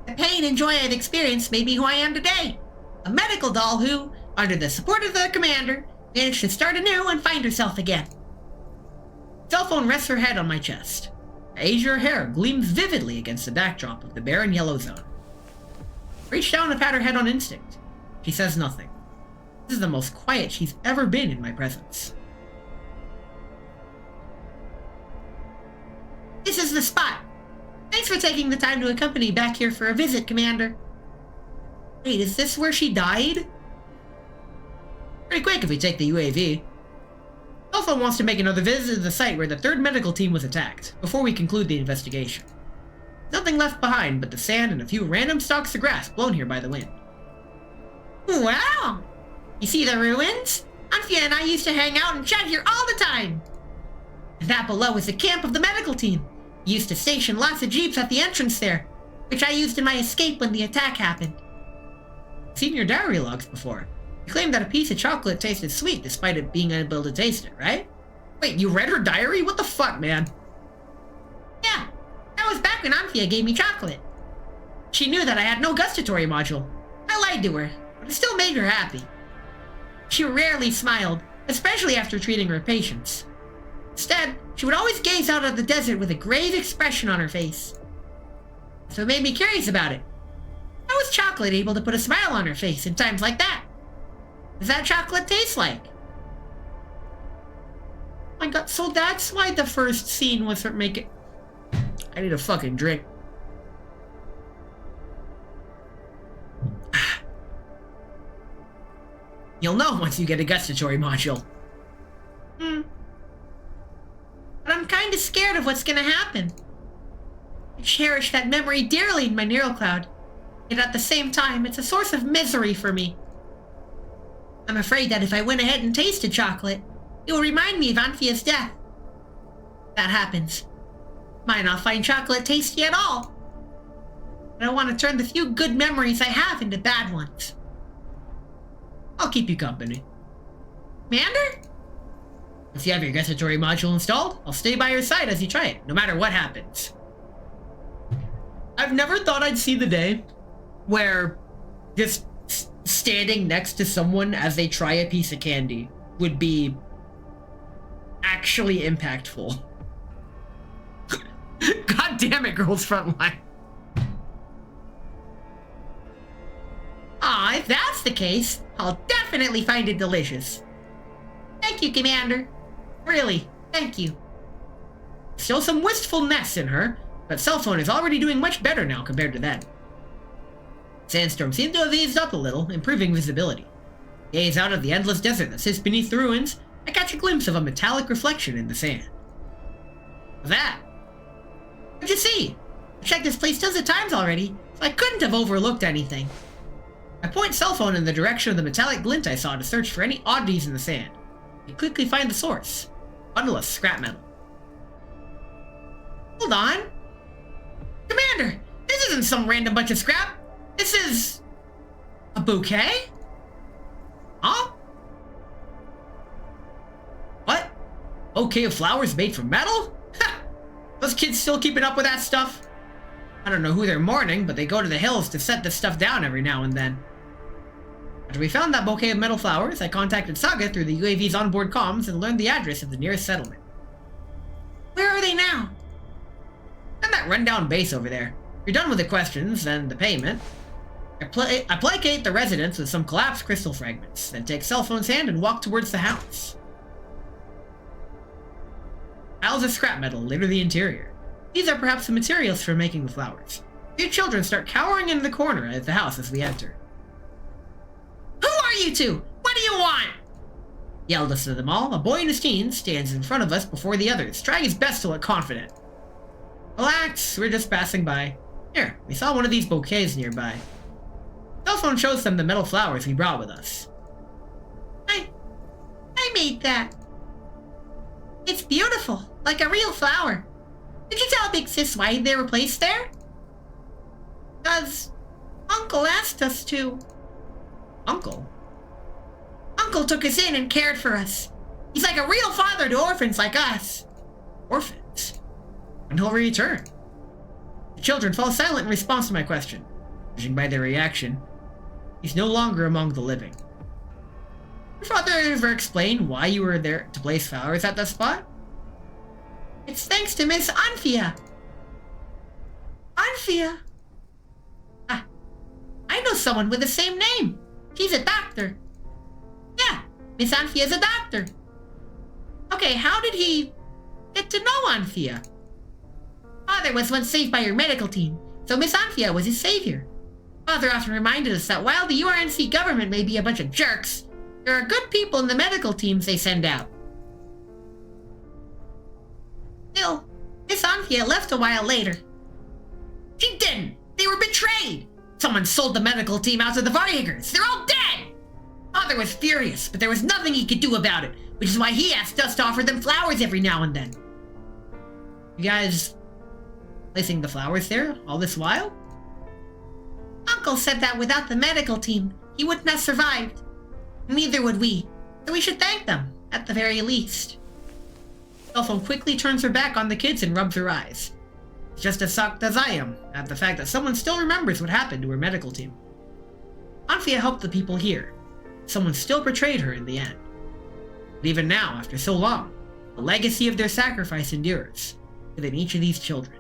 The pain and joy I've experienced made me who I am today. A medical doll who, under the support of the Commander, managed to start anew and find herself again. Cell phone rests her head on my chest. Her azure hair gleams vividly against the backdrop of the barren yellow zone. Reach down and pat her head on instinct. She says nothing. This is the most quiet she's ever been in my presence. This is the spot. Thanks for taking the time to accompany me back here for a visit, Commander. Wait, is this where she died? Pretty quick if we take the UAV. Alpha wants to make another visit to the site where the 3rd medical team was attacked, before we conclude the investigation. Nothing left behind but the sand and a few random stalks of grass blown here by the wind. Wow! You see the ruins? Anfia and I used to hang out and chat here all the time! And that below is the camp of the medical team. We used to station lots of jeeps at the entrance there, which I used in my escape when the attack happened. I've seen your diary logs before. You claimed that a piece of chocolate tasted sweet despite it being unable to taste it, right? Wait, you read her diary? What the fuck, man? Yeah, that was back when Anthea gave me chocolate. She knew that I had no gustatory module. I lied to her, but it still made her happy. She rarely smiled, especially after treating her patients. Instead, she would always gaze out at the desert with a grave expression on her face. So it made me curious about it. How was chocolate able to put a smile on her face in times like that? What does that chocolate taste like? Oh my god, so that's why the first scene was for making... I need a fucking drink. You'll know once you get a gustatory module. But I'm kinda scared of what's gonna happen. I cherish that memory dearly in my neural cloud, yet at the same time, it's a source of misery for me. I'm afraid that if I went ahead and tasted chocolate, it will remind me of Anthea's death. If that happens, might not find chocolate tasty at all. I don't want to turn the few good memories I have into bad ones. I'll keep you company. Mander? If you have your gustatory module installed, I'll stay by your side as you try it, no matter what happens. I've never thought I'd see the day where just standing next to someone as they try a piece of candy would be actually impactful. God damn it, Girls Frontline. Aw, if that's the case, I'll definitely find it delicious. Thank you, Commander. Really, thank you. Still some wistfulness in her, but cell phone is already doing much better now compared to then. Sandstorm seemed to have eased up a little, improving visibility. Gaze out at the endless desert that sits beneath the ruins, I catch a glimpse of a metallic reflection in the sand. What's that? What'd you see? I've checked this place tons of times already, so I couldn't have overlooked anything. I point cell phone in the direction of the metallic glint I saw to search for any oddities in the sand. I quickly find the source. Bundle of scrap metal. Hold on. Commander, this isn't some random bunch of scrap. This is... a bouquet? Huh? What? Bouquet of flowers made from metal? Ha! Those kids still keeping up with that stuff? I don't know who they're mourning, but they go to the hills to set this stuff down every now and then. After we found that bouquet of metal flowers, I contacted Saga through the UAV's onboard comms and learned the address of the nearest settlement. Where are they now? And that rundown base over there. You're done with the questions and the payment. I placate the residents with some collapsed crystal fragments, then take cell phone's hand and walk towards the house. Piles of scrap metal litter the interior. These are perhaps the materials for making the flowers. Two children start cowering in the corner at the house as we enter. Who are you two? What do you want? The eldest of them all, a boy in his teens, stands in front of us before the others, trying his best to look confident. Relax, we're just passing by. Here, we saw one of these bouquets nearby. Cell phone shows them the metal flowers we brought with us. I made that. It's beautiful, like a real flower. Did you tell Big Sis why they were placed there? Because Uncle asked us to. Uncle? Uncle took us in and cared for us. He's like a real father to orphans like us. Orphans? When he'll return? The children fall silent in response to my question. Judging by their reaction, he's no longer among the living. Your father ever explain why you were there to place flowers at that spot? It's thanks to Miss Anthea. Anthea? Ah, I know someone with the same name. She's a doctor. Yeah, Miss Anthea's a doctor. Okay, how did he get to know Anthea? Father was once saved by your medical team, so Miss Anthea was his savior. Father often reminded us that while the URNC government may be a bunch of jerks, there are good people in the medical teams they send out. Still, Miss Anthea left a while later. She didn't! They were betrayed! Someone sold the medical team out to the Varjagers! They're all dead! Father was furious, but there was nothing he could do about it, which is why he asked us to offer them flowers every now and then. You guys placing the flowers there all this while? Uncle said that without the medical team, he wouldn't have survived. Neither would we. So we should thank them, at the very least. Cellphone quickly turns her back on the kids and rubs her eyes. Just as shocked as I am at the fact that someone still remembers what happened to her medical team. Anfia helped the people here. Someone still betrayed her in the end. But even now, after so long, the legacy of their sacrifice endures within each of these children.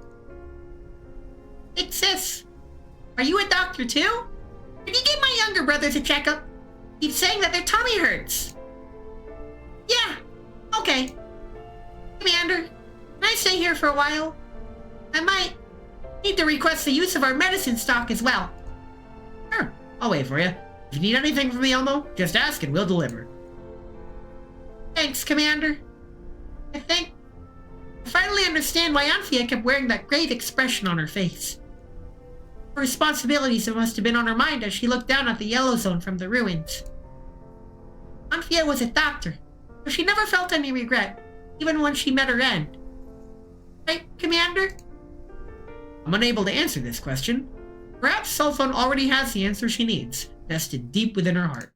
Big sis, are you a doctor too? Did you give my younger brothers a checkup? Keep saying that their tummy hurts. Yeah, okay. Commander, can I stay here for a while? I might need to request the use of our medicine stock as well. Sure, I'll wait for you. If you need anything from me, Elmo, just ask and we'll deliver. Thanks, Commander. I think I finally understand why Anfia kept wearing that grave expression on her face. Her responsibilities must have been on her mind as she looked down at the yellow zone from the ruins. Anfia was a doctor, but she never felt any regret, even when she met her end. Right, Commander? I'm unable to answer this question. Perhaps Cellphone already has the answer she needs, nested deep within her heart.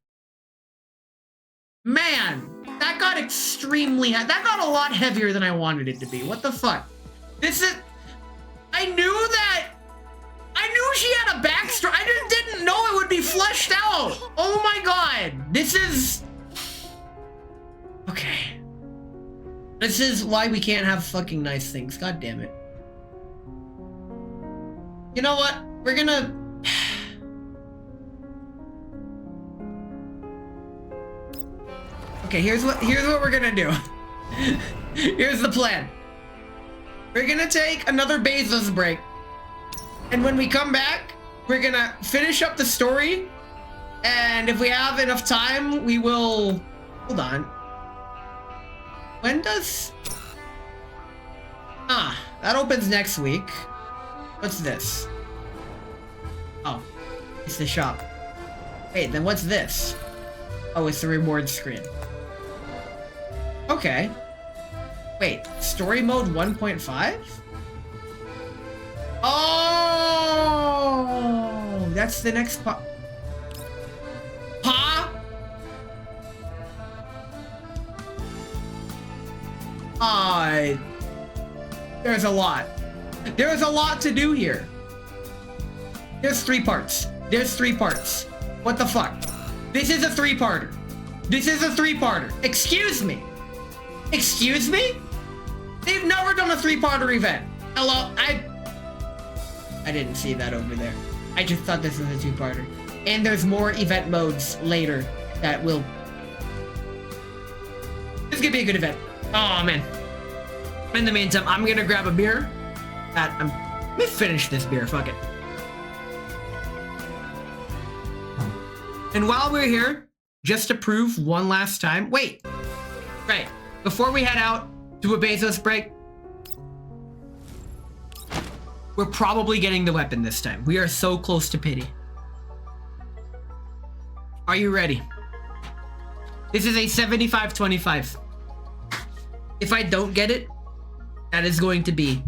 Man, that got extremely that got a lot heavier than I wanted it to be. What the fuck? I knew she had a backstory. I just didn't know it would be fleshed out. Oh my god. This is... Okay. This is why we can't have fucking nice things. God damn it. You know what? We're gonna... Okay, here's what we're gonna do. Here's the plan. We're gonna take another Bezos break. And when we come back, we're gonna finish up the story. And if we have enough time, we will... Hold on. When does... Ah, that opens next week. What's this? Oh, it's the shop. Wait, then what's this? Oh, it's the reward screen. Okay. Wait, story mode 1.5? Oh, that's the next part. Huh? There's a lot. There's a lot to do here. There's 3 parts. There's 3 parts. What the fuck? This is a 3-parter. This is a 3-parter. Excuse me. Excuse me? They've never done a 3-parter event. Hello, I didn't see that over there. I just thought this was a 2-parter. And there's more event modes later that will... This is gonna be a good event. Oh, man. In the meantime, I'm gonna grab a beer. Let me finish this beer, fuck it. And while we're here, just to prove one last time... Wait! Right. Before we head out to a Bezos break, we're probably getting the weapon this time. We are so close to pity. Are you ready? This is a 75-25. If I don't get it, that is going to be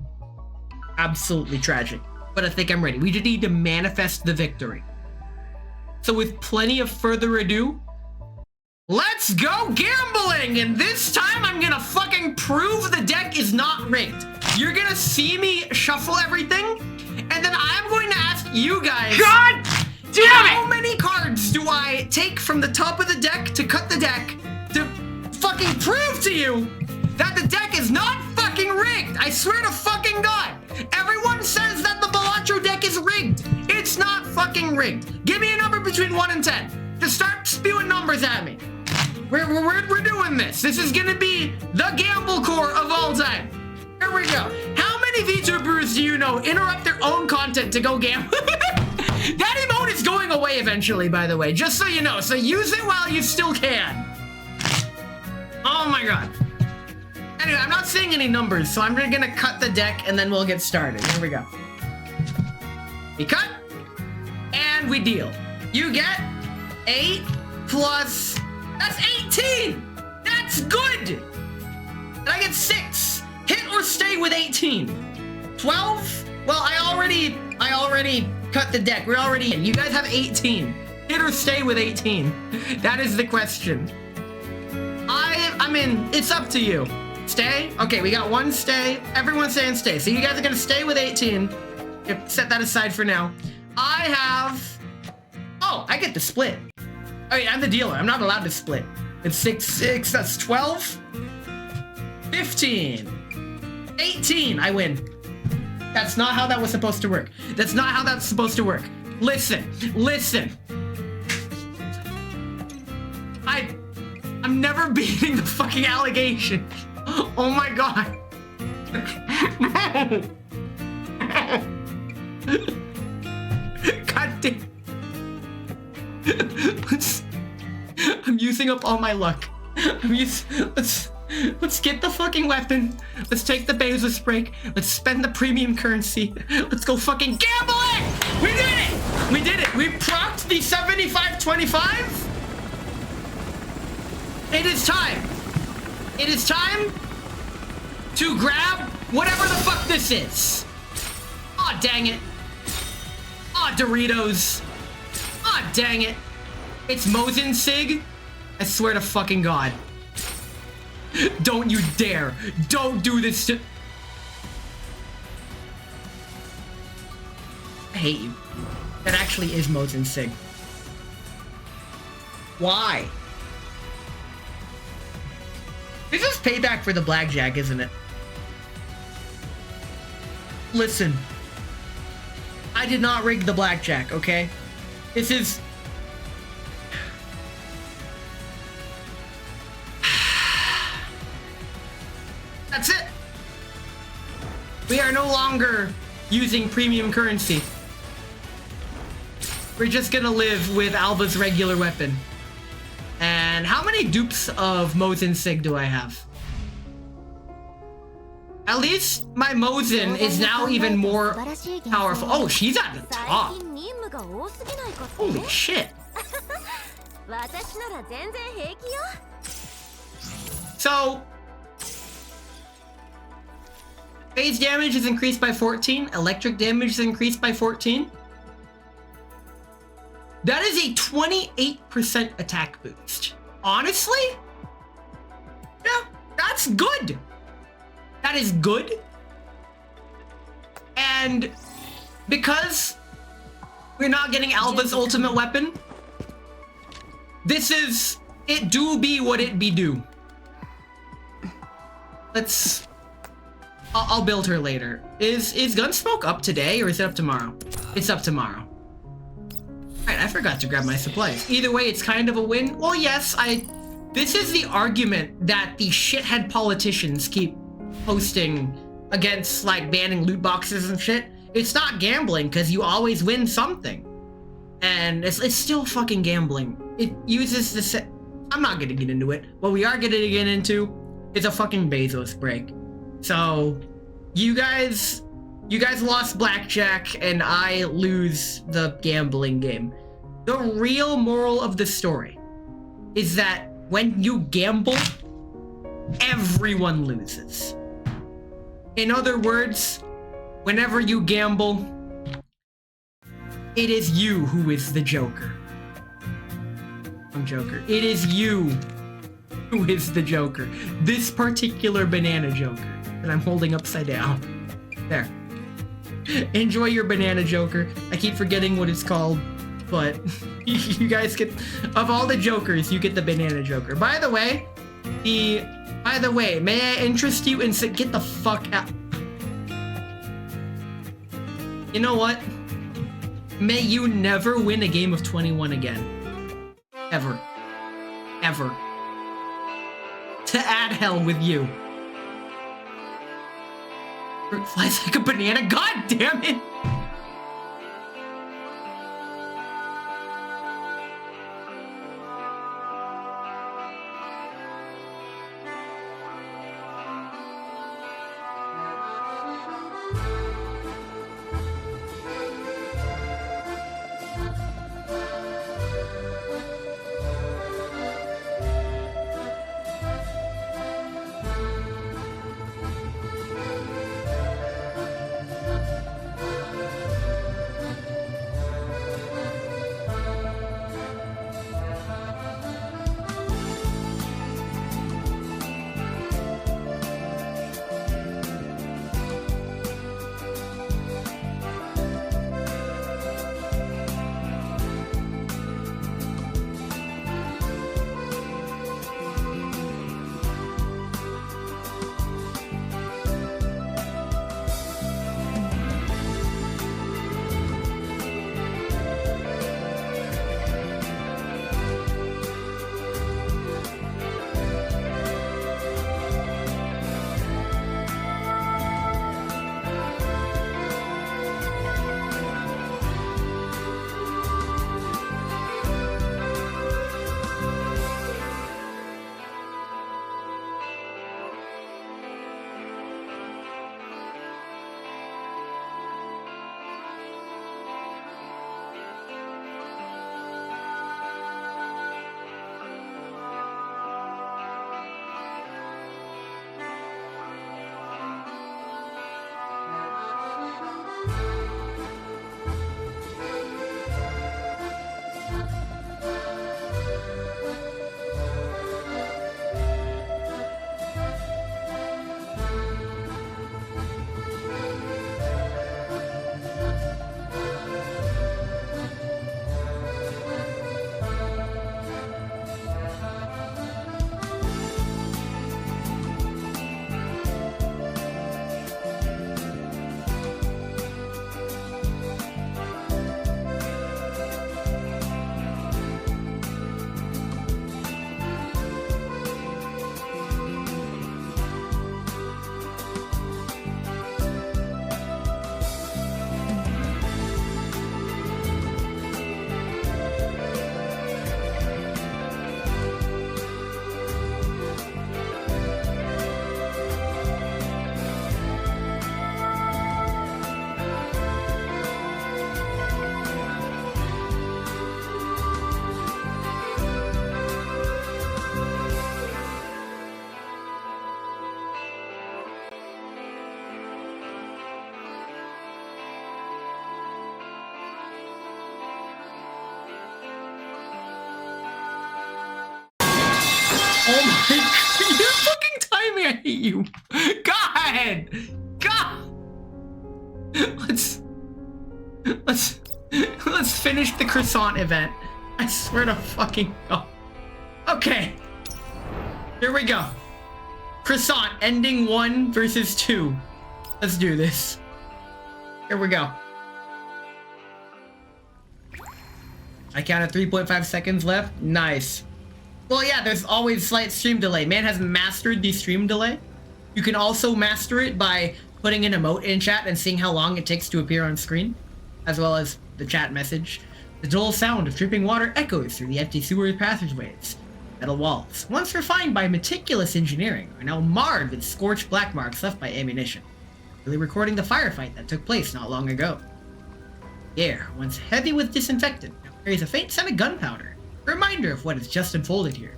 absolutely tragic. But I think I'm ready. We just need to manifest the victory. So with plenty of further ado, let's go gambling! And this time I'm gonna fucking prove the deck is not rigged. You're gonna see me shuffle everything, and then I'm going to ask you guys, God damn it! How many cards do I take from the top of the deck to cut the deck to fucking prove to you that the deck is not fucking rigged? I swear to fucking God. Everyone says that the Balatro deck is rigged. It's not fucking rigged. Give me a number between 1 and 10. Just start spewing numbers at me. We're doing this. This is gonna be the gamble core of all time. Here we go. How many VTubers do you know interrupt their own content to go gamble? That emote is going away eventually, by the way, just so you know. So use it while you still can. Oh my God. Anyway, I'm not seeing any numbers, so I'm gonna cut the deck and then we'll get started. Here we go. We cut, and we deal. You get 8 plus, that's 18! That's good! And I get 6. Hit or stay with 18? 12? Well, I already cut the deck. We're already in. You guys have 18. Hit or stay with 18? That is the question. I mean, it's up to you. Stay? Okay, we got one stay. Everyone's saying stay. So you guys are gonna stay with 18. Set that aside for now. I have... Oh, I get to split. Oh, yeah, I'm the dealer. I'm not allowed to split. It's 6, 6, that's 12. 15. 18, I win. That's not how that was supposed to work. That's not how that's supposed to work. Listen. I'm never beating the fucking allegation. Oh my god. God damn. I'm using up all my luck. Let's get the fucking weapon. Let's take the Bezos break. Let's spend the premium currency. Let's go fucking gamble it! We did it! We did it! We procced the 75-25. It is time. It is time to grab whatever the fuck this is. Aw, dang it. Aw, Doritos. Aw, dang it. It's Mosin Sig. I swear to fucking God. Don't you dare. Don't do this to... I hate you. That actually is Mosin Sig. Why? This is payback for the blackjack, isn't it? Listen. I did not rig the blackjack, okay? This is... That's it! We are no longer using premium currency. We're just gonna live with Alva's regular weapon. And how many dupes of Mosin Sig do I have? At least my Mosin is now even more powerful. Oh, she's at the top. Holy shit. So, phase damage is increased by 14. Electric damage is increased by 14. That is a 28% attack boost. Honestly? Yeah, that's good. That is good. And because we're not getting Alva's ultimate weapon, this is... It do be what it be do. Let's... I'll build her later. Is Gunsmoke up today or is it up tomorrow? It's up tomorrow. Right, I forgot to grab my supplies. Either way, it's kind of a win. Well, yes, this is the argument that the shithead politicians keep posting against, like, banning loot boxes and shit. It's not gambling, because you always win something. And it's still fucking gambling. It uses the... I'm not gonna get into it. What we are gonna get into is a fucking Bezos break. So, you guys lost blackjack and I lose the gambling game. The real moral of the story is that when you gamble, everyone loses. In other words, whenever you gamble, it is you who is the Joker. I'm Joker. It is you who is the Joker. This particular banana Joker that I'm holding upside down. There. Enjoy your banana Joker. I keep forgetting what it's called, but you guys get, of all the Jokers, you get the banana Joker. By the way, may I interest you in get the fuck out. You know what? May you never win a game of 21 again. Ever. Ever. To add hell with you. It flies like a banana. God damn it! you. God! God! Let's finish the croissant event. I swear to fucking God. Okay. Here we go. Croissant ending 1 versus 2. Let's do this. Here we go. I counted 3.5 seconds left. Nice. Well, yeah, there's always slight stream delay. Man has mastered the stream delay. You can also master it by putting an emote in chat and seeing how long it takes to appear on screen, as well as the chat message. The dull sound of dripping water echoes through the empty sewer passageways. Metal walls, once refined by meticulous engineering, are now marred with scorched black marks left by ammunition, really recording the firefight that took place not long ago. The air, once heavy with disinfectant, now carries a faint scent of gunpowder, a reminder of what has just unfolded here.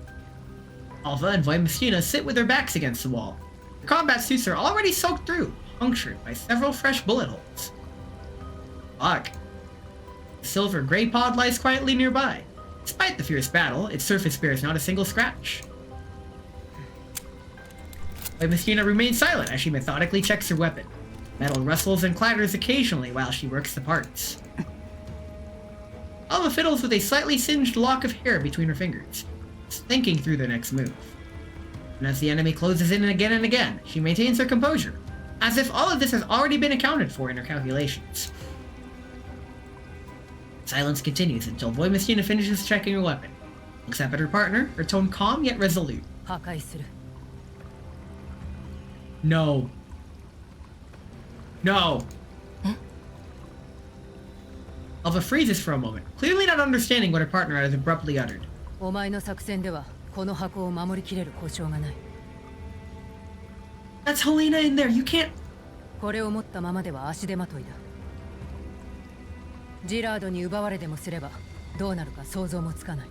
Alva and Voimestina sit with their backs against the wall. Their combat suits are already soaked through, punctured by several fresh bullet holes. Fuck. The silver gray pod lies quietly nearby. Despite the fierce battle, its surface bears not a single scratch. Voimestina remains silent as she methodically checks her weapon. Metal rustles and clatters occasionally while she works the parts. Alva fiddles with a slightly singed lock of hair between her fingers, thinking through their next move. And as the enemy closes in again and again, she maintains her composure, as if all of this has already been accounted for in her calculations. Silence continues until Voimestina finishes checking her weapon. Looks up at her partner, her tone calm yet resolute. 破壊する No. No. Alva freezes for a moment, clearly not understanding what her partner has abruptly uttered. お前の作戦ではこの箱を守りきれる保証がない That's Helena in there, you can't... これを持ったままでは足手まといだジラードに奪われでもすればどうなるか想像もつかない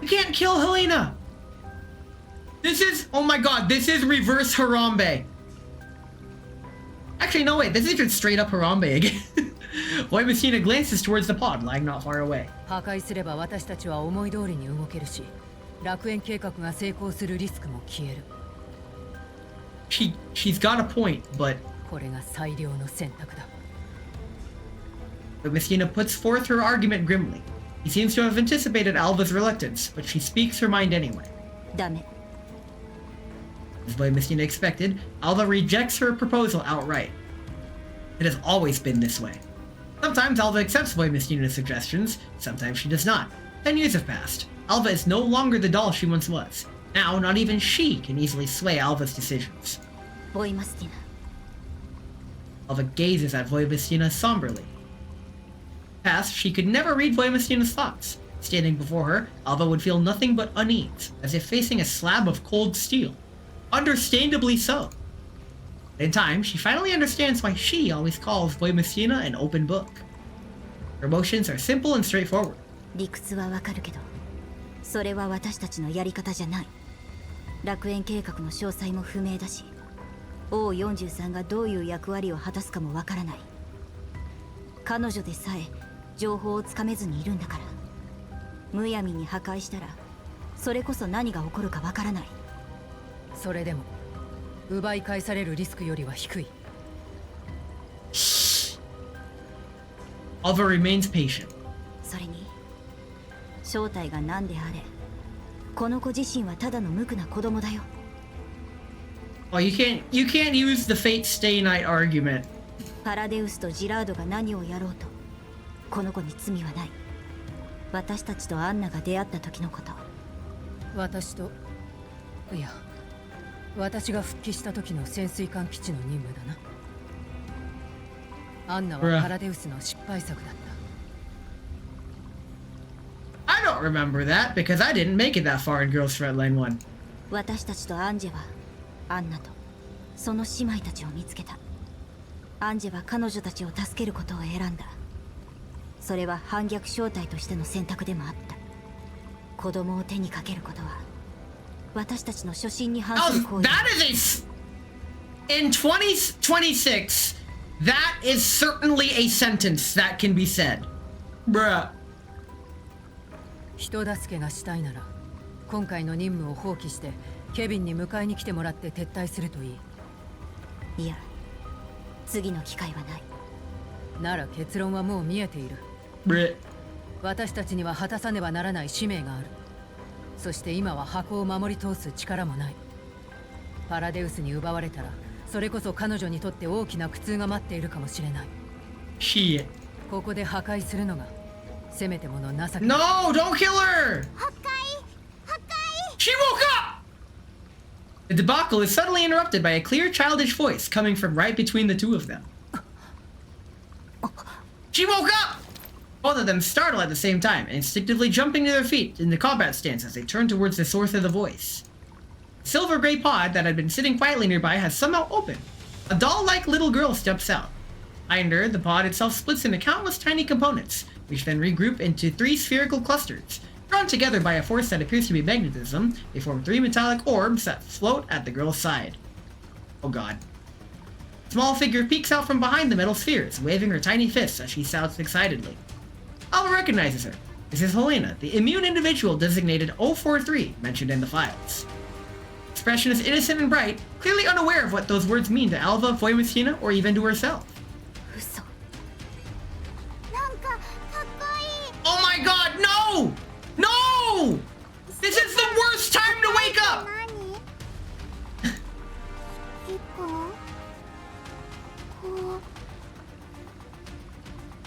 You can't kill Helena! This is... Oh my god, this is reverse Harambe. Actually, no wait, this is just straight up Harambe again. Voimestina glances towards the pod lying not far away. 破壊すれば私たちは思い通りに動けるし楽園計画が成功するリスクも消える She's got a point, but... これが最良の選択だ Voimestina puts forth her argument grimly. He seems to have anticipated Alva's reluctance, but she speaks her mind anyway. ダメ As Voimestina expected, Alva rejects her proposal outright. It has always been this way. Sometimes Alva accepts Voimestina's suggestions, sometimes she does not. 10 years have passed. Alva is no longer the doll she once was. Now, not even she can easily sway Alva's decisions. ボイマスティナ Alva gazes at Voimestina somberly. Past, she could never read Voimestina's thoughts. Standing before her, Alva would feel nothing but unease, as if facing a slab of cold steel. Understandably so. In time, she finally understands why she always calls Voimestina an open book. Her emotions are simple and straightforward. 理屈はわかるけどそれは私たちのやり方じゃない楽園計画の詳細も不明だし王43がどういう役割を果たすかもわからない彼女でさえ情報をつかめずにいるんだからむやみに破壊したらそれこそ何が起こるかわからないそれでも奪い返されるリスクよりは低い Alva remains patient. それに正体が何であれこの子自身はただの無垢な子供だよ Oh, you can't use the Fate Stay Night argument. パラデウスとジラードが何をやろうとこの子に罪はない私たちとアンナが出会った時のこと私といや私が復帰した時の潜水艦基地の任務だなアンナはパラデウスの失敗作だった I don't remember that because I didn't make it that far in Girls Frontline 1. 私たちとアンジェはアンナとその姉妹たちを見つけたアンジェは彼女たちを助けることを選んだそれは反逆正体としての選択でもあった子供を手にかけることは私たちの初心に反する行為 That is in 2026, that is certainly a sentence that can be said. Bruh. 人助けがしたいなら今回の任務を放棄してケビンに迎えに来てもらって撤退するといい。いや、次の機会はない。なら結論はもう見えている。Bleh. 私たちには果たさねばならない使命がある。そして今は箱を守り通す力もない。パラデウスに奪われたら、それこそ彼女にとって大きな苦痛が待っているかもしれない。Shit. ここで破壊するのがせめてもの情け。 No, don't kill her! She woke up! The debacle is suddenly interrupted by a clear childish voice coming from right between the two of them. She woke up! Both of them startle at the same time, instinctively jumping to their feet in the combat stance as they turn towards the source of the voice. The silver gray pod that had been sitting quietly nearby has somehow opened. A doll-like little girl steps out. Behind her, the pod itself splits into countless tiny components, which then regroup into 3 spherical clusters. Drawn together by a force that appears to be magnetism, they form 3 metallic orbs that float at the girl's side. Oh god. A small figure peeks out from behind the metal spheres, waving her tiny fists as she shouts excitedly. Alva recognizes her. This is Helena, the immune individual designated 043, mentioned in the files. Expression is innocent and bright, clearly unaware of what those words mean to Alva, Voimastina, or even to herself. 嘘。なんかかっこいい。 Oh my god, no! No! This is the worst time to wake up! 何？結構こう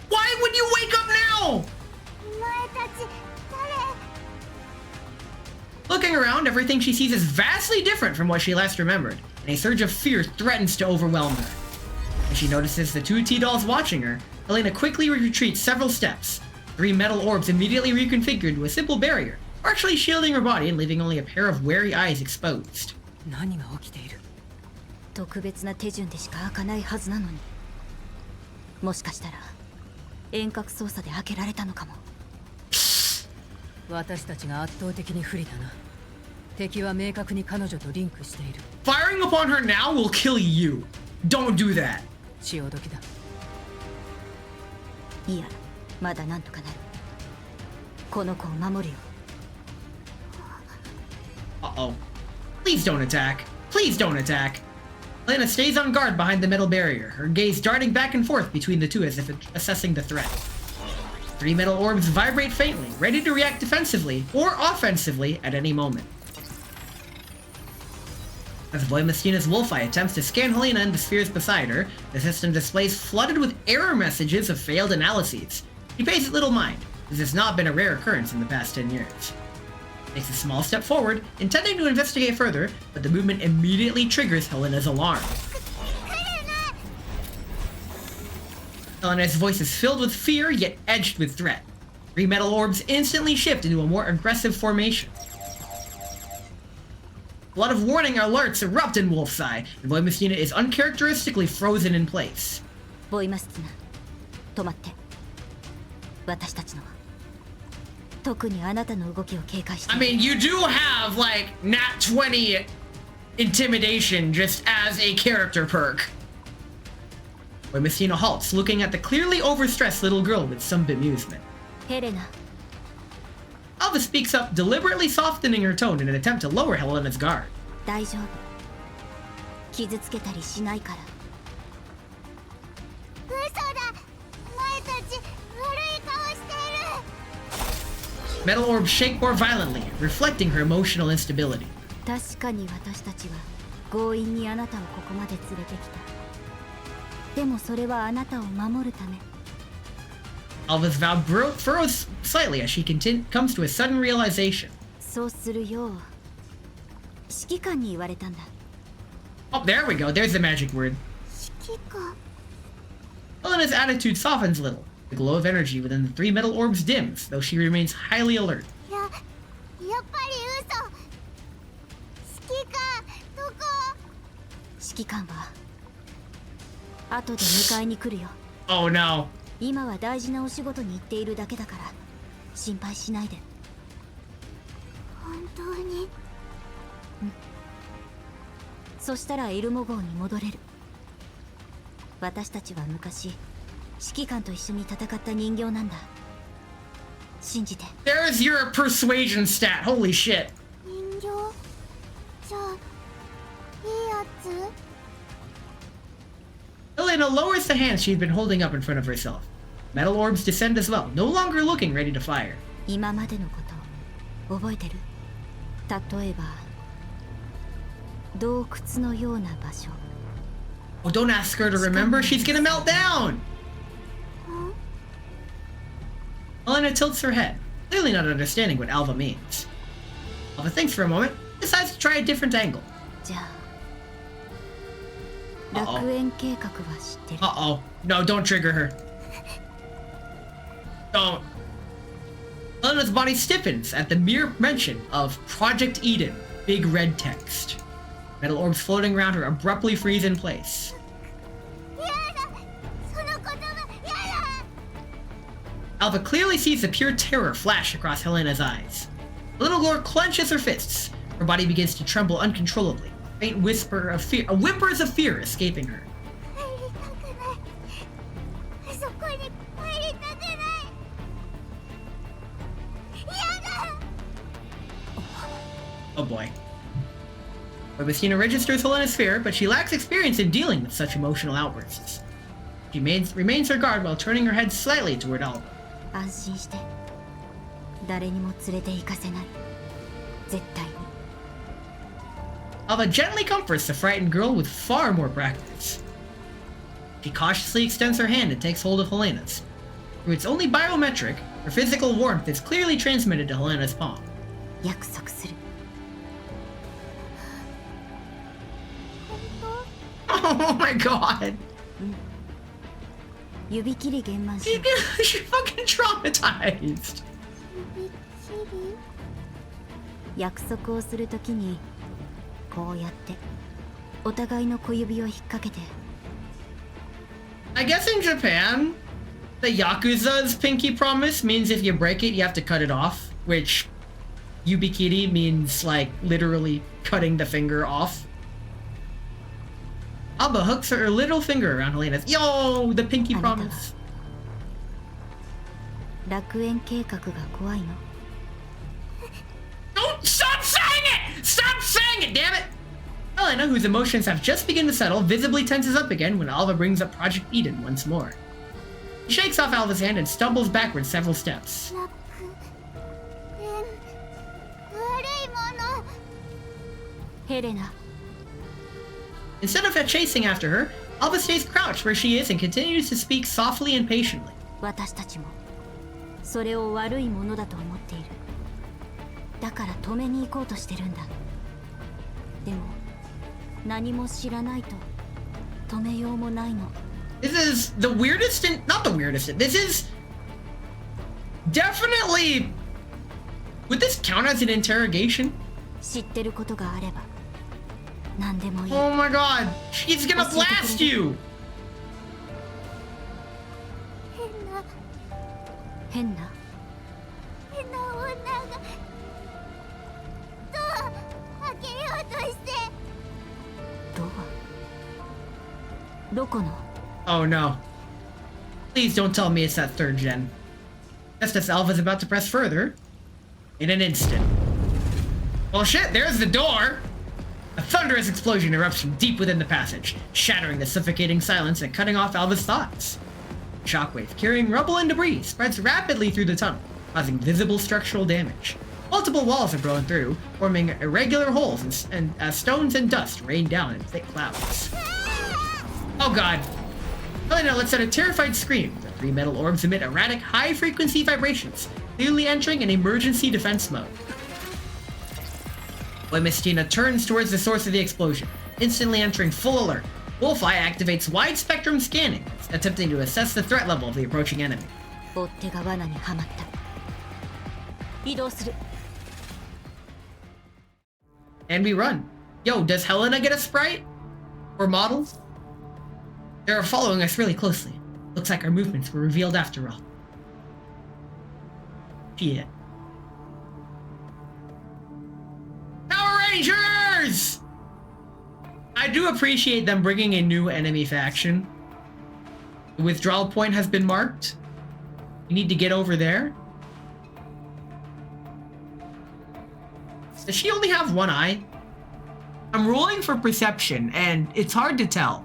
Why would you wake up now? お前たち誰？ Looking around, everything she sees is vastly different from what she last remembered, and a surge of fear threatens to overwhelm her. As she notices the 2 T-dolls watching her, Helena quickly retreats several steps. 3 metal orbs immediately reconfigured to a simple barrier, partially shielding her body and leaving only a pair of wary eyes exposed. 何が起きている？特別な手順でしか開かないはずなのに、もしかしたら遠隔操作で開けられたのかも。私たちが圧倒的に不利だな。敵は明確に彼女とリンクしている。 Firing upon her now will kill you. Don't do that. 潮時だ。いや、まだなんとかなる。この子を守るよ。 Uh-oh. Please don't attack. Please don't attack. Helena stays on guard behind the metal barrier, her gaze darting back and forth between the two as if assessing the threat. 3 metal orbs vibrate faintly, ready to react defensively or offensively at any moment. As Voimastina's wolf eye attempts to scan Helena and the spheres beside her, the system displays flooded with error messages of failed analyses. She pays it little mind. This has not been a rare occurrence in the past 10 years. Takes a small step forward, intending to investigate further, but the movement immediately triggers Helena's alarm. Helena's voice is filled with fear, yet edged with threat. 3 metal orbs instantly shift into a more aggressive formation. Blood of warning alerts erupt in Wolf's Eye, and Voimastina is uncharacteristically frozen in place. ボイマスティナ、止まって。私たちのは特にあなたの動きを警戒して。 I mean, you do have, like, nat 20 intimidation just as a character perk. Voimastina halts, looking at the clearly overstressed little girl with some bemusement. ヘレナ。 Alva speaks up, deliberately softening her tone in an attempt to lower Helena's guard. 大丈夫。傷つけたりしないから。嘘だ。お前たち悪い顔している。 Metal orbs shake more violently, reflecting her emotional instability. 確かに私たちは強引にあなたをここまで連れてきた。でもそれはあなたを守るため。 Alva's vow furrows slightly as she comes to a sudden realization. そうするよう指揮官に言われたんだ。 Oh, there we go. There's the magic word. 指揮官。 Helena's attitude softens a little. The glow of energy within the 3 metal orbs dims, though she remains highly alert. やっぱり嘘。指揮官どこ？指揮官は後で迎えに来るよ。 Oh no. 今は大事なお仕事に行っているだけだから心配しないで。本当に？うん。そしたらエルモ号に戻れる。私たちは昔指揮官と一緒に戦った人形なんだ。信じて。 There's your persuasion stat. Holy shit. 人形？じゃ Helena lowers the hands she's been holding up in front of herself. Metal orbs descend as well, no longer looking ready to fire. 今までのこと覚えてる？例えば洞窟のような場所。 Oh, don't ask her to remember, she's gonna melt down! Helena tilts her head, clearly not understanding what Alva means. Alva thinks for a moment, decides to try a different angle. じゃあ楽園計画は知ってる？ Uh-oh. No, don't trigger her. Don't. Helena's body stiffens at the mere mention of Project Eden, big red text. Metal orbs floating around her abruptly freeze in place. Alva clearly sees the pure terror flash across Helena's eyes. The little girl clenches her fists. Her body begins to tremble uncontrollably. A faint whisper of fear, whimpers of fear escaping her. Oh boy. Messina registers Helena's fear, but she lacks experience in dealing with such emotional outbursts. She remains her guard while turning her head slightly toward Alva. 安心して。誰にも連れて行かせない。絶対に。 Alva gently comforts the frightened girl with far more practice. She cautiously extends her hand and takes hold of Helena's. Through its only biometric, her physical warmth is clearly transmitted to Helena's palm. 約束する。 Oh my god! 指切り玄満し She's fucking traumatized! 約束をするときにこうやってお互いの小指を引っ掛けて I guess in Japan, the Yakuza's pinky promise means if you break it, you have to cut it off, which yubikiri means like literally cutting the finger off. Alba hooks her little finger around Helena's. Yo, the pinky promise. 楽園計画が怖いの？ Don't stop saying it! Stop saying it, damn it! Helena, whose emotions have just begun to settle, visibly tenses up again when Alva brings up Project Eden once more. She shakes off Alva's hand and stumbles backwards several steps. ヘレナ。 Instead of chasing after her, Alva stays crouched where she is and continues to speak softly and patiently. 私たちもそれを悪いものだと思っている。だから止めに行こうとしてるんだ。でも何も知らないと止めようもないの。 This is the weirdest and not the weirdest. This is definitely. Would this count as an interrogation? 知ってることがあれば何でもいい。 Oh my god, she's gonna blast you! 変な女がドア開けようとして。ドア？どこの？ Oh no. Please don't tell me it's that third gen. Just as Alva's about to press further, in an instant. Well shit, there's the door! A thunderous explosion erupts from deep within the passage, shattering the suffocating silence and cutting off Alva's thoughts. Shockwave, carrying rubble and debris, spreads rapidly through the tunnel, causing visible structural damage. Multiple walls are blown through, forming irregular holes and as stones and dust rain down in thick clouds. Oh god. Helena lets out a terrified scream. The three metal orbs emit erratic, high-frequency vibrations, clearly entering an emergency defense mode. When Mestina turns towards the source of the explosion, instantly entering full alert, Wolfeye activates wide-spectrum scanning, attempting to assess the threat level of the approaching enemy. 追っ手が罠にはまった。移動する。 And we run. Yo, does Helena get a sprite? Or models? They're following us really closely. Looks like our movements were revealed after all. Shit. Power Rangers! I do appreciate them bringing a new enemy faction. The withdrawal point has been marked. We need to get over there. Does she only have one eye? I'm rolling for perception, and it's hard to tell.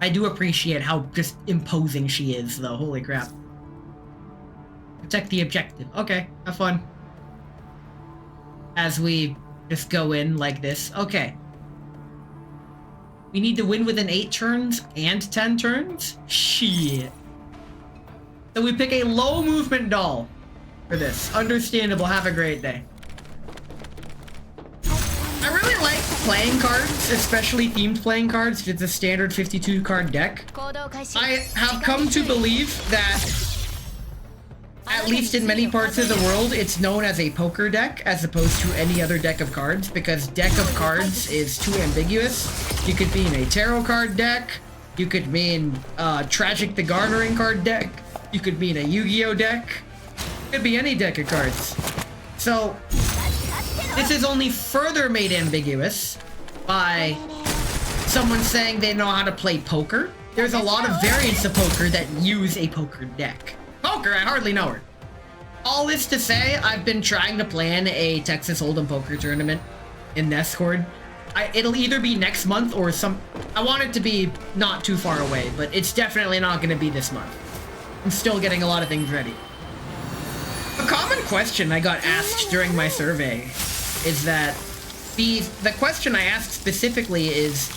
I do appreciate how just imposing she is, though. Holy crap. Protect the objective. Okay, have fun. As we just go in like this. Okay. We need to win within 8 turns and 10 turns? Shit. So we pick a low movement doll for this. Understandable. Have a great day. I really like playing cards, especially themed playing cards. It's a standard 52 card deck. I have come to believe that, at least in many parts of the world, it's known as a poker deck as opposed to any other deck of cards, because deck of cards is too ambiguous. You could mean a tarot card deck, you could mean Tragic the Garnering card deck, you could mean a Yu-Gi-Oh deck, it could be any deck of cards. So, this is only further made ambiguous by someone saying they know how to play poker. There's a lot of variants of poker that use a poker deck. Poker, I hardly know her. All this to say, I've been trying to plan a Texas Hold'em poker tournament in Discord. It'll either be next month or I want it to be not too far away, but it's definitely not going to be this month. I'm still getting a lot of things ready. A common question I got asked during my survey is that the question I asked specifically is,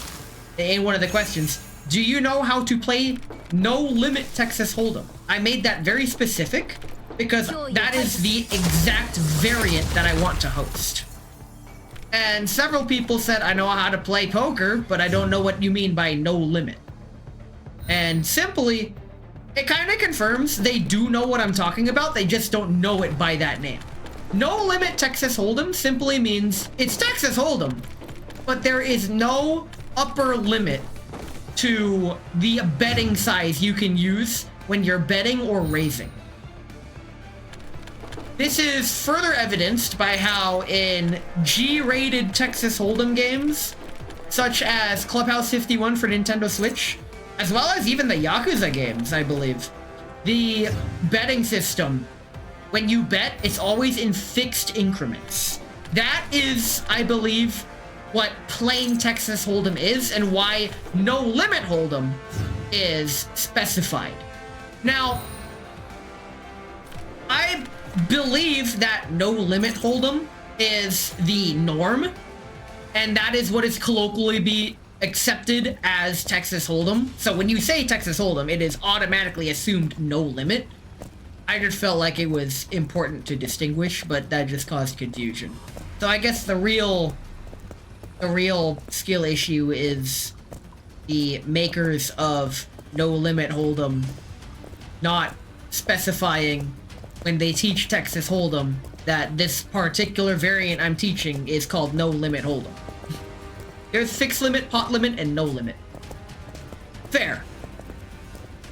in one of the questions, do you know how to play No Limit Texas Hold'em? I made that very specific because that is the exact variant that I want to host. And several people said, I know how to play poker, but I don't know what you mean by no limit. And simply, it kind of confirms they do know what I'm talking about, they just don't know it by that name. No Limit Texas Hold'em simply means it's Texas Hold'em, but there is no upper limit to the betting size you can use when you're betting or raising. This is further evidenced by how in G-rated Texas Hold'em games, such as Clubhouse 51 for Nintendo Switch, as well as even the Yakuza games, I believe, the betting system, when you bet, it's always in fixed increments. That is, I believe, what plain Texas Hold'em is and why No Limit Hold'em is specified. Now, I believe that No Limit Hold'em is the norm, and that is what is colloquially be accepted as Texas Hold'em. So when you say Texas Hold'em, it is automatically assumed no limit. I just felt like it was important to distinguish, but that just caused confusion. So I guess the real skill issue is the makers of No Limit Hold'em not specifying when they teach Texas Hold'em that this particular variant I'm teaching is called No Limit Hold'em. There's fixed limit, pot limit, and no limit. Fair.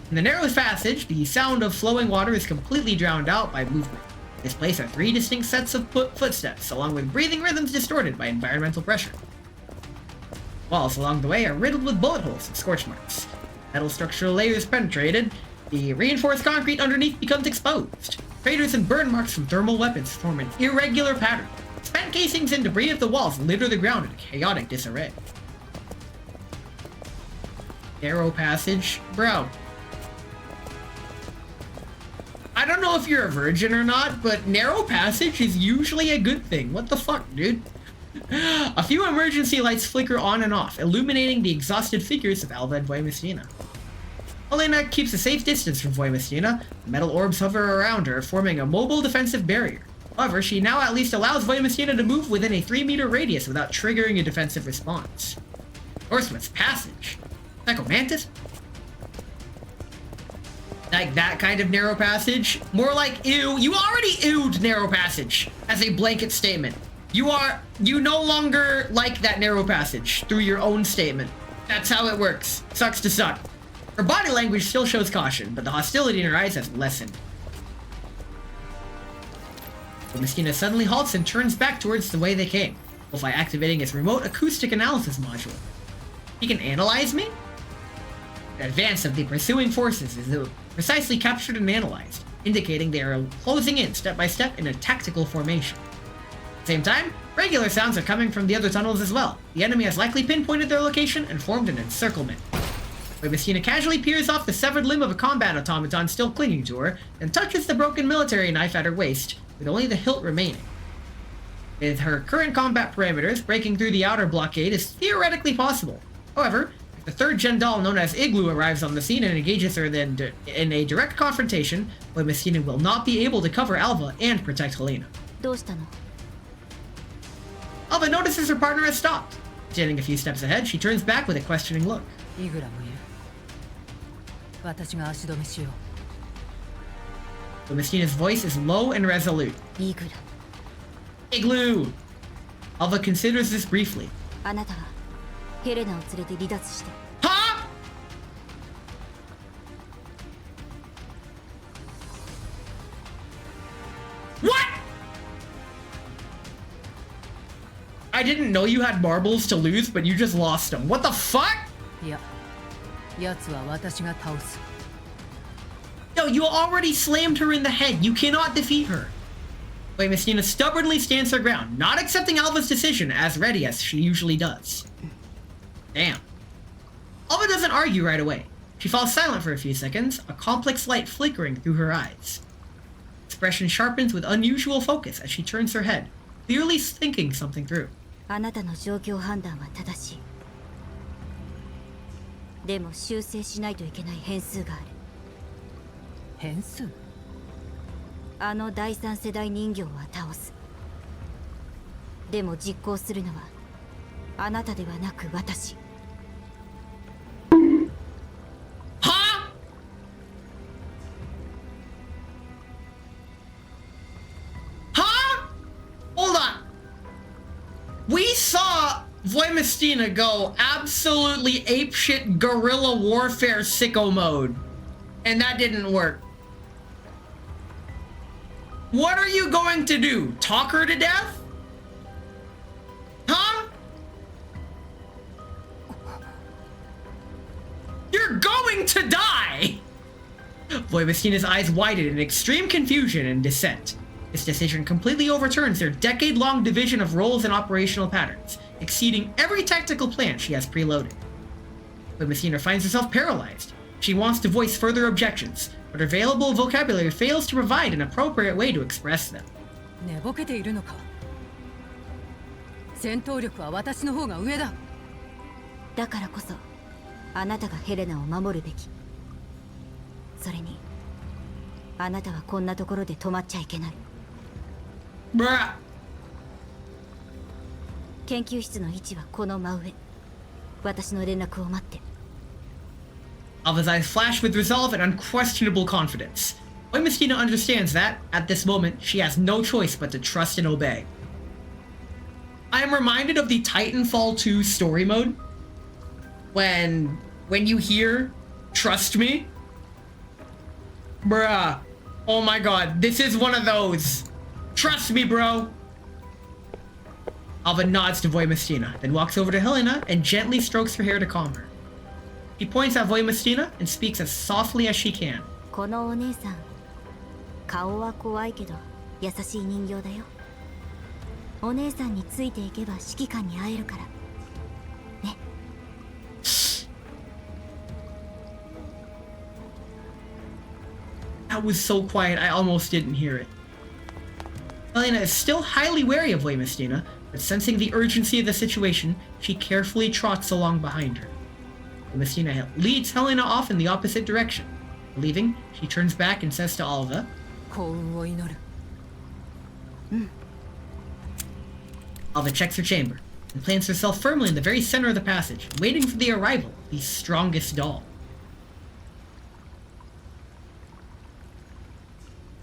In the narrow passage, the sound of flowing water is completely drowned out by movement. In this place are 3 distinct sets of footsteps, along with breathing rhythms distorted by environmental pressure. Walls along the way are riddled with bullet holes and scorch marks. Metal structural layers penetrated, the reinforced concrete underneath becomes exposed. Craters and burn marks from thermal weapons form an irregular pattern. Spent casings and debris of the walls litter the ground in chaotic disarray. Narrow passage? Bro. I don't know if you're a virgin or not, but narrow passage is usually a good thing. What the fuck, dude? A few emergency lights flicker on and off, illuminating the exhausted figures of Alva and Voimistina. Elena keeps a safe distance from Voimistina. Metal orbs hover around her, forming a mobile defensive barrier. However, she now at least allows Voimistina to move within a 3-meter radius without triggering a defensive response. Horseman's Passage. Psychomantis? Like that kind of narrow passage? More like ew. You already ewed narrow passage as a blanket statement. You no longer like that narrow passage through your own statement. That's how it works. Sucks to suck. Her body language still shows caution, but the hostility in her eyes has lessened. Voimistina suddenly halts and turns back towards the way they came, by activating its remote acoustic analysis module. He can analyze me? The advance of the pursuing forces is precisely captured and analyzed, indicating they are closing in step by step in a tactical formation. At the same time, regular sounds are coming from the other tunnels as well. The enemy has likely pinpointed their location and formed an encirclement. Where Messina casually peers off the severed limb of a combat automaton still clinging to her, and touches the broken military knife at her waist, with only the hilt remaining. With her current combat parameters, breaking through the outer blockade is theoretically possible. However, if the third Jendal known as Igloo arrives on the scene and engages her in a direct confrontation, Boy Messina will not be able to cover Alva and protect Helena. どうしたの？ Alva notices her partner has stopped. Standing a few steps ahead, she turns back with a questioning look. イグラもいる。私が足止めしよう。 But Messina's voice is low and resolute. イグラ、 Igloo! Alva considers this briefly. あなたはヘレナを連れて離脱して。 Huh? What? I didn't know you had marbles to lose, but you just lost them. What the fuck? いや、奴は私が倒す。 No, you already slammed her in the head. You cannot defeat her. Wait, Messina stubbornly stands her ground, not accepting Alva's decision as ready as she usually does. Damn. Alva doesn't argue right away. She falls silent for a few seconds, a complex light flickering through her eyes. Expression sharpens with unusual focus as she turns her head, clearly thinking something through. あなたの状況判断は正しい。でも修正しないといけない変数がある。変数？あの第三世代人形は倒す。でも実行するのはあなたではなく私。 Huh? Huh? Hold on. We saw Voimestina go absolutely apeshit guerrilla warfare sicko mode, and that didn't work. What are you going to do? Talk her to death? Huh? You're going to die! Voimestina's eyes widen in extreme confusion and dissent. This decision completely overturns their decade-long division of roles and operational patterns, exceeding every tactical plan she has preloaded. Voimestina finds herself paralyzed. She wants to voice further objections, but her available vocabulary fails to provide an appropriate way to express them. 寝ぼけているのか。戦闘力は私の方が上だ。だからこそあなたがヘレナを守るべき。それにあなたはこんなところで止まっちゃいけない。 Bruh! 研究室の位置はこの真上。私の連絡を待って。 Alva's eyes flash with resolve and unquestionable confidence. Voimestina understands that, at this moment, she has no choice but to trust and obey. I am reminded of the Titanfall 2 story mode. When you hear, trust me. Bruh. Oh my god, this is one of those. Trust me, bro. Alva nods to Voimestina, then walks over to Helena and gently strokes her hair to calm her. He points at Voimestina and speaks as softly as she can. このお姉さん、顔は怖いけど優しい人形だよ。お姉さんについていけば指揮官に会えるから。ね。That was so quiet, I almost didn't hear it. Helena is still highly wary of Voimestina, but sensing the urgency of the situation, she carefully trots along behind her. Voimestina leads Helena off in the opposite direction. Leaving, she turns back and says to Alva, 幸運を祈る。 Alva checks her chamber and plants herself firmly in the very center of the passage, waiting for the arrival of the strongest doll.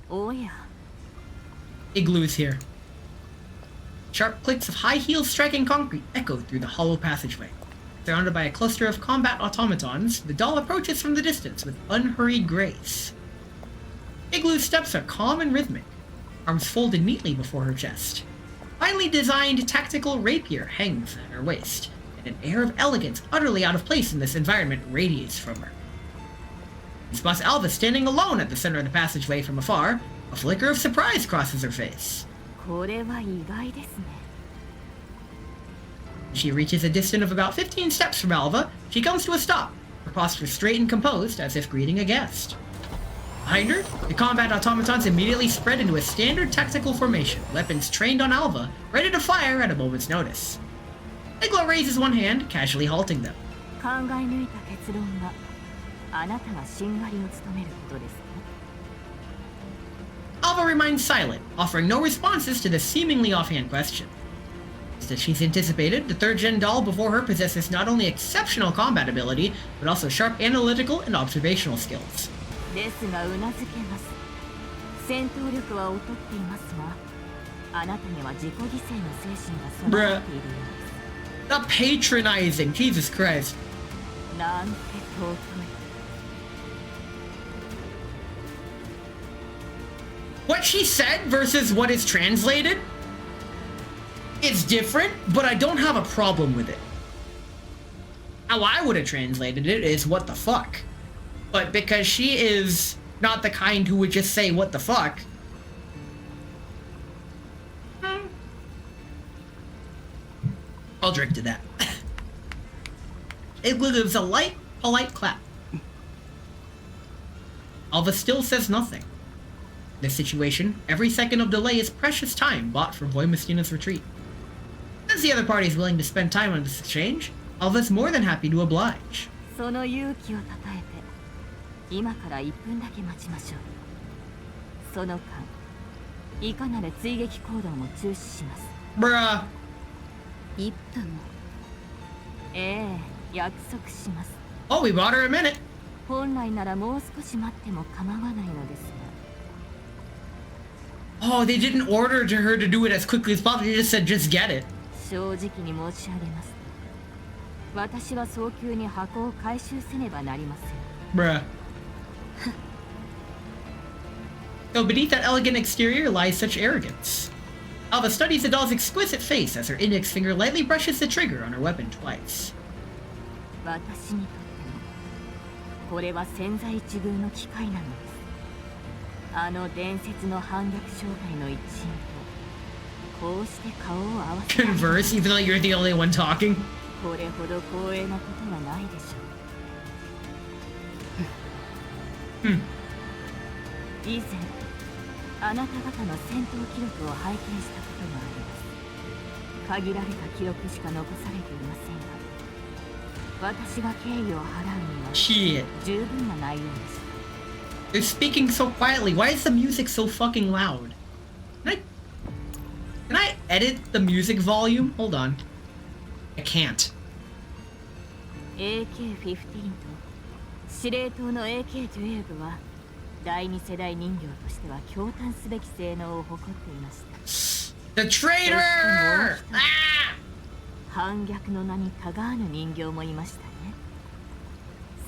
おや。 Igloo's here. Sharp clicks of high heels striking concrete echo through the hollow passageway. Surrounded by a cluster of combat automatons, the doll approaches from the distance with unhurried grace. Igloo's steps are calm and rhythmic, arms folded neatly before her chest. Finely designed tactical rapier hangs at her waist, and an air of elegance utterly out of place in this environment radiates from her. She spots Alva standing alone at the center of the passageway from afar. A flicker of surprise crosses her face. これは意外ですね。 She reaches a distance of about 15 steps from Alva. She comes to a stop, her posture straight and composed as if greeting a guest. Behind her, the combat automatons immediately spread into a standard tactical formation, weapons trained on Alva, ready to fire at a moment's notice. Iglo raises one hand, casually halting them. 考え抜いた結論はあなたがしんがりを務めることですね。 Alva remains silent, offering no responses to this seemingly offhand question. As she's anticipated, the third-gen doll before her possesses not only exceptional combat ability, but also sharp analytical and observational skills. ですがうなずけます。戦闘力は劣っていますが、あなたには自己犠牲の精神が備わっているようです。 The patronizing, Jesus Christ. なんて尊い。 What she said versus what is translated is different, but I don't have a problem with it. How I would have translated it is what the fuck. But because she is not the kind who would just say what the fuck, I'll drink to that. It was a light, polite clap. Alva still says nothing. In this situation, every second of delay is precious time bought for Voimistina's retreat. As the other party is willing to spend time on this exchange, Alva's more than happy to oblige. その勇気をたたえて、今から1分だけ待ちましょう。その間、いかなる追撃行動も中止します。Bruh. 1分も。ええ、約束します。 Oh, we bought her a minute. 本来ならもう少し待っても構わないのですが。 Oh, they didn't order her to do it as quickly as possible. They just said, just get it. 正直に申し上げます。私は早急に箱を回収せねばなりません。 Bruh. So beneath that elegant exterior lies such arrogance. Alva studies the doll's exquisite face as her index finger lightly brushes the trigger on her weapon twice. 私にとってもこれは千載一遇の機会なのです。あの伝説の反逆正体の一員とこうして顔を合わせ Converse, even though you're the only one talking. これほど光栄なことはないでしょう。以前あなた方の戦闘記録を拝見したことがあります。限られた記録しか残されていませんが、私が敬意を払うには Shit. 十分な内容です。 They're speaking so quietly. Why is the music so fucking loud? Can I edit the music volume? Hold on. I can't. AK-15 と司令塔の AK-12 は第二世代人形としては驚嘆すべき性能を誇っていました。 The traitor! 反逆の名にたがわぬ人形もいましたね。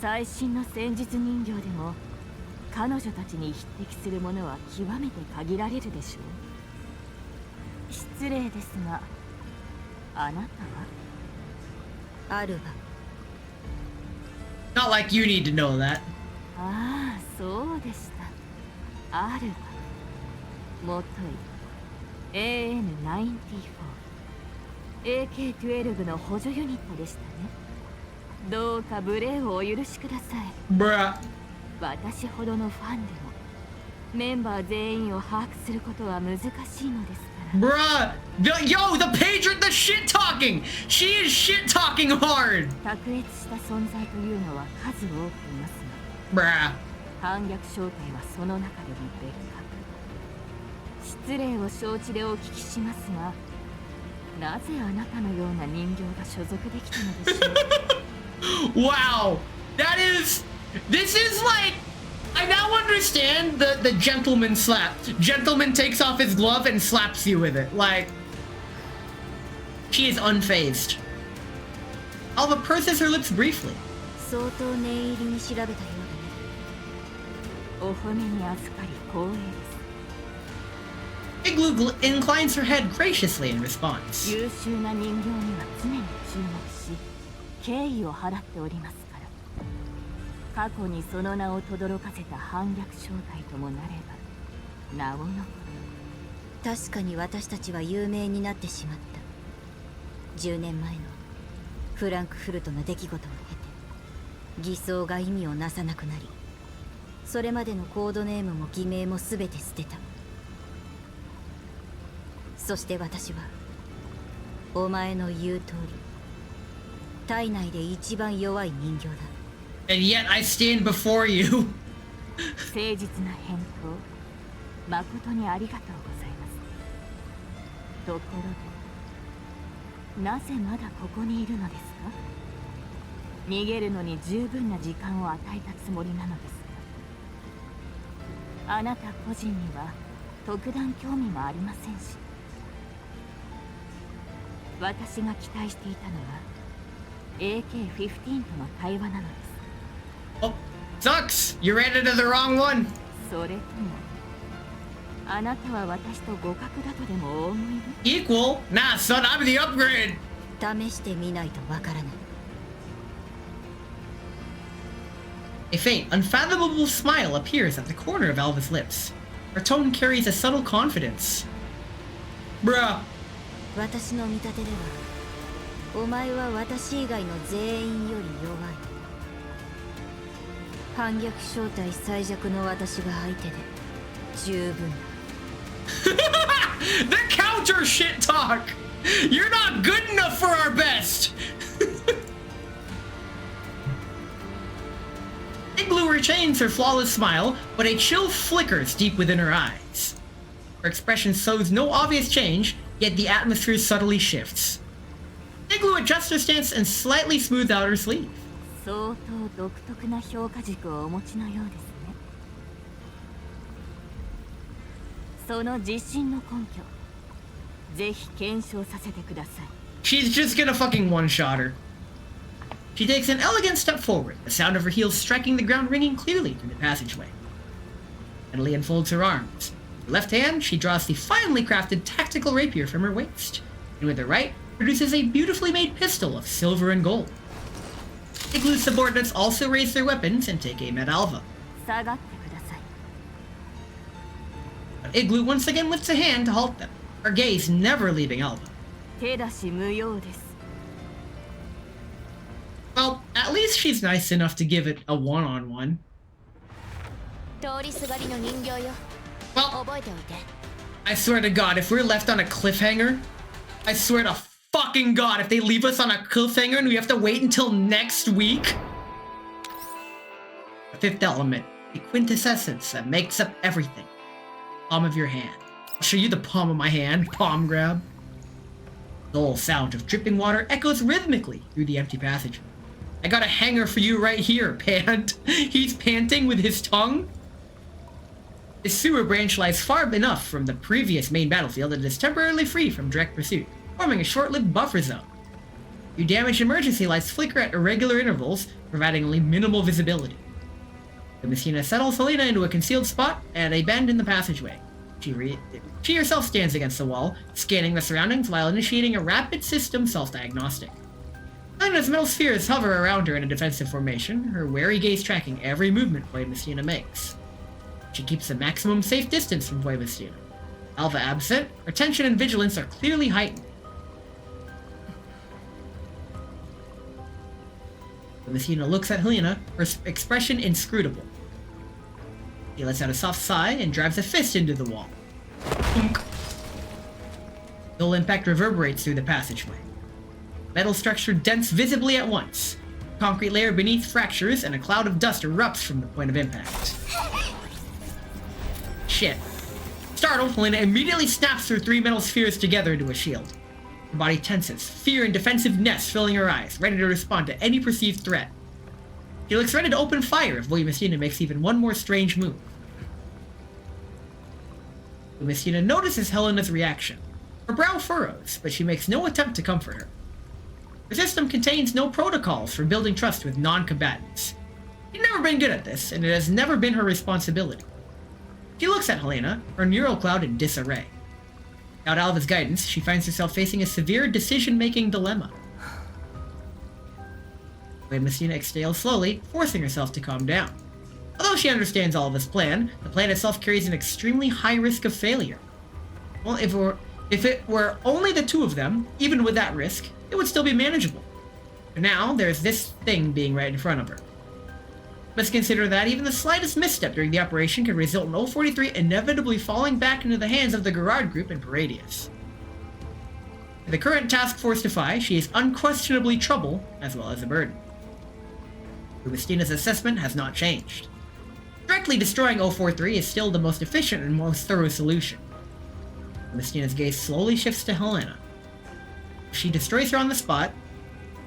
最新の戦術人形でも彼女たちに匹敵するものは極めて限られるでしょう。失礼ですが、あなたは？アルバ。 Not like you need to know that. ああ、そうでした。アルバ。もとい AN-94 AK-12 の補助ユニットでしたね。どうか無礼をお許しください。 Bruh. 私ほどのファンでもメンバー全員を把握することは難しいのですから。 Bruh. Yo, the patron, the shit talking. She is shit talking hard. 卓越した存在というのは数多くいますが、 Bruh. 反逆正体はその中でも別格。失礼を承知でお聞きしますが、なぜあなたのような人形が所属できたのでしょう。 Wow. This is like, I now understand the gentleman slap. Gentleman takes off his glove and slaps you with it. Like, she is unfazed. Alva purses her lips briefly. 相当念入りに調べたようだね。お褒めに預かり光栄です。 Igloo inclines her head graciously in response. 優秀な人形には常に注目し、敬意を払っておりますから。過去にその名を轟かせた反逆正体ともなれば名を残る。確かに私たちは有名になってしまった。10年前のフランクフルトの出来事を経て、偽装が意味をなさなくなり、それまでのコードネームも偽名も全て捨てた。そして私はお前の言う通り体内で一番弱い人形だ。 And yet I stand before you. 誠実な返答誠にありがとうございます。ところでなぜまだここにいるのですか？逃げるのに十分な時間を与えたつもりなのですが、あなた個人には特段興味もありませんし、私が期待していたのは AK-15 との対話なのです。 Oh, sucks! You ran into the wrong one! それともあなたは私と互角だとでもお思いで？ Equal? Nah, son, I'm the upgrade! 試してみないとわからない。 A faint, unfathomable smile appears at the corner of Alva's lips. Her tone carries a subtle confidence. Bruh. 私の見立てではお前は私以外の全員より弱い。反逆正体最弱の私が相手で十分だ。 The counter shit talk! You're not good enough for our best! Igloo retains her flawless smile, but a chill flickers deep within her eyes. Her expression shows no obvious change, yet the atmosphere subtly shifts. Igloo adjusts her stance and slightly smooths out her sleeve. 相当独特な評価軸をお持ちのようですね。その自信の根拠、ぜひ検証させてください。 She's just gonna fucking one-shot her. She takes an elegant step forward, the sound of her heels striking the ground ringing clearly through the passageway. Emily unfolds her arms. With her left hand, she draws the finely crafted tactical rapier from her waist, and with her right, produces a beautifully made pistol of silver and gold. Igloo's subordinates also raise their weapons and take aim at Alva. 下がってください。 But Igloo once again lifts a hand to halt them, her gaze never leaving Alva. 手出し無用です。 Well, at least she's nice enough to give it a one-on-one. 通りすがりの人形よ。 Well, 覚えておいて。 I swear to God, if we're left on a cliffhanger, I swear to fucking God, if they leave us on a cliffhanger and we have to wait until next week. The fifth element, the quintessence that makes up everything. Palm of your hand. I'll show you the palm of my hand. Palm grab. The dull sound of dripping water echoes rhythmically through the empty passage. I got a hanger for you right here, Pant. He's panting with his tongue. This sewer branch lies far enough from the previous main battlefield that it is temporarily free from direct pursuit, forming a short-lived buffer zone. Your damaged emergency lights flicker at irregular intervals, providing only minimal visibility. The Messina settles Helena into a concealed spot at a bend in the passageway. She herself stands against the wall, scanning the surroundings while initiating a rapid system self-diagnostic. Helena's metal spheres hover around her in a defensive formation, her wary gaze tracking every movement Void Messina makes. She keeps a maximum safe distance from Void Messina. Alva absent, her tension and vigilance are clearly heightened. Messina looks at Helena, her expression inscrutable. He lets out a soft sigh and drives a fist into the wall. Thunk. Dull impact reverberates through the passageway. Metal structure dents visibly at once. The concrete layer beneath fractures and a cloud of dust erupts from the point of impact. Shit. Startled, Helena immediately snaps her three metal spheres together into a shield. Her body tenses, fear and defensiveness filling her eyes, ready to respond to any perceived threat. She looks ready to open fire if Void Messina makes even one more strange move. Void Messina notices Helena's reaction. Her brow furrows, but she makes no attempt to comfort her. Her system contains no protocols for building trust with non-combatants. She's never been good at this, and it has never been her responsibility. She looks at Helena, her neural cloud in disarray. Without Alva's guidance, she finds herself facing a severe decision-making dilemma. Void Messina exhales slowly, forcing herself to calm down. Although she understands Alva's plan, the plan itself carries an extremely high risk of failure. Well, if it were only the two of them, even with that risk, it would still be manageable. For now, there's this thing being right in front of her. Must consider that even the slightest misstep during the operation could result in 043 inevitably falling back into the hands of the Gerard Group and Paradius. For the current task force Defy, she is unquestionably trouble as well as a burden. Rubistina's assessment has not changed. Directly destroying 043 is still the most efficient and most thorough solution. Rubistina's gaze slowly shifts to Helena. If she destroys her on the spot,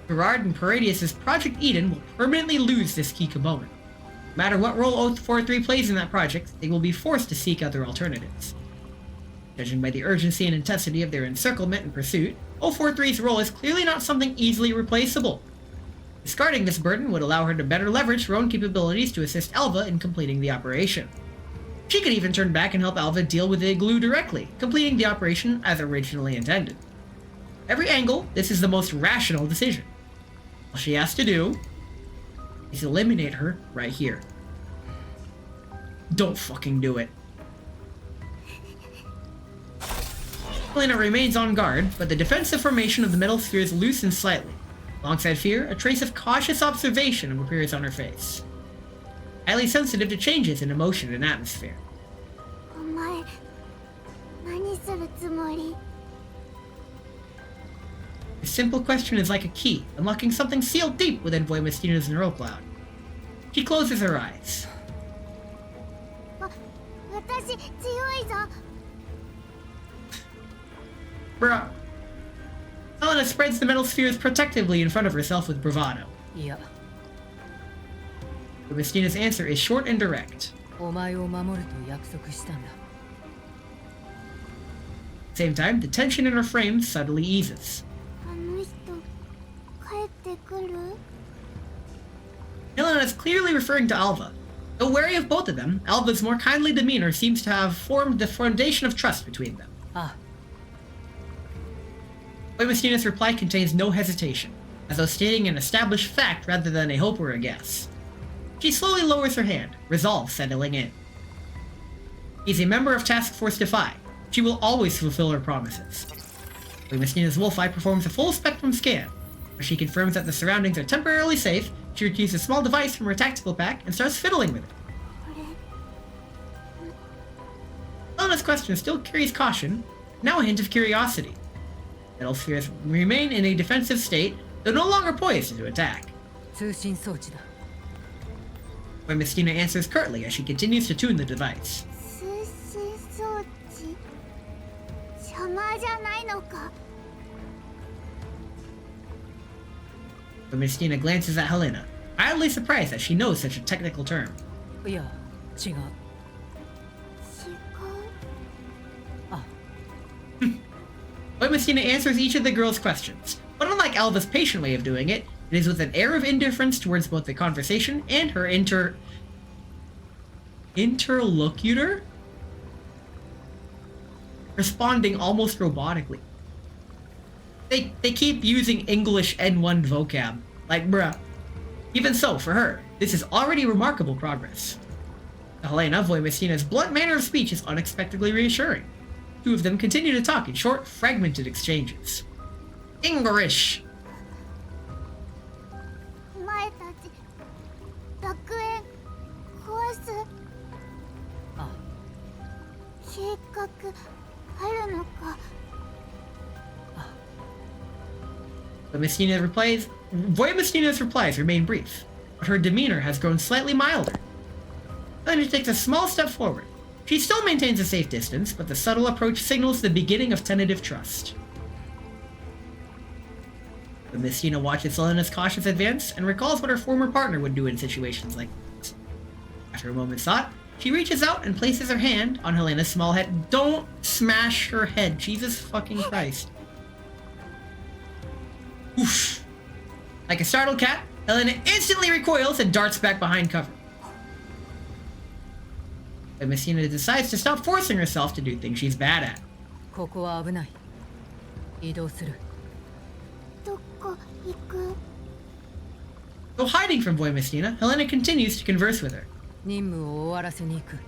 Gerard and Paradius' Project Eden will permanently lose this key component. No matter what role 043 plays in that project, they will be forced to seek other alternatives. Judging by the urgency and intensity of their encirclement and pursuit, 043's role is clearly not something easily replaceable. Discarding this burden would allow her to better leverage her own capabilities to assist Alva in completing the operation. She could even turn back and help Alva deal with the Igloo directly, completing the operation as originally intended. Every angle, this is the most rational decision. All she has to do is eliminate her right here. Don't fucking do it. Helena remains on guard, but the defensive formation of the metal spheres loosens slightly. Alongside fear, a trace of cautious observation appears on her face. Highly sensitive to changes in emotion and atmosphere. お前何するつもり A simple question is like a key, unlocking something sealed deep within Voimistina's neural cloud. She closes her eyes. 私強いぞ Bruh. Helena spreads the metal spheres protectively in front of herself with bravado. いや Voimistina's answer is short and direct. お前を守ると約束したんだ At the same time, the tension in her frame subtly eases. あの人帰ってくる Helena is clearly referring to Alva. Though wary of both of them, Alva's more kindly demeanor seems to have formed the foundation of trust between them. あ Voimistina's reply contains no hesitation, as though stating an established fact rather than a hope or a guess. She slowly lowers her hand, resolve settling in. He's a member of Task Force Defy. She will always fulfill her promises. Voimistina's wolf eye performs a full spectrum scan. Where she confirms that the surroundings are temporarily safe, she retrieves a small device from her tactical pack and starts fiddling with it. これ Helena's question still carries caution, now a hint of curiosity. Metal spheres remain in a defensive state, though no longer poised to attack. 通信装置だ Voimistina answers curtly as she continues to tune the device. 通信装置邪魔じゃないのか Voimistina glances at Helena, mildly surprised that she knows such a technical term. いや違う違う あ Voimistina answers each of the girls' questions, but unlike Alva's patient way of doing it, it is with an air of indifference towards both the conversation and her interlocutor? Responding almost robotically. They keep using English N1 vocab. Like, bruh. Even so, for her, this is already remarkable progress. To Helena, Voimistina's blunt manner of speech is unexpectedly reassuring. Two of them continue to talk in short, fragmented exchanges. English! お前たち学園壊すあ計画あるのか Voimistina's replies remain brief, but her demeanor has grown slightly milder. Helena takes a small step forward. She still maintains a safe distance, but the subtle approach signals the beginning of tentative trust. Voimistina watches Helena's cautious advance and recalls what her former partner would do in situations like this. After a moment's thought, she reaches out and places her hand on Helena's small head. Don't smash her head, Jesus fucking Christ. Oof. Like a startled cat, Helena instantly recoils and darts back behind cover. Voimistina decides to stop forcing herself to do things she's bad at. ここは危ない移動する どこ行く Though hiding from Voimistina, Helena continues to converse with her. 任務を終わらせに行く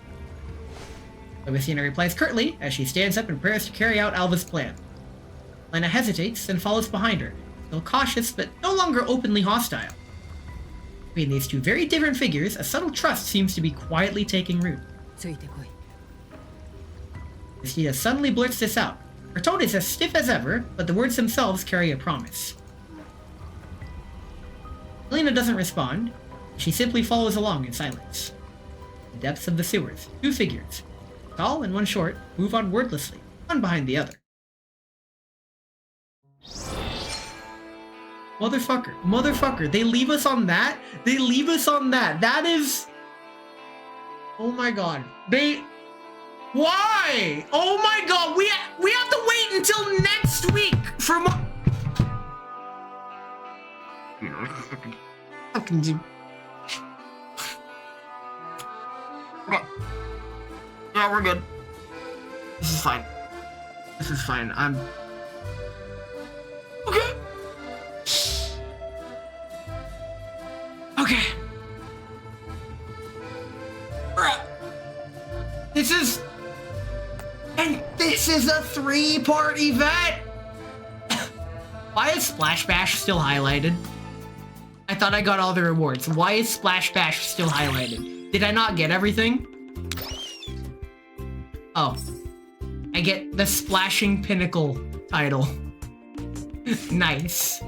Voimistina replies curtly as she stands up and prepares to carry out Alva's plan. Helena hesitates, then follows behind her, still cautious but no longer openly hostile. Between these two very different figures, a subtle trust seems to be quietly taking root. ついてこい。 He suddenly blurts this out. Her tone is as stiff as ever, but the words themselves carry a promise. Helena doesn't respond. She simply follows along in silence. In the depths of the sewers, two figures, tall and one short, move on wordlessly, one behind the other. Motherfucker, they leave us on that? They leave us on that. That is... Oh my god. Why? Oh my god, we have to wait until next week for more... Fucking dude. Okay. Yeah, we're good. This is fine. This is fine. I'm... Okay. Okay. Bruh. This is... And this is a 3-part event! Why is Splash Bash still highlighted? I thought I got all the rewards. Why is Splash Bash still highlighted? Did I not get everything? Oh. I get the Splashing Pinnacle title. Nice.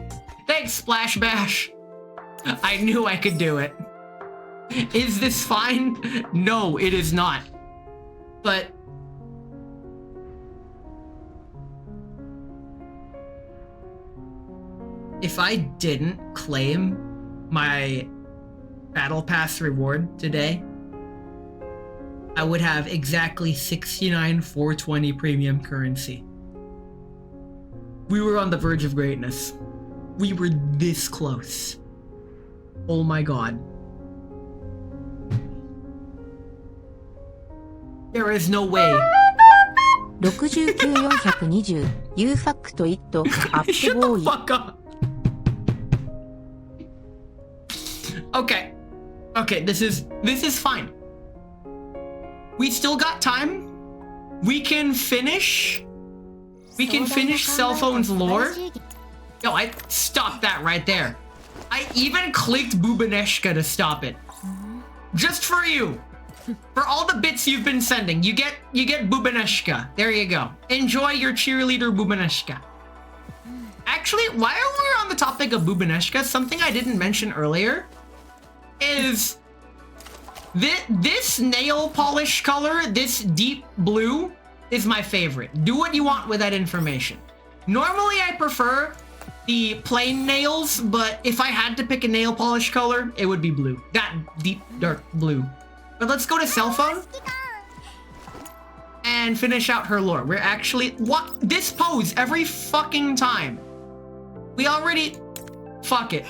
Thanks, Splash Bash. I knew I could do it. Is this fine? No, it is not. But... if I didn't claim my Battle Pass reward today, I would have exactly 69,420 premium currency. We were on the verge of greatness. We were this close. Oh my god. There is no way. 69420 You fact it up Shut the fuck up. Okay. Okay, this is fine. We still got time. We can finish cell phone's lore. Yo, I stopped that right there. I even clicked Bubaneshka to stop it. Just for you. For all the bits you've been sending, you get Bubaneshka. There you go. Enjoy your cheerleader Bubaneshka. Actually, while we're on the topic of Bubaneshka, something I didn't mention earlier is this nail polish color, this deep blue, is my favorite. Do what you want with that information. Normally, I prefer the plain nails, but if I had to pick a nail polish color, it would be blue. That deep, dark blue. But let's go to cell phone and finish out her lore. We're actually... What? This pose every fucking time. We already... Fuck it.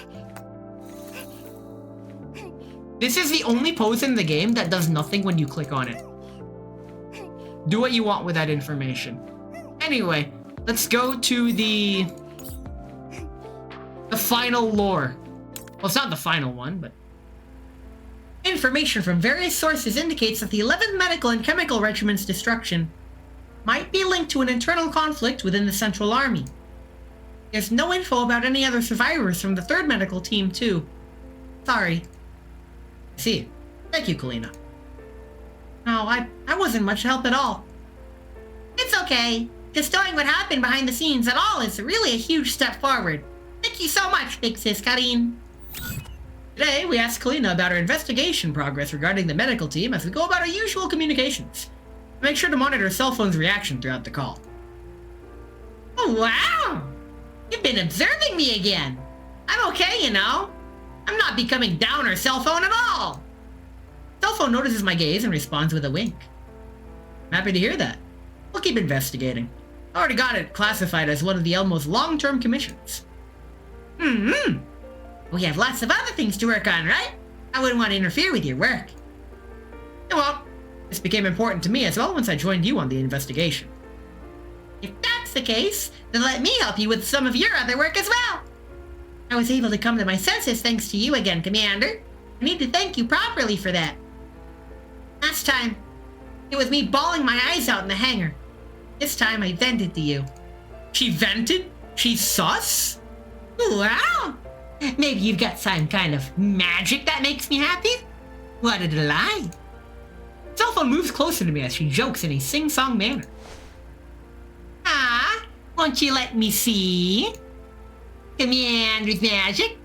This is the only pose in the game that does nothing when you click on it. Do what you want with that information. Anyway, let's go to the final lore. Well, it's not the final one, but... Information from various sources indicates that the 11th Medical and Chemical Regiment's destruction might be linked to an internal conflict within the Central Army. There's no info about any other survivors from the 3rd Medical Team, too. Sorry. I see. Thank you, Kalina. No, I wasn't much help at all. It's okay. Just knowing what happened behind the scenes at all is really a huge step forward. Thank you so much, Big Sis Karin. Today, we asked Kalina about her investigation progress regarding the medical team as we go about our usual communications. Make sure to monitor cell phone's reaction throughout the call. Oh, wow! You've been observing me again. I'm okay, you know. I'm not becoming down or cell phone at all. Cell phone notices my gaze and responds with a wink. I'm happy to hear that. We'll keep investigating. I already got it classified as one of the Elmo's long-term commissions. We have lots of other things to work on, right? I wouldn't want to interfere with your work. Well, this became important to me as well once I joined you on the investigation. If that's the case, then let me help you with some of your other work as well. I was able to come to my senses thanks to you again, Commander. I need to thank you properly for that. Last time, it was me bawling my eyes out in the hangar. This time I vented to you. She vented? She's sus? Wow! Maybe you've got some kind of magic that makes me happy? What a lie. Cell phone moves closer to me as she jokes in a sing-song manner. Ah, won't you let me see? Commander's magic?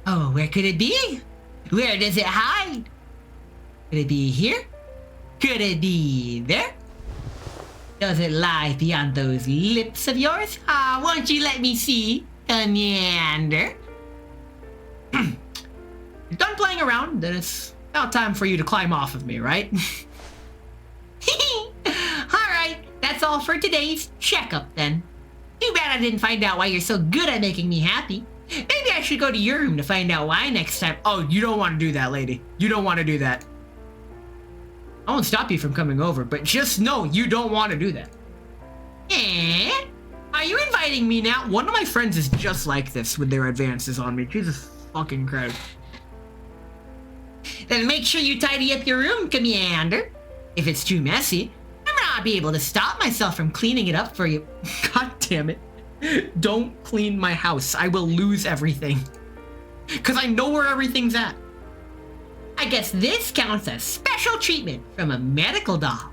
Oh, where could it be? Where does it hide? Could it be here? Could it be there? Does it lie beyond those lips of yours? Ah, won't you let me see, Commander? You're done playing around, then it's about time for you to climb off of me, right? Alright, that's all for today's checkup then. Too bad I didn't find out why you're so good at making me happy. Maybe I should go to your room to find out why next time. Oh, you don't want to do that, lady. You don't want to do that. I won't stop you from coming over, but just know you don't want to do that. Eh? Are you inviting me now? One of my friends is just like this with their advances on me. Jesus fucking Christ. Then make sure you tidy up your room, Commander. If it's too messy, I might not be able to stop myself from cleaning it up for you. God damn it. Don't clean my house. I will lose everything. Because I know where everything's at. I guess this counts as special treatment from a medical doll.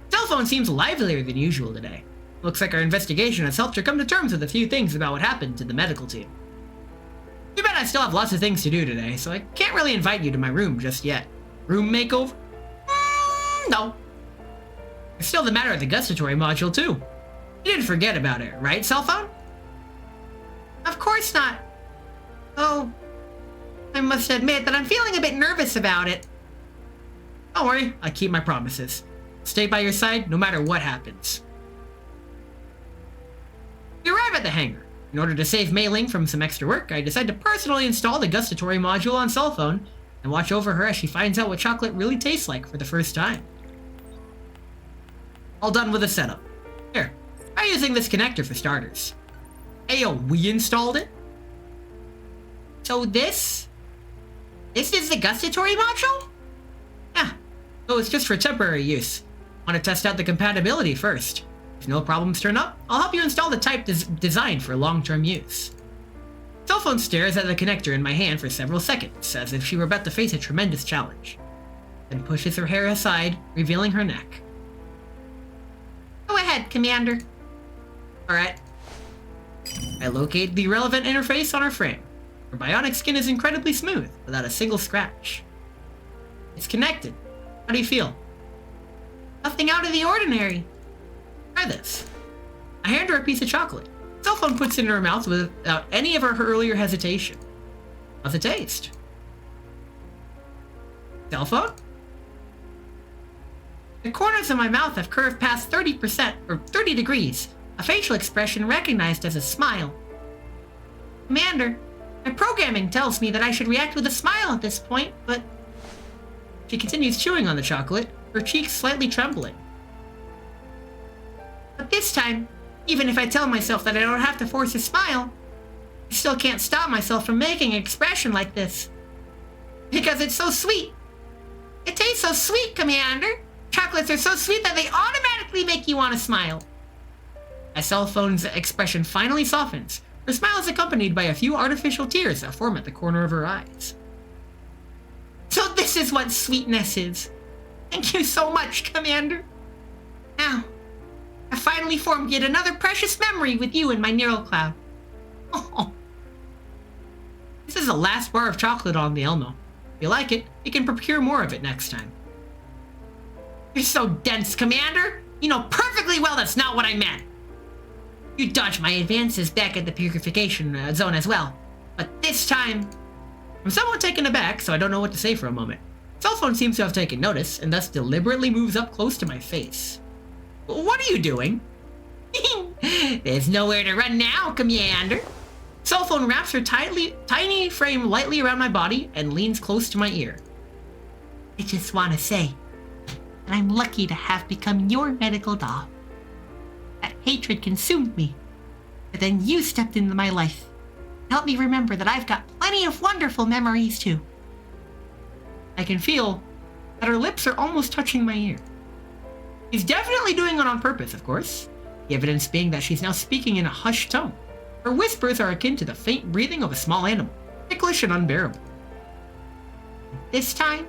Cell phone seems livelier than usual today. Looks like our investigation has helped her come to terms with a few things about what happened to the medical team. Too bad I still have lots of things to do today, so I can't really invite you to my room just yet. Room makeover? No. There's still the matter of the gustatory module too. You didn't forget about it, right, cell phone? Of course not. Oh, I must admit that I'm feeling a bit nervous about it. Don't worry, I keep my promises. Stay by your side no matter what happens. We arrive at the hangar. In order to save Mei Ling from some extra work, I decide to personally install the gustatory module on cell phone and watch over her as she finds out what chocolate really tastes like for the first time. All done with the setup. Here, try using this connector for starters. Ayo, we installed it? So this is the gustatory module? Yeah, so it's just for temporary use. Want to test out the compatibility first. If no problems turn up, I'll help you install the type designed for long-term use. Cell phone stares at the connector in my hand for several seconds, as if she were about to face a tremendous challenge. Then pushes her hair aside, revealing her neck. Go ahead, Commander. Alright. I locate the relevant interface on her frame. Her bionic skin is incredibly smooth, without a single scratch. It's connected. How do you feel? Nothing out of the ordinary. Try this. I hand her a piece of chocolate. Cell phone puts it in her mouth without any of her earlier hesitation. How's it taste? Cell phone? The corners of my mouth have curved past 30%, or 30 degrees, a facial expression recognized as a smile. Commander, my programming tells me that I should react with a smile at this point, but... She continues chewing on the chocolate, her cheeks slightly trembling. But this time, even if I tell myself that I don't have to force a smile, I still can't stop myself from making an expression like this. Because it's so sweet. It tastes so sweet, Commander. Chocolates are so sweet that they automatically make you want to smile. As cell phone's expression finally softens, her smile is accompanied by a few artificial tears that form at the corner of her eyes. So this is what sweetness is. Thank you so much, Commander. Now, I finally formed yet another precious memory with you in my neural cloud. Oh. This is the last bar of chocolate on the Elmo. If you like it, you can procure more of it next time. You're so dense, Commander! You know perfectly well that's not what I meant! You dodged my advances back at the purification zone as well. But this time... I'm somewhat taken aback, so I don't know what to say for a moment. Cell phone seems to have taken notice, and thus deliberately moves up close to my face. What are you doing? There's nowhere to run now, Commander. Cell phone wraps her tiny frame lightly around my body and leans close to my ear. I just want to say that I'm lucky to have become your medical doll. That hatred consumed me, but then you stepped into my life. Help me remember that I've got plenty of wonderful memories too. I can feel that her lips are almost touching my ear. She's definitely doing it on purpose, of course. The evidence being that she's now speaking in a hushed tone. Her whispers are akin to the faint breathing of a small animal. ticklish and unbearable. This time,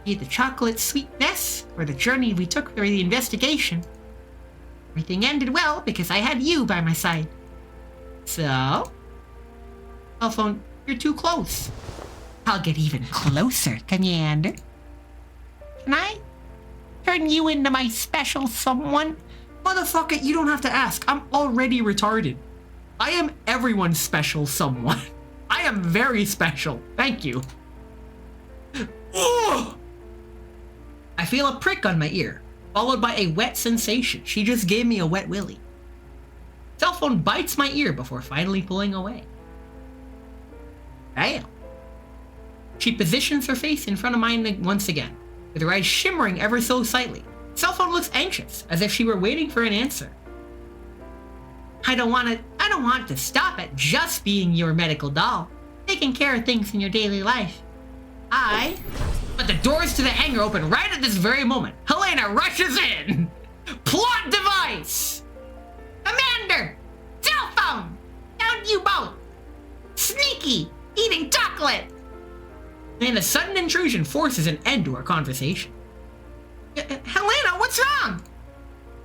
be the chocolate sweet mess or the journey we took for the investigation. Everything ended well because I had you by my side. So, cell phone, you're too close. I'll get even closer, Commander. Can I turn you into my special someone? Motherfucker, you don't have to ask. I'm already retarded. I am everyone's special someone. I am very special. Thank you. Ugh. I feel a prick on my ear, followed by a wet sensation. She just gave me a wet willy. Cell phone bites my ear before finally pulling away. Damn. She positions her face in front of mine once again, with her eyes shimmering ever so slightly. Cell phone looks anxious, as if she were waiting for an answer. I don't want to stop at just being your medical doll, taking care of things in your daily life. But the doors to the hangar open right at this very moment. Helena rushes in. Plot device! Commander! Cell phone! Down you both! Sneaky! Eating chocolate! And a sudden intrusion forces an end to our conversation. Helena, what's wrong?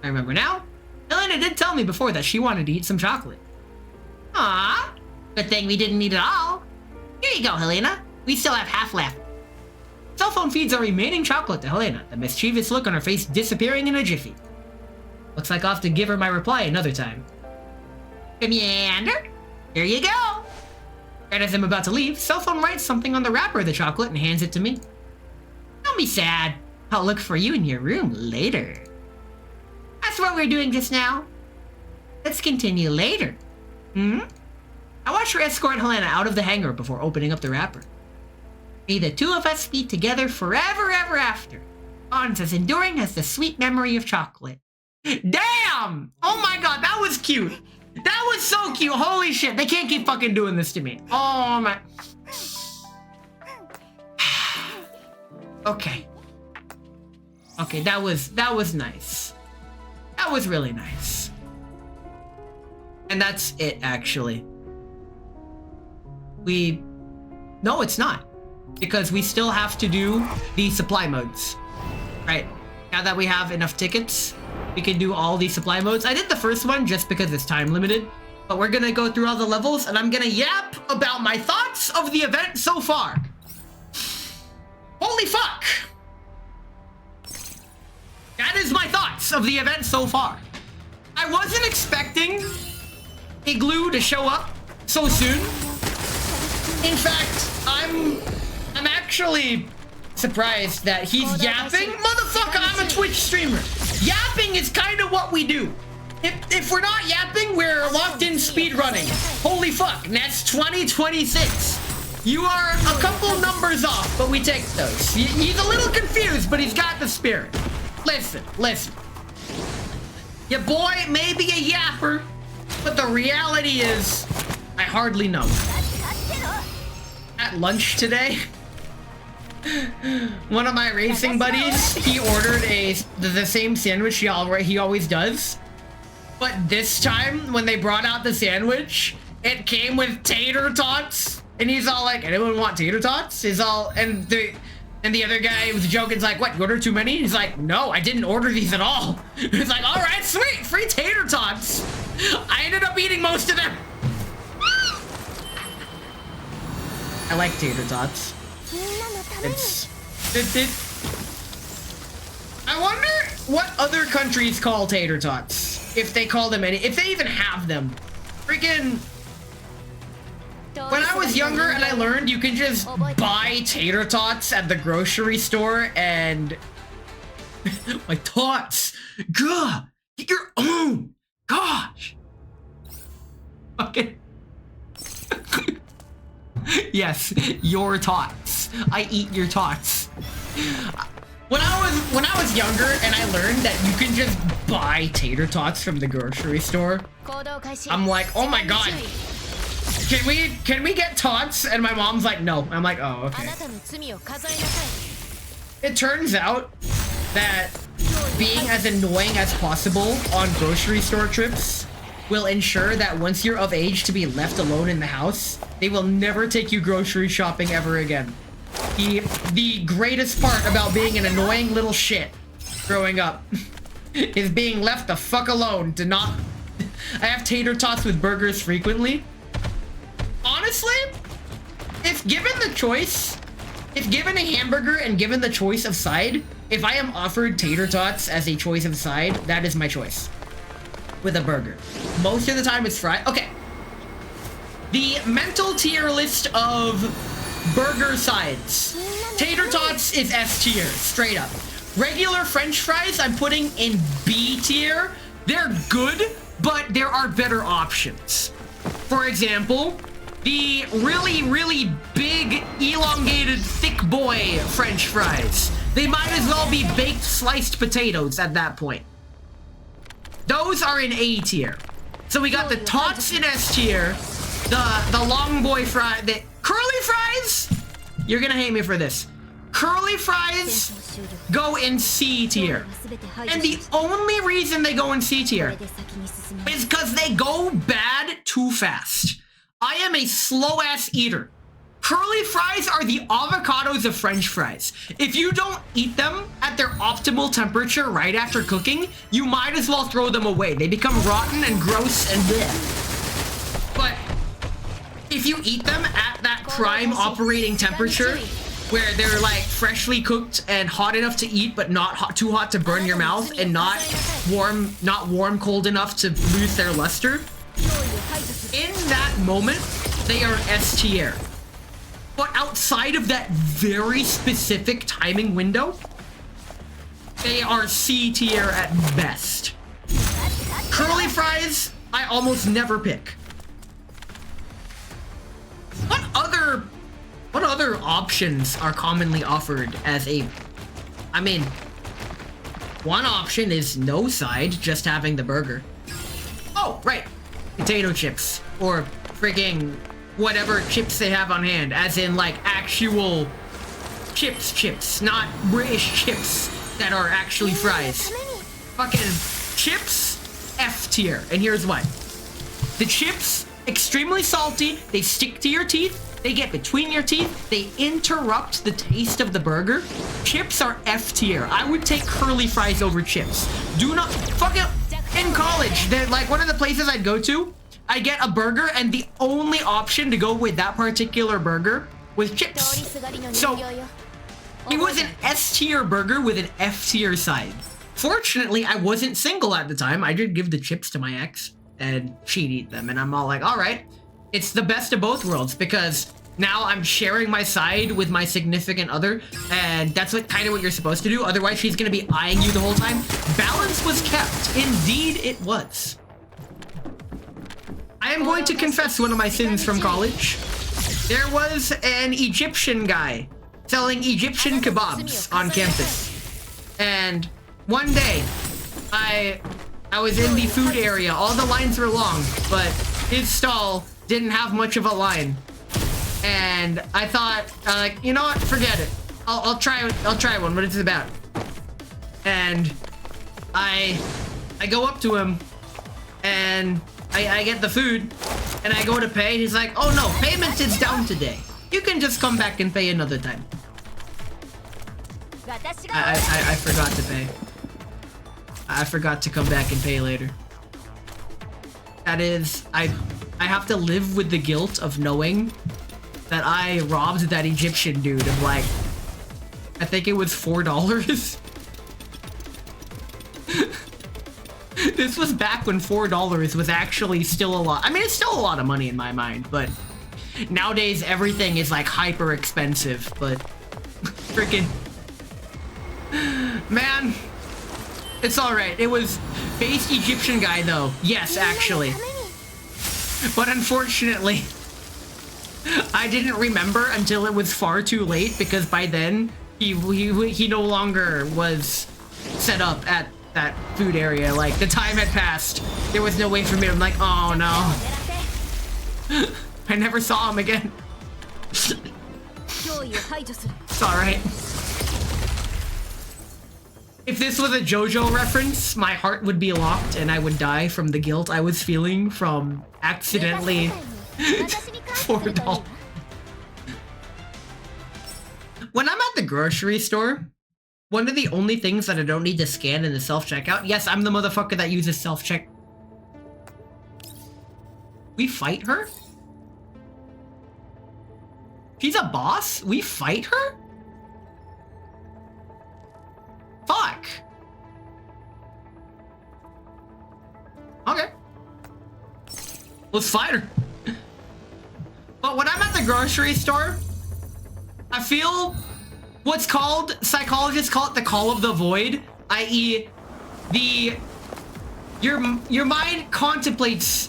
I remember now. Helena did tell me before that she wanted to eat some chocolate. Aw, good thing we didn't eat it all. Here you go, Helena. We still have half left. Cell phone feeds our remaining chocolate to Helena, the mischievous look on her face disappearing in a jiffy. Looks like I'll have to give her my reply another time. Commander, here you go. Right as I'm about to leave, Cell phone writes something on the wrapper of the chocolate and hands it to me. Don't be sad. I'll look for you in your room later. That's what we're doing just now. Let's continue later. I watch her escort Helena out of the hangar before opening up the wrapper. May the two of us be together forever ever after. Bonds as enduring as the sweet memory of chocolate. Damn! Oh my god, that was cute. That was so cute. Holy shit, they can't keep fucking doing this to me. Oh my. Okay. Okay, that was nice. That was really nice. And that's it, actually. No, it's not. Because we still have to do the supply modes. Right. Now that we have enough tickets, we can do all these supply modes. I did the first one just because it's time limited. But we're gonna go through all the levels and I'm gonna yap about my thoughts of the event so far. Holy fuck! That is my thoughts of the event so far. I wasn't expecting Igloo to show up so soon. In fact, I'm actually surprised that he's yapping. Motherfucker, I'm a Twitch streamer. Yapping is kind of what we do. If we're not yapping, we're locked in speed running. Holy fuck, that's 2026. You are a couple numbers off, but we take those. He's a little confused, but he's got the spirit. Listen. Your boy may be a yapper, but the reality is, I hardly know. At lunch today, one of my racing buddies, he ordered the same sandwich he always does. But this time, when they brought out the sandwich, it came with tater tots. And he's all like, anyone want tater tots? And the other guy was joking, he's like, what, you ordered too many? He's like, no, I didn't order these at all. He's like, all right, sweet, free tater tots. I ended up eating most of them. I like tater tots. I wonder what other countries call tater tots. If they call them if they even have them. Freaking... When I was younger and I learned you can just buy tater tots at the grocery store and... My tots! Gah! Get your own! Gosh! Okay. Yes, your tots. I eat your tots. When I was younger and I learned that you can just buy tater tots from the grocery store, I'm like, oh my god. Can we get tots? And my mom's like, no. I'm like, oh, okay. It turns out that being as annoying as possible on grocery store trips will ensure that once you're of age to be left alone in the house, they will never take you grocery shopping ever again. The greatest part about being an annoying little shit growing up is being left the fuck alone to not... I have tater tots with burgers frequently. Honestly, if given the choice, if given a hamburger and given the choice of side, if I am offered tater tots as a choice of side, that is my choice with a burger. Most of the time it's fried. Okay. The mental tier list of burger sides. Tater tots is S tier, straight up. Regular French fries I'm putting in B tier. They're good, but there are better options. For example, the really, really big, elongated, thick boy French fries. They might as well be baked sliced potatoes at that point. Those are in A tier. So we got the tots in S tier, the long boy fry, the curly fries? You're gonna hate me for this. Curly fries go in C tier. And the only reason they go in C tier is because they go bad too fast. I am a slow-ass eater. Curly fries are the avocados of French fries. If you don't eat them at their optimal temperature right after cooking, you might as well throw them away. They become rotten and gross and bleh. But if you eat them at that prime operating temperature, where they're like freshly cooked and hot enough to eat, but not too hot to burn your mouth, and not warm cold enough to lose their luster, in that moment, they are S tier. But outside of that very specific timing window, they are C tier at best. Curly fries, I almost never pick. What other options are commonly offered as a... I mean, one option is no side, just having the burger. Oh, right. Potato chips. Or frigging whatever chips they have on hand. As in, like, actual chips. Not British chips that are actually fries. Fucking chips, F tier. And here's why. The chips, extremely salty. They stick to your teeth. They get between your teeth. They interrupt the taste of the burger. Chips are F tier. I would take curly fries over chips. Do not... Fucking... In college, they're like one of the places I'd go to, I get a burger and the only option to go with that particular burger was chips. So it was an S tier burger with an F tier side. Fortunately, I wasn't single at the time. I did give the chips to my ex and she'd eat them. And I'm all like, all right, it's the best of both worlds because now I'm sharing my side with my significant other, and that's kind of what you're supposed to do. Otherwise, she's going to be eyeing you the whole time. Balance was kept. Indeed, it was. I am going to confess one of my sins from college. There was an Egyptian guy selling Egyptian kebabs on campus. And one day, I was in the food area. All the lines were long, but his stall didn't have much of a line. And I thought, you know what? Forget it. I'll try one. What it's about. And I go up to him, and I get the food, and I go to pay. And he's like, "Oh no, payment is down today. You can just come back and pay another time." I forgot to pay. I forgot to come back and pay later. That is, I have to live with the guilt of knowing that I robbed that Egyptian dude of like, I think it was $4. This was back when $4 was actually still a lot. I mean, it's still a lot of money in my mind, but nowadays everything is like hyper expensive, but freaking, man, it's all right. It was based Egyptian guy though. Yes, actually. But unfortunately, I didn't remember until it was far too late because by then he no longer was set up at that food area. Like the time had passed. There was no way for me. I'm like, oh no. I never saw him again. It's all right. If this was a JoJo reference, my heart would be locked and I would die from the guilt I was feeling from accidentally $4. When I'm at the grocery store, one of the only things that I don't need to scan in the self-checkout, yes, I'm the motherfucker that uses self-check. We fight her? She's a boss? We fight her? Fuck. Okay. Let's fight her. But when I'm at the grocery store, I feel what's called, psychologists call it the call of the void, i.e. your mind contemplates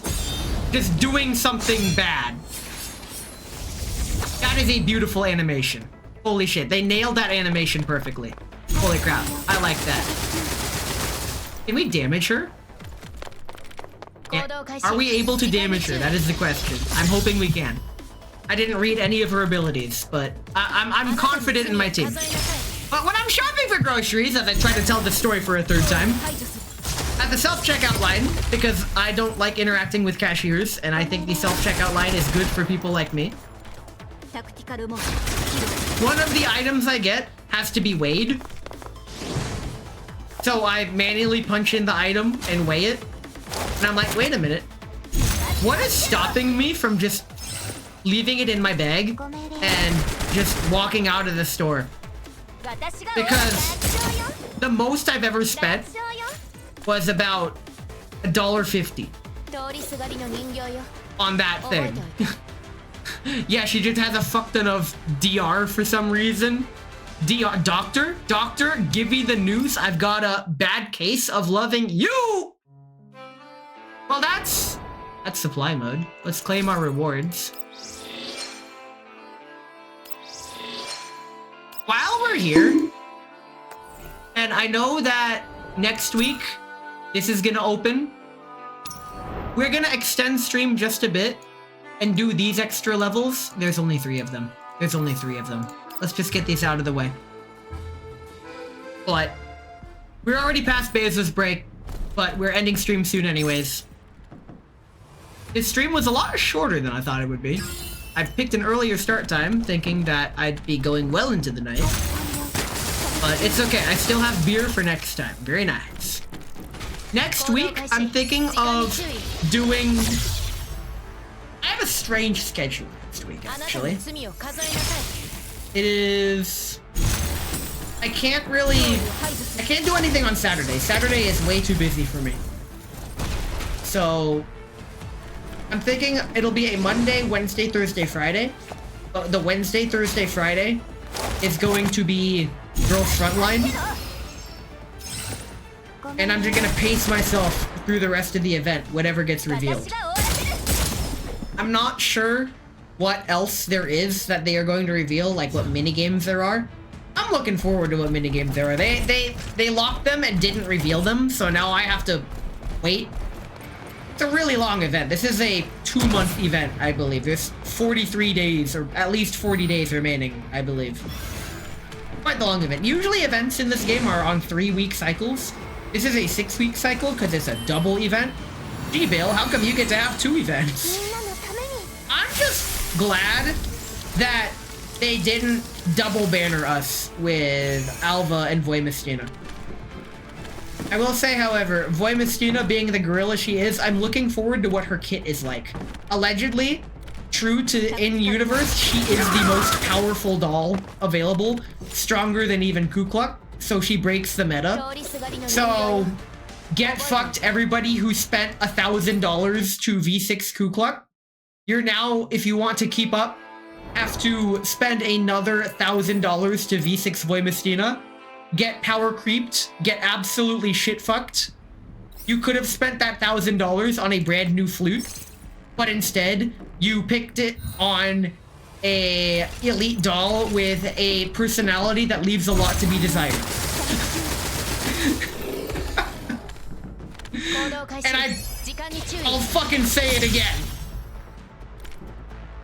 just doing something bad. That is a beautiful animation. Holy shit, they nailed that animation perfectly. Holy crap, I like that. Can we damage her? Yeah. Are we able to damage her? That is the question. I'm hoping we can. I didn't read any of her abilities, but I'm confident in my team. But when I'm shopping for groceries, as I try to tell the story for a third time, at the self-checkout line, because I don't like interacting with cashiers, and I think the self-checkout line is good for people like me. One of the items I get has to be weighed. So I manually punch in the item and weigh it. And I'm like, wait a minute. What is stopping me from just leaving it in my bag and just walking out of the store? Because the most I've ever spent was about $1.50 on that thing. Yeah, she just has a fuck ton of DR for some reason. DR, doctor, give me the news. I've got a bad case of loving you. Well, that's supply mode. Let's claim our rewards. While we're here, and I know that next week this is gonna open, we're gonna extend stream just a bit and do these extra levels. There's only 3 of them. There's only 3 of them. Let's just get these out of the way. But we're already past Bezos break, but we're ending stream soon anyways. This stream was a lot shorter than I thought it would be. I've picked an earlier start time, thinking that I'd be going well into the night. But it's okay, I still have beer for next time. Very nice. Next week, I'm thinking of doing... I have a strange schedule next week, actually. It is... I can't do anything on Saturday. Saturday is way too busy for me. So... I'm thinking it'll be a Monday, Wednesday, Thursday, Friday. The Wednesday, Thursday, Friday is going to be Girls Frontline. And I'm just gonna pace myself through the rest of the event, whatever gets revealed. I'm not sure what else there is that they are going to reveal, like what minigames there are. I'm looking forward to what minigames there are. They locked them and didn't reveal them, so now I have to wait. It's a really long event. This is a 2-month event, I believe. There's 43 days, or at least 40 days remaining, I believe. Quite the long event. Usually events in this game are on 3-week cycles. This is a 6-week cycle because it's a double event. Gee, Bill, how come you get to have 2 events? I'm just glad that they didn't double banner us with Alva and Voimistina. I will say, however, Voimistina, being the gorilla she is, I'm looking forward to what her kit is like. Allegedly, true to in-universe, she is the most powerful doll available, stronger than even Kukluk, so she breaks the meta. So, get fucked everybody who spent $1,000 to V6 Kukluk. You're now, if you want to keep up, have to spend another $1,000 to V6 Voimistina. Get power creeped, get absolutely shit fucked. You could have spent that $1,000 on a brand new flute, but instead you picked it on a elite doll with a personality that leaves a lot to be desired. And I'll fucking say it again.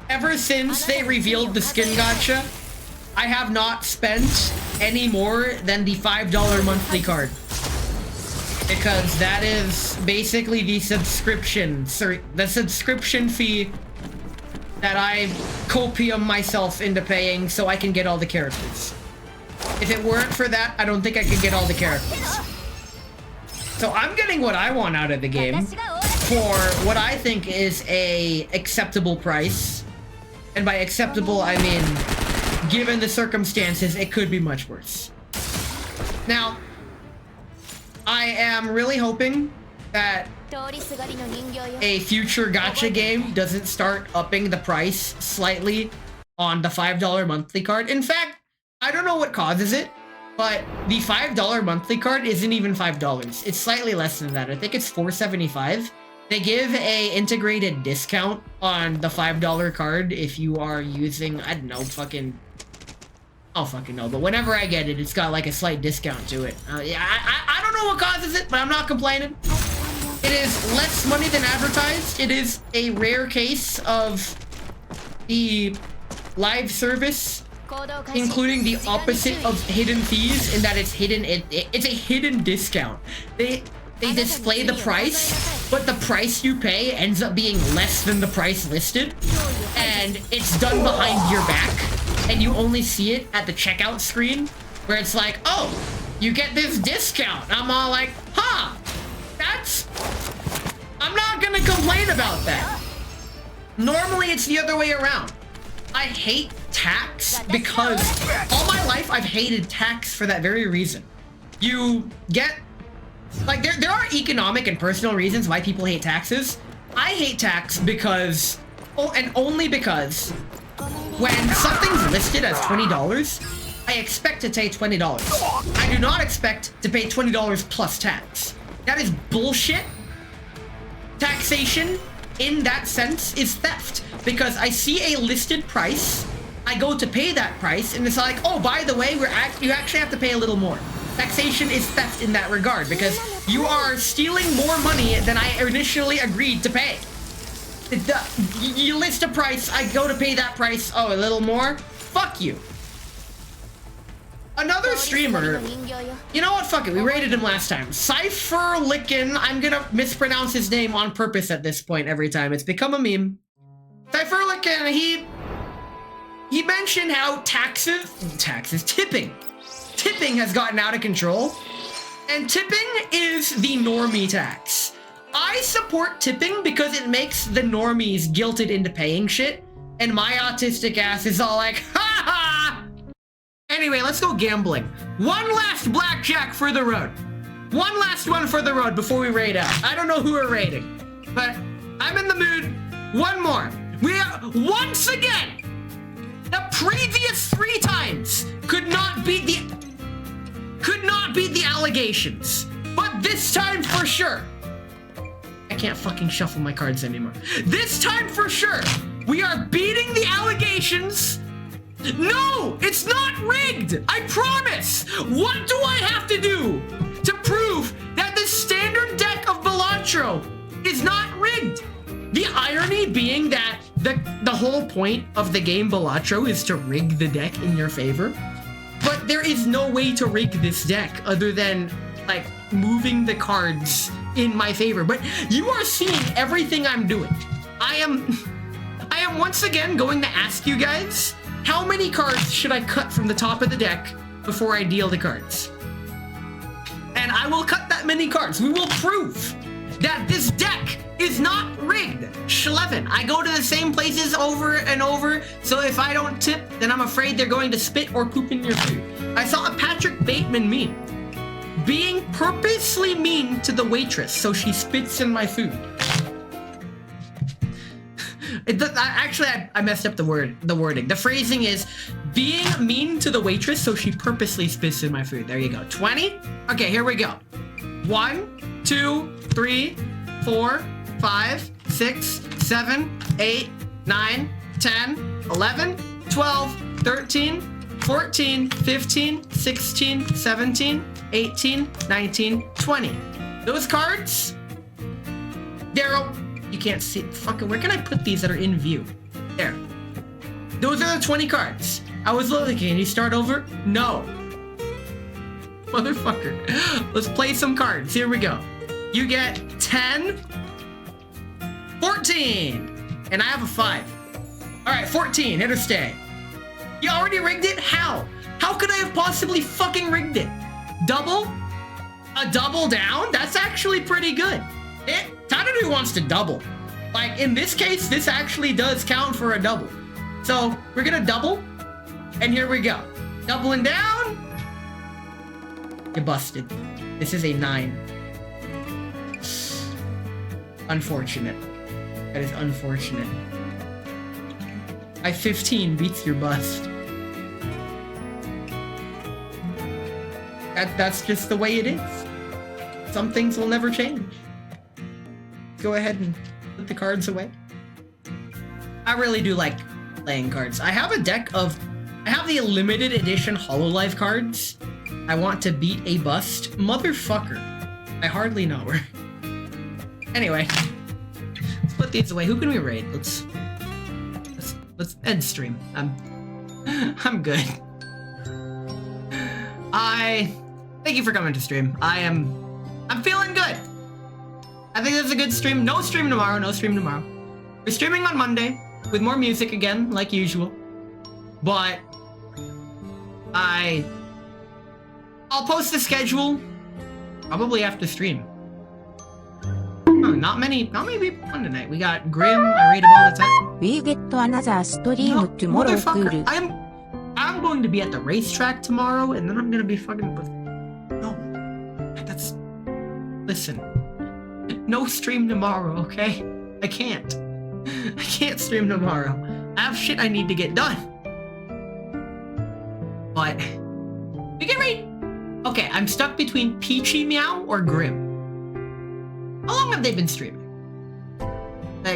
Ever since they revealed the skin gacha, I have not spent any more than the $5 monthly card. Because that is basically the subscription fee that I copium myself into paying so I can get all the characters. If it weren't for that, I don't think I could get all the characters. So I'm getting what I want out of the game for what I think is a acceptable price. And by acceptable, I mean, given the circumstances, it could be much worse. Now, I am really hoping that a future gacha game doesn't start upping the price slightly on the $5 monthly card. In fact, I don't know what causes it, but the $5 monthly card isn't even $5. It's slightly less than that. I think it's $4.75. They give a integrated discount on the $5 card if you are using, I don't know, I don't fucking know, but whenever I get it, it's got like a slight discount to it. Yeah, I don't know what causes it, but I'm not complaining. It is less money than advertised. It is a rare case of the live service, including the opposite of hidden fees, in that it's hidden. It's a hidden discount. They display the price, but the price you pay ends up being less than the price listed, and it's done behind your back. And you only see it at the checkout screen, where it's like, oh, you get this discount. I'm all like, huh, I'm not gonna complain about that. Normally it's the other way around. I hate tax because all my life I've hated tax for that very reason. You get, like, there are economic and personal reasons why people hate taxes. I hate tax because, and only because, when something's listed as $20, I expect to pay $20. I do not expect to pay $20 plus tax. That is bullshit. Taxation, in that sense, is theft. Because I see a listed price, I go to pay that price, and it's like, oh, by the way, you actually have to pay a little more. Taxation is theft in that regard, because you are stealing more money than I initially agreed to pay. You list a price, I go to pay that price, oh, a little more? Fuck you. Another streamer, you know what, fuck it, we rated him last time. Cypherlickin, I'm gonna mispronounce his name on purpose at this point every time, it's become a meme. Cypherlickin, he mentioned how tipping has gotten out of control, and tipping is the normie tax. I support tipping because it makes the normies guilted into paying shit, and my autistic ass is all like, ha ha! Anyway, let's go gambling. One last blackjack for the road. One last one for the road before we raid out. I don't know who we're raiding, but I'm in the mood. One more. We are, once again, the previous 3 times could not beat the allegations, but this time for sure. I can't fucking shuffle my cards anymore. This time for sure, we are beating the allegations. No, it's not rigged. I promise. What do I have to do to prove that the standard deck of Balatro is not rigged? The irony being that the whole point of the game Balatro is to rig the deck in your favor. But there is no way to rig this deck other than, like, moving the cards in my favor. But you are seeing everything I'm doing. I am once again going to ask you guys, how many cards should I cut from the top of the deck before I deal the cards? And I will cut that many cards. We will prove that this deck is not rigged. Schleven. I go to the same places over and over, so if I don't tip, then I'm afraid they're going to spit or poop in your food. I saw a Patrick Bateman meme. Being purposely mean to the waitress so she spits in my food. Actually, I messed up the wording. The phrasing is being mean to the waitress so she purposely spits in my food. There you go. 20? Okay, here we go. 1, 2, 3, 4, 5, 6, 7, 8, 9, 10, 11, 12, 13, 14, 15, 16, 17, 18, 19, 20. Those cards, Daryl, you can't see. Fucking, where can I put these that are in view? There. Those are the 20 cards. I was looking. Can you start over? No. Motherfucker. Let's play some cards. Here we go. You get 10, 14, and I have a 5. All right, 14, hit or stay. You already rigged it? How? How could I have possibly fucking rigged it? Double? A double down? That's actually pretty good. Tadanu wants to double. Like, in this case, this actually does count for a double. So, we're gonna double, and here we go. Doubling down. You busted. This is a 9. Unfortunate. That is unfortunate. My 15 beats your bust. That's just the way it is. Some things will never change. Go ahead and put the cards away. I really do like playing cards. I have a deck of... I have the limited edition Hololive cards. I want to beat a bust. Motherfucker. I hardly know her. Anyway. Let's put these away. Who can we raid? Let's end stream. I'm good. Thank you for coming to stream. I'm feeling good. I think this is a good stream. No stream tomorrow. No stream tomorrow. We're streaming on Monday with more music again, like usual. But I'll post the schedule probably after stream. Oh, not many people on tonight. We got Grim. I read him all the time. We get another stream tomorrow. Motherfucker, I'm going to be at the racetrack tomorrow, and then I'm gonna be fucking with... No. That's... Listen. No stream tomorrow, okay? I can't. I can't stream tomorrow. I have shit I need to get done. But... We can read! Okay, I'm stuck between Peachy Meow or Grim. How long have they been streaming?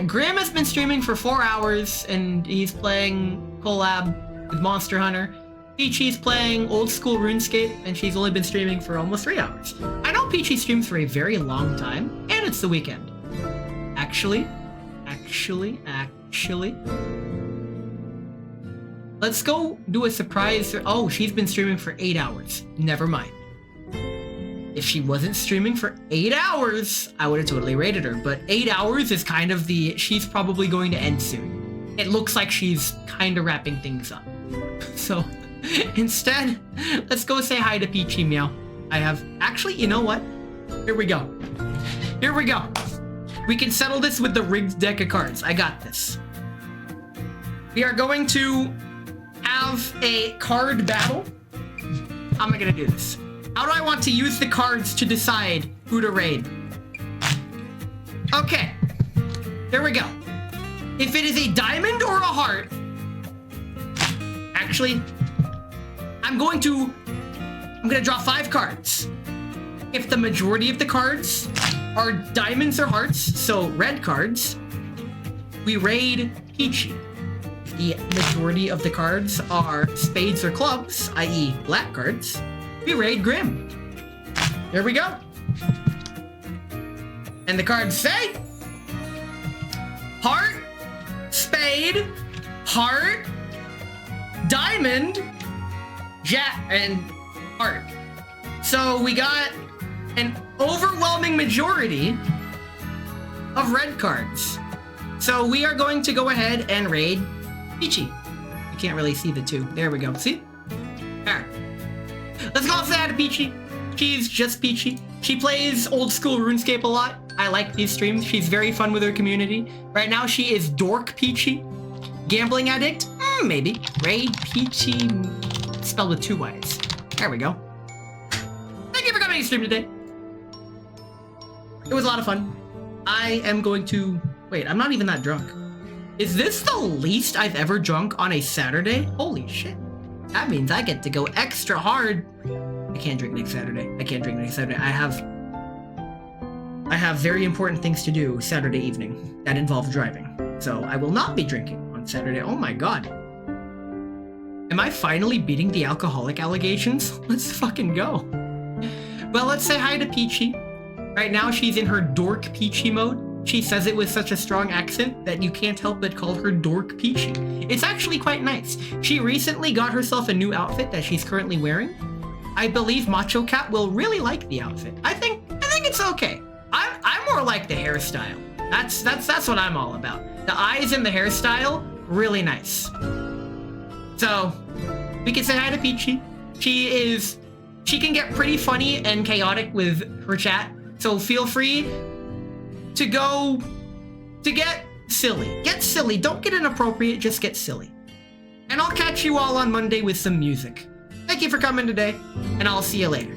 Grim has been streaming for 4 hours, and he's playing collab with Monster Hunter. Peachy's playing old school RuneScape, and she's only been streaming for almost 3 hours. I know Peachy streams for a very long time, and it's the weekend. Actually. Let's go do a surprise. Oh, she's been streaming for 8 hours. Never mind. If she wasn't streaming for 8 hours, I would have totally rated her. But 8 hours is kind of the... She's probably going to end soon. It looks like she's kind of wrapping things up. So, instead, let's go say hi to Peachy Meow. I have... Actually, you know what? Here we go. Here we go. We can settle this with the rigged deck of cards. I got this. We are going to have a card battle. How am I going to do this? How do I want to use the cards to decide who to raid? Okay. There we go. If it is a diamond or a heart... Actually, I'm gonna draw 5 cards. If the majority of the cards are diamonds or hearts, so red cards, we raid Peachy. If the majority of the cards are spades or clubs, i.e. black cards, we raid Grim. There we go. And the cards say... Heart, spade, heart, diamond, jack, and heart. So we got an overwhelming majority of red cards. So we are going to go ahead and raid Peachy. You can't really see the 2. There we go. See? Alright. Let's go say hi to Peachy. She's just Peachy. She plays old school RuneScape a lot. I like these streams. She's very fun with her community. Right now she is Dork Peachy. Gambling addict? Maybe. Raid Peachy spelled with 2 Y's. There we go. Thank you for coming to stream today. It was a lot of fun. I am going to... Wait, I'm not even that drunk. Is this the least I've ever drunk on a Saturday? Holy shit. That means I get to go extra hard. I can't drink next Saturday. I can't drink next Saturday. I have very important things to do Saturday evening that involve driving. So I will not be drinking on Saturday. Oh my god. Am I finally beating the alcoholic allegations? Let's fucking go. Well, let's say hi to Peachy. Right now she's in her Dork Peachy mode. she says it with such a strong accent that you can't help but call her Dork Peachy. It's actually quite nice. She recently got herself a new outfit that she's currently wearing. I believe Macho Cat will really like the outfit. I think it's okay. I'm more like the hairstyle. That's what I'm all about. The eyes and the hairstyle, really nice. So, we can say hi to Peachy. She can get pretty funny and chaotic with her chat, so feel free to get silly. Get silly, don't get inappropriate, just get silly. And I'll catch you all on Monday with some music. Thank you for coming today, and I'll see you later.